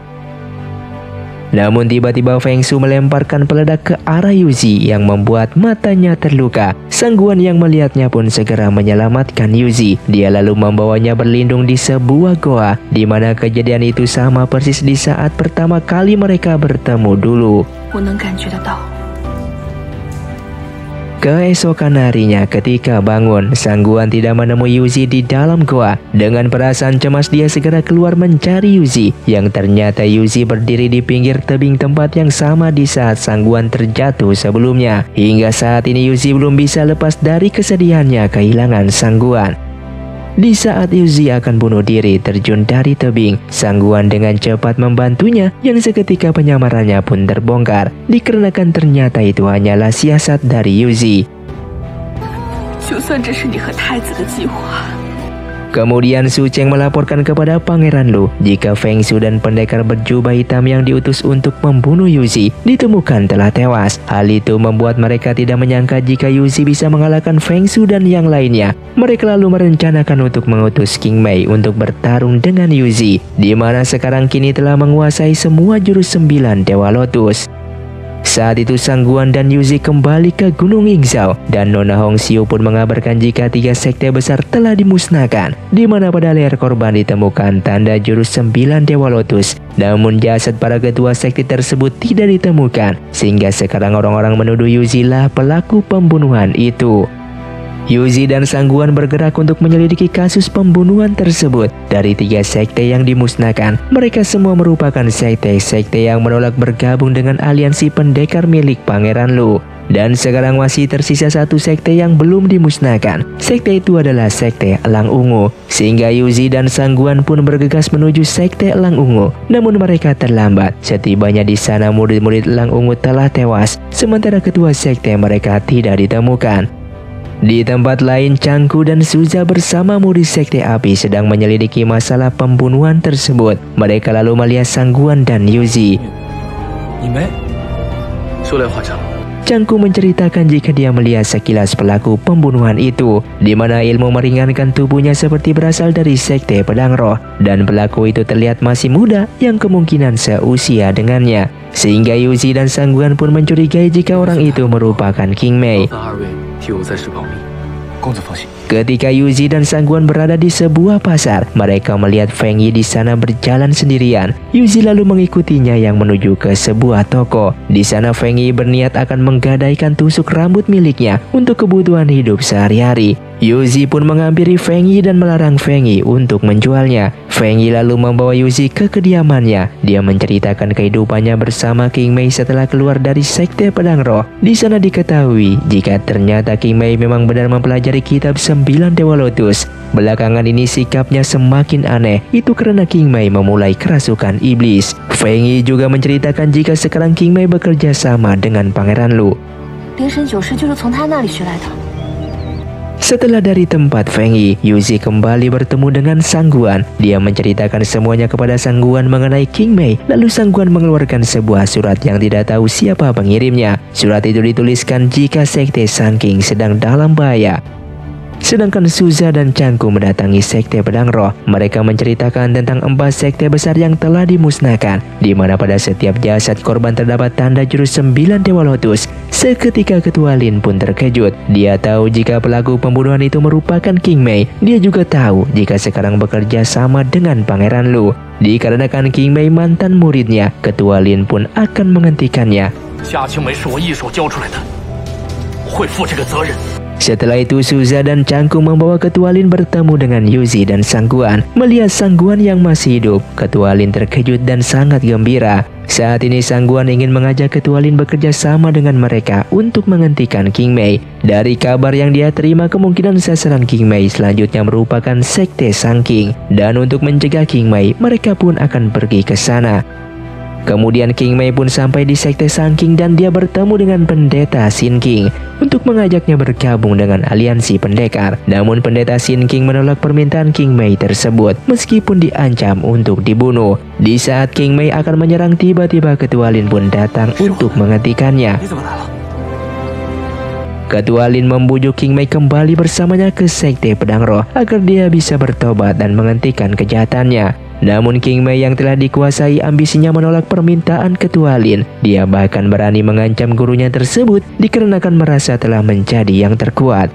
Namun tiba-tiba Feng Shu melemparkan peledak ke arah Yuzi yang membuat matanya terluka. Sang Guan yang melihatnya pun segera menyelamatkan Yuzi. Dia lalu membawanya berlindung di sebuah goa, di mana kejadian itu sama persis di saat pertama kali mereka bertemu dulu. Keesokan harinya ketika bangun, Sang Guan tidak menemui Yuzi di dalam goa. Dengan perasaan cemas dia segera keluar mencari Yuzi, yang ternyata Yuzi berdiri di pinggir tebing tempat yang sama di saat Sang Guan terjatuh sebelumnya. Hingga saat ini Yuzi belum bisa lepas dari kesedihannya kehilangan Sang Guan. Di saat Yuzi akan bunuh diri terjun dari tebing, Sang Guan dengan cepat membantunya, yang seketika penyamarannya pun terbongkar, dikarenakan ternyata itu hanyalah siasat dari Yuzi. Kemudian Su Cheng melaporkan kepada Pangeran Lu jika Feng Shu dan pendekar berjubah hitam yang diutus untuk membunuh Yuzi ditemukan telah tewas. Hal itu membuat mereka tidak menyangka jika Yuzi bisa mengalahkan Feng Shu dan yang lainnya. Mereka lalu merencanakan untuk mengutus King Mei untuk bertarung dengan Yuzi, di mana sekarang kini telah menguasai semua jurus 9 Dewa Lotus. Saat itu Sang Guan dan Yuzi kembali ke Gunung Yingzhou, dan Nona Hong Xiu pun mengabarkan jika 3 sekte besar telah dimusnahkan, di mana pada leher korban ditemukan tanda jurus 9 Dewa Lotus. Namun jasad para ketua sekte tersebut tidak ditemukan, sehingga sekarang orang-orang menuduh Yuzi lah pelaku pembunuhan itu. Yuzi dan Sang Guan bergerak untuk menyelidiki kasus pembunuhan tersebut. Dari 3 sekte yang dimusnahkan, mereka semua merupakan sekte-sekte yang menolak bergabung dengan aliansi pendekar milik Pangeran Lu. Dan sekarang masih tersisa 1 sekte yang belum dimusnahkan. Sekte itu adalah sekte Elang Ungu. Sehingga Yuzi dan Sang Guan pun bergegas menuju sekte Elang Ungu. Namun mereka terlambat. Setibanya di sana murid-murid Elang Ungu telah tewas, sementara ketua sekte mereka tidak ditemukan. Di tempat lain, Changku dan Suza bersama murid sekte api sedang menyelidiki masalah pembunuhan tersebut. Mereka lalu melihat Sang Guan dan Yuzi. Changku menceritakan jika dia melihat sekilas pelaku pembunuhan itu, di mana ilmu meringankan tubuhnya seperti berasal dari sekte pedang roh, dan pelaku itu terlihat masih muda yang kemungkinan seusia dengannya. Sehingga Yuzi dan Sang Guan pun mencurigai jika orang itu merupakan King Mei. Ketika Yuzi dan Sang Guan berada di sebuah pasar, mereka melihat Feng Yi di sana berjalan sendirian. Yuzi lalu mengikutinya yang menuju ke sebuah toko. Di sana Feng Yi berniat akan menggadaikan tusuk rambut miliknya untuk kebutuhan hidup sehari-hari. Yuzi pun menghampiri Feng Yi dan melarang Feng Yi untuk menjualnya. Feng Yi lalu membawa Yuzi ke kediamannya. Dia menceritakan kehidupannya bersama King Mei setelah keluar dari sekte pedang roh. Di sana diketahui jika ternyata King Mei memang benar mempelajari kitab 9 Dewa Lotus. Belakangan ini sikapnya semakin aneh. Itu karena King Mei memulai kerasukan iblis. Feng Yi juga menceritakan jika sekarang King Mei bekerja sama dengan Pangeran Lu. Setelah dari tempat Feng Yi, Yuzi kembali bertemu dengan Sang Guan. Dia menceritakan semuanya kepada Sang Guan mengenai King Mei. Lalu Sang Guan mengeluarkan sebuah surat yang tidak tahu siapa pengirimnya. Surat itu dituliskan jika sekte Sang King sedang dalam bahaya. Sedangkan Suza dan Changku mendatangi sekte pedang roh. Mereka menceritakan tentang 4 sekte besar yang telah dimusnahkan, di mana pada setiap jasad korban terdapat tanda jurus 9 Dewa Lotus. Seketika ketua Lin pun terkejut. Dia tahu jika pelaku pembunuhan itu merupakan King Mei. Dia juga tahu jika sekarang bekerja sama dengan Pangeran Lu. Dikarenakan King Mei mantan muridnya, ketua Lin pun akan menghentikannya. Setelah itu Suza dan Changku membawa ketua Lin bertemu dengan Yuzi dan Sang Guan. Melihat Sang Guan yang masih hidup, ketua Lin terkejut dan sangat gembira. Saat ini Sang Guan ingin mengajak ketua Lin bekerja sama dengan mereka untuk menghentikan King Mei. Dari kabar yang dia terima, kemungkinan sasaran King Mei selanjutnya merupakan sekte Sang King. Dan untuk mencegah King Mei, mereka pun akan pergi ke sana. Kemudian King Mei pun sampai di sekte Sang King dan dia bertemu dengan pendeta Sin King untuk mengajaknya bergabung dengan aliansi pendekar. Namun pendeta Sin King menolak permintaan King Mei tersebut meskipun diancam untuk dibunuh. Di saat King Mei akan menyerang, tiba-tiba Ketua Lin pun datang untuk menghentikannya. Ketua Lin membujuk King Mei kembali bersamanya ke sekte Pedang Roh agar dia bisa bertobat dan menghentikan kejahatannya. Namun King Mei yang telah dikuasai ambisinya menolak permintaan Ketua Lin. Dia bahkan berani mengancam gurunya tersebut dikarenakan merasa telah menjadi yang terkuat.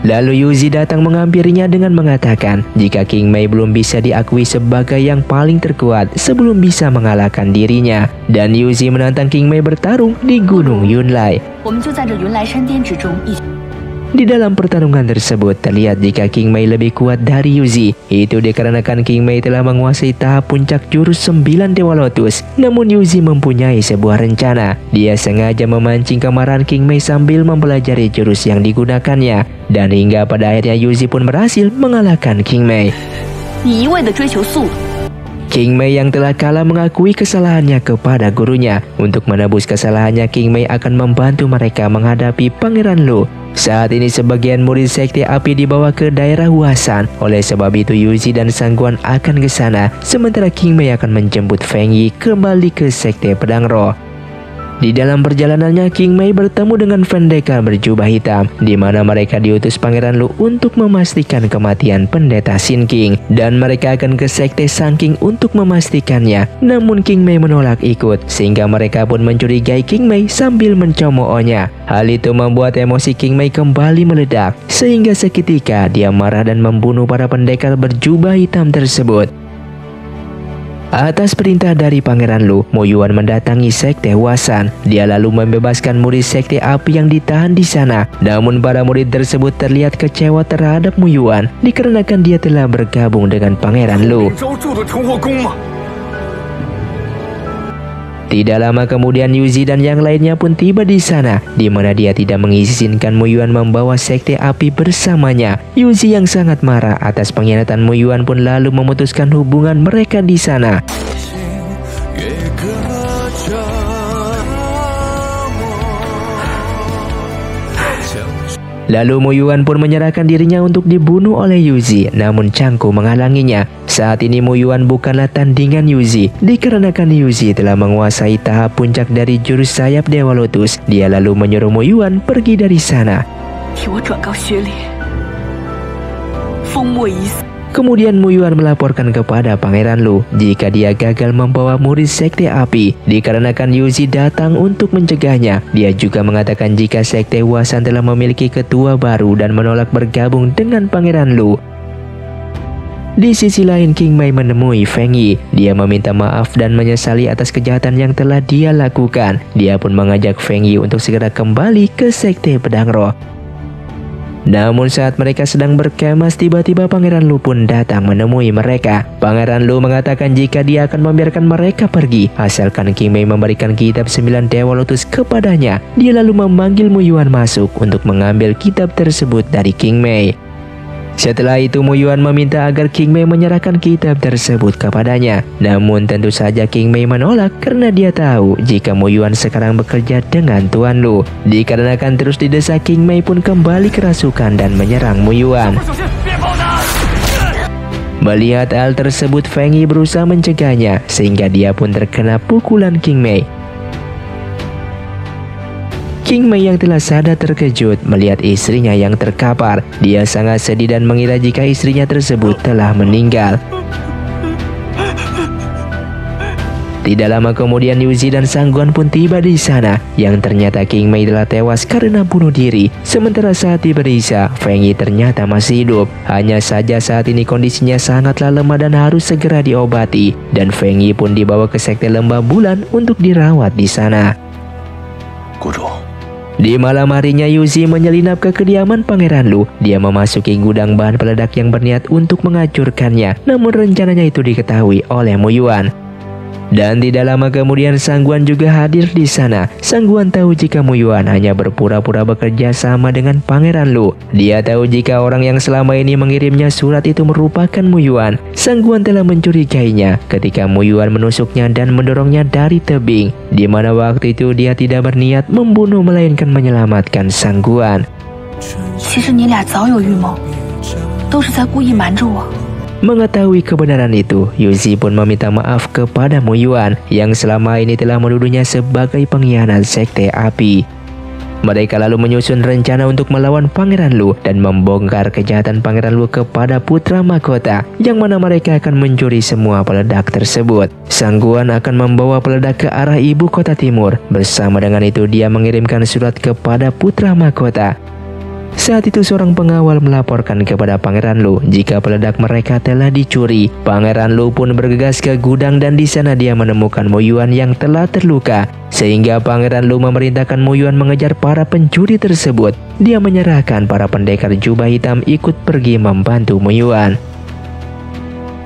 Lalu Yuzi datang menghampirinya dengan mengatakan jika King Mei belum bisa diakui sebagai yang paling terkuat sebelum bisa mengalahkan dirinya. Dan Yuzi menantang King Mei bertarung di Gunung Yunlai. Di dalam pertarungan tersebut terlihat jika King Mei lebih kuat dari Yuzi. Itu dikarenakan King Mei telah menguasai tahap puncak jurus 9 Dewa Lotus. Namun Yuzi mempunyai sebuah rencana. Dia sengaja memancing kemarahan King Mei sambil mempelajari jurus yang digunakannya. Dan hingga pada akhirnya Yuzi pun berhasil mengalahkan King Mei. King Mei yang telah kalah mengakui kesalahannya kepada gurunya. Untuk menebus kesalahannya, King Mei akan membantu mereka menghadapi Pangeran Lu. Saat ini sebagian murid sekte api dibawa ke daerah Huasan. Oleh sebab itu Yuzi dan Sangguan akan ke sana, sementara King Mei akan menjemput Feng Yi kembali ke sekte Pedang Roh. Di dalam perjalanannya, King Mei bertemu dengan pendekar berjubah hitam, di mana mereka diutus Pangeran Lu untuk memastikan kematian pendeta Sin King, dan mereka akan ke sekte Sang King untuk memastikannya. Namun King Mei menolak ikut, sehingga mereka pun mencurigai King Mei sambil mencemoohnya. Hal itu membuat emosi King Mei kembali meledak, sehingga seketika dia marah dan membunuh para pendekar berjubah hitam tersebut. Atas perintah dari Pangeran Lu, Mo Yuan mendatangi sekte Huasan. Dia lalu membebaskan murid sekte api yang ditahan di sana. Namun para murid tersebut terlihat kecewa terhadap Mo Yuan dikarenakan dia telah bergabung dengan Pangeran Lu. Tidak lama kemudian Yuzi dan yang lainnya pun tiba di sana, di mana dia tidak mengizinkan Mo Yuan membawa sekte api bersamanya. Yuzi yang sangat marah atas pengkhianatan Mo Yuan pun lalu memutuskan hubungan mereka di sana. Lalu Mo Yuan pun menyerahkan dirinya untuk dibunuh oleh Yuzi, namun Changku menghalanginya. Saat ini Mo Yuan bukanlah tandingan Yuzi, dikarenakan Yuzi telah menguasai tahap puncak dari jurus sayap Dewa Lotus. Dia lalu menyuruh Mo Yuan pergi dari sana. Kemudian Mo Yuan melaporkan kepada Pangeran Lu jika dia gagal membawa murid sekte api dikarenakan Yuzi datang untuk mencegahnya. Dia juga mengatakan jika sekte Huasan telah memiliki ketua baru dan menolak bergabung dengan Pangeran Lu. Di sisi lain, King Mei menemui Feng Yi. Dia meminta maaf dan menyesali atas kejahatan yang telah dia lakukan. Dia pun mengajak Feng Yi untuk segera kembali ke sekte Pedang Roh. Namun saat mereka sedang berkemas, tiba-tiba Pangeran Lu pun datang menemui mereka. Pangeran Lu mengatakan jika dia akan membiarkan mereka pergi asalkan King Mei memberikan kitab 9 Dewa Lotus kepadanya. Dia lalu memanggil Mo Yuan masuk untuk mengambil kitab tersebut dari King Mei. Setelah itu Mo Yuan meminta agar King Mei menyerahkan kitab tersebut kepadanya. Namun tentu saja King Mei menolak karena dia tahu jika Mo Yuan sekarang bekerja dengan Tuan Lu. Dikarenakan terus didesak, King Mei pun kembali kerasukan dan menyerang Mo Yuan. Melihat hal tersebut, Feng Yi berusaha mencegahnya sehingga dia pun terkena pukulan King Mei. King Mei yang telah sadar terkejut melihat istrinya yang terkapar. Dia sangat sedih dan mengira jika istrinya tersebut telah meninggal. Tidak lama kemudian Yuzi dan Sangguan pun tiba di sana, yang ternyata King Mei telah tewas karena bunuh diri. Sementara saat diperiksa, Feng Yi ternyata masih hidup. Hanya saja saat ini kondisinya sangatlah lemah dan harus segera diobati. Dan Feng Yi pun dibawa ke sekte Lembah Bulan untuk dirawat di sana. Di malam harinya Yuzi menyelinap ke kediaman Pangeran Lu. Dia memasuki gudang bahan peledak yang berniat untuk menghancurkannya. Namun rencananya itu diketahui oleh Mo Yuan. Dan tidak lama kemudian Sang Guan juga hadir di sana. Sang Guan tahu jika Mu Yuan hanya berpura-pura bekerja sama dengan Pangeran Lu. Dia tahu jika orang yang selama ini mengirimnya surat itu merupakan Mu Yuan. Sang Guan telah mencurigainya ketika Mu Yuan menusuknya dan mendorongnya dari tebing, di mana waktu itu dia tidak berniat membunuh melainkan menyelamatkan Sang Guan. 其实你俩早有预谋，都是在故意瞒着我。 Mengetahui kebenaran itu, Yuzi pun meminta maaf kepada Mu Yuan yang selama ini telah menuduhnya sebagai pengkhianat sekte api. Mereka lalu menyusun rencana untuk melawan Pangeran Lu dan membongkar kejahatan Pangeran Lu kepada putra mahkota, yang mana mereka akan mencuri semua peledak tersebut. Sang Guan akan membawa peledak ke arah ibu kota timur. Bersama dengan itu dia mengirimkan surat kepada putra mahkota. Saat itu seorang pengawal melaporkan kepada Pangeran Lu jika peledak mereka telah dicuri. Pangeran Lu pun bergegas ke gudang dan di sana dia menemukan Mu Yuan yang telah terluka. Sehingga Pangeran Lu memerintahkan Mu Yuan mengejar para pencuri tersebut. Dia menyerahkan para pendekar jubah hitam ikut pergi membantu Mu Yuan.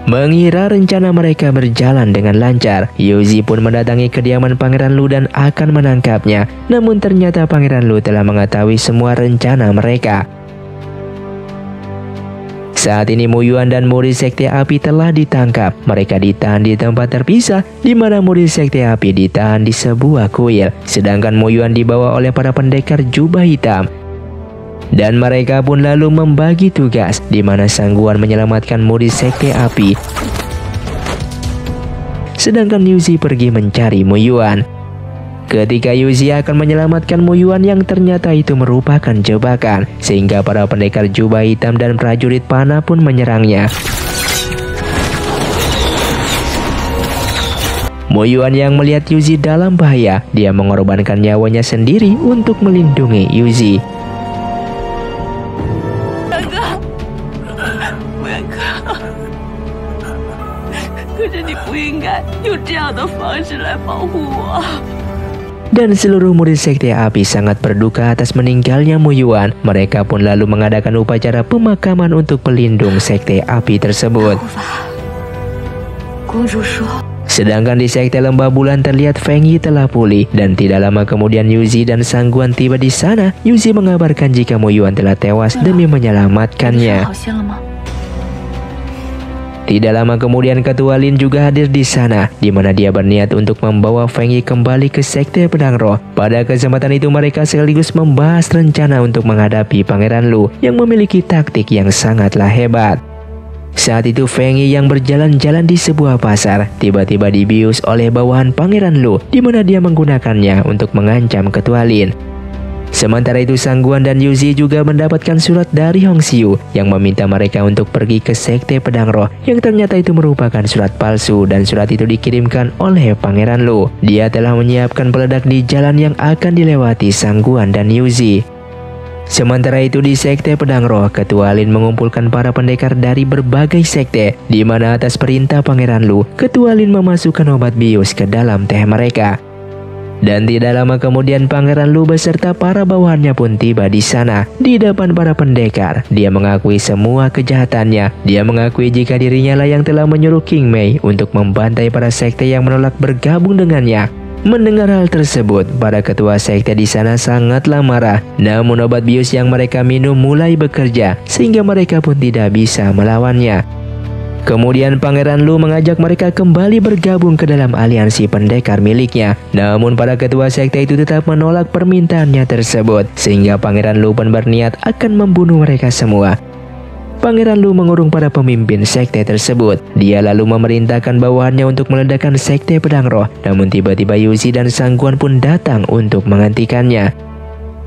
Mengira rencana mereka berjalan dengan lancar, Yuzi pun mendatangi kediaman Pangeran Lu dan akan menangkapnya. Namun ternyata Pangeran Lu telah mengetahui semua rencana mereka. Saat ini Mu Yuan dan murid sekte api telah ditangkap. Mereka ditahan di tempat terpisah, di mana murid sekte api ditahan di sebuah kuil, sedangkan Mu Yuan dibawa oleh para pendekar jubah hitam. Dan mereka pun lalu membagi tugas, di mana Sang Guan menyelamatkan murid sekte api, sedangkan Yuzi pergi mencari Mu Yuan. Ketika Yuzi akan menyelamatkan Mu Yuan yang ternyata itu merupakan jebakan, sehingga para pendekar jubah hitam dan prajurit panah pun menyerangnya. Mu Yuan yang melihat Yuzi dalam bahaya, dia mengorbankan nyawanya sendiri untuk melindungi Yuzi. 可是你不应该用这样的方式来保护我。 Dan seluruh murid sekte api sangat berduka atas meninggalnya Mu Yuan. Mereka pun lalu mengadakan upacara pemakaman untuk pelindung sekte api tersebut. Sedangkan di sekte lembah bulan terlihat Feng Yi telah pulih, dan tidak lama kemudian Yuzi dan Sang Guan tiba di sana. Yuzi mengabarkan jika Mu Yuan telah tewas demi menyelamatkannya. Tidak lama kemudian Ketua Lin juga hadir di sana, di mana dia berniat untuk membawa Feng Yi kembali ke sekte pedang roh. Pada kesempatan itu mereka sekaligus membahas rencana untuk menghadapi Pangeran Lu yang memiliki taktik yang sangatlah hebat. Saat itu Feng Yi yang berjalan-jalan di sebuah pasar tiba-tiba dibius oleh bawahan Pangeran Lu, di mana dia menggunakannya untuk mengancam Ketua Lin. Sementara itu Sang Guan dan Yuzi juga mendapatkan surat dari Hong Xiu yang meminta mereka untuk pergi ke sekte pedang roh, yang ternyata itu merupakan surat palsu dan surat itu dikirimkan oleh Pangeran Lu. Dia telah menyiapkan peledak di jalan yang akan dilewati Sang Guan dan Yuzi. Sementara itu di sekte pedang roh, Ketua Lin mengumpulkan para pendekar dari berbagai sekte, di mana atas perintah Pangeran Lu, Ketua Lin memasukkan obat bius ke dalam teh mereka. Dan tidak lama kemudian Pangeran Lu beserta para bawahannya pun tiba di sana. Di depan para pendekar, dia mengakui semua kejahatannya. Dia mengakui jika dirinya lah yang telah menyuruh King Mei untuk membantai para sekte yang menolak bergabung dengannya. Mendengar hal tersebut, para ketua sekte di sana sangatlah marah. Namun obat bius yang mereka minum mulai bekerja, sehingga mereka pun tidak bisa melawannya. Kemudian Pangeran Lu mengajak mereka kembali bergabung ke dalam aliansi pendekar miliknya. Namun para ketua sekte itu tetap menolak permintaannya tersebut, sehingga Pangeran Lu pun berniat akan membunuh mereka semua. Pangeran Lu mengurung para pemimpin sekte tersebut. Dia lalu memerintahkan bawahannya untuk meledakkan sekte pedang roh. Namun tiba-tiba Yuzi dan Sang Guan pun datang untuk menghentikannya.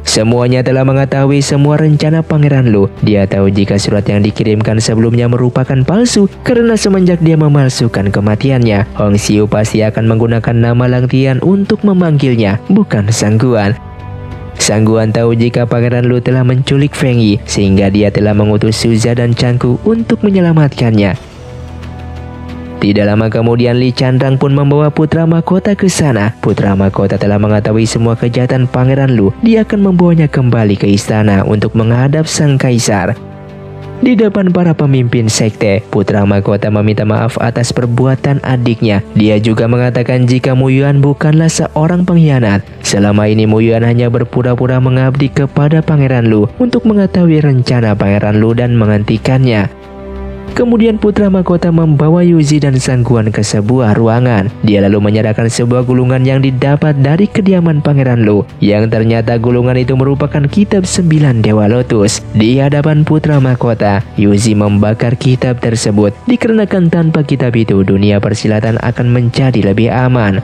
Semuanya telah mengetahui semua rencana Pangeran Lu. Dia tahu jika surat yang dikirimkan sebelumnya merupakan palsu, karena semenjak dia memalsukan kematiannya, Hong Xiu pasti akan menggunakan nama Lang Tian untuk memanggilnya, bukan Sang Guan. Sang Guan tahu jika Pangeran Lu telah menculik Feng Yi, sehingga dia telah mengutus Suza dan Changku untuk menyelamatkannya. Tidak lama kemudian Li Chandrang pun membawa putra mahkota ke sana. Putra mahkota telah mengetahui semua kejahatan Pangeran Lu. Dia akan membawanya kembali ke istana untuk menghadap sang kaisar. Di depan para pemimpin sekte, putra mahkota meminta maaf atas perbuatan adiknya. Dia juga mengatakan jika Mu Yuan bukanlah seorang pengkhianat. Selama ini Mu Yuan hanya berpura-pura mengabdi kepada Pangeran Lu untuk mengetahui rencana Pangeran Lu dan menghentikannya. Kemudian putra mahkota membawa Yuzi dan Sang Guan ke sebuah ruangan. Dia lalu menyerahkan sebuah gulungan yang didapat dari kediaman Pangeran Lu, yang ternyata gulungan itu merupakan kitab 9 Dewa Lotus. Di hadapan putra mahkota, Yuzi membakar kitab tersebut dikarenakan tanpa kitab itu dunia persilatan akan menjadi lebih aman.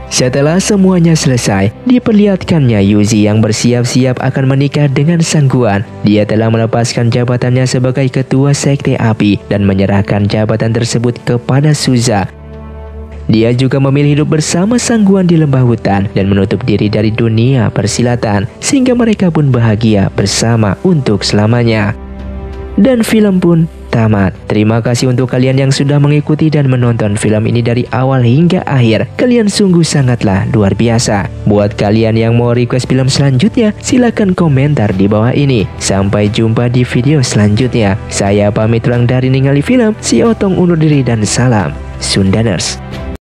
Setelah semuanya selesai, diperlihatkannya Yuzi yang bersiap-siap akan menikah dengan Sang Guan. Dia telah melepaskan jabatannya sebagai ketua sekte api dan menyerahkan jabatan tersebut kepada Suza. Dia juga memilih hidup bersama Sang Guan di lembah hutan dan menutup diri dari dunia persilatan, sehingga mereka pun bahagia bersama untuk selamanya. Dan film pun tamat. Terima kasih untuk kalian yang sudah mengikuti dan menonton film ini dari awal hingga akhir. Kalian sungguh sangatlah luar biasa. Buat kalian yang mau request film selanjutnya, silahkan komentar di bawah ini. Sampai jumpa di video selanjutnya. Saya pamit ulang dari Ningali Film. Si Otong undur diri dan salam Sundaners.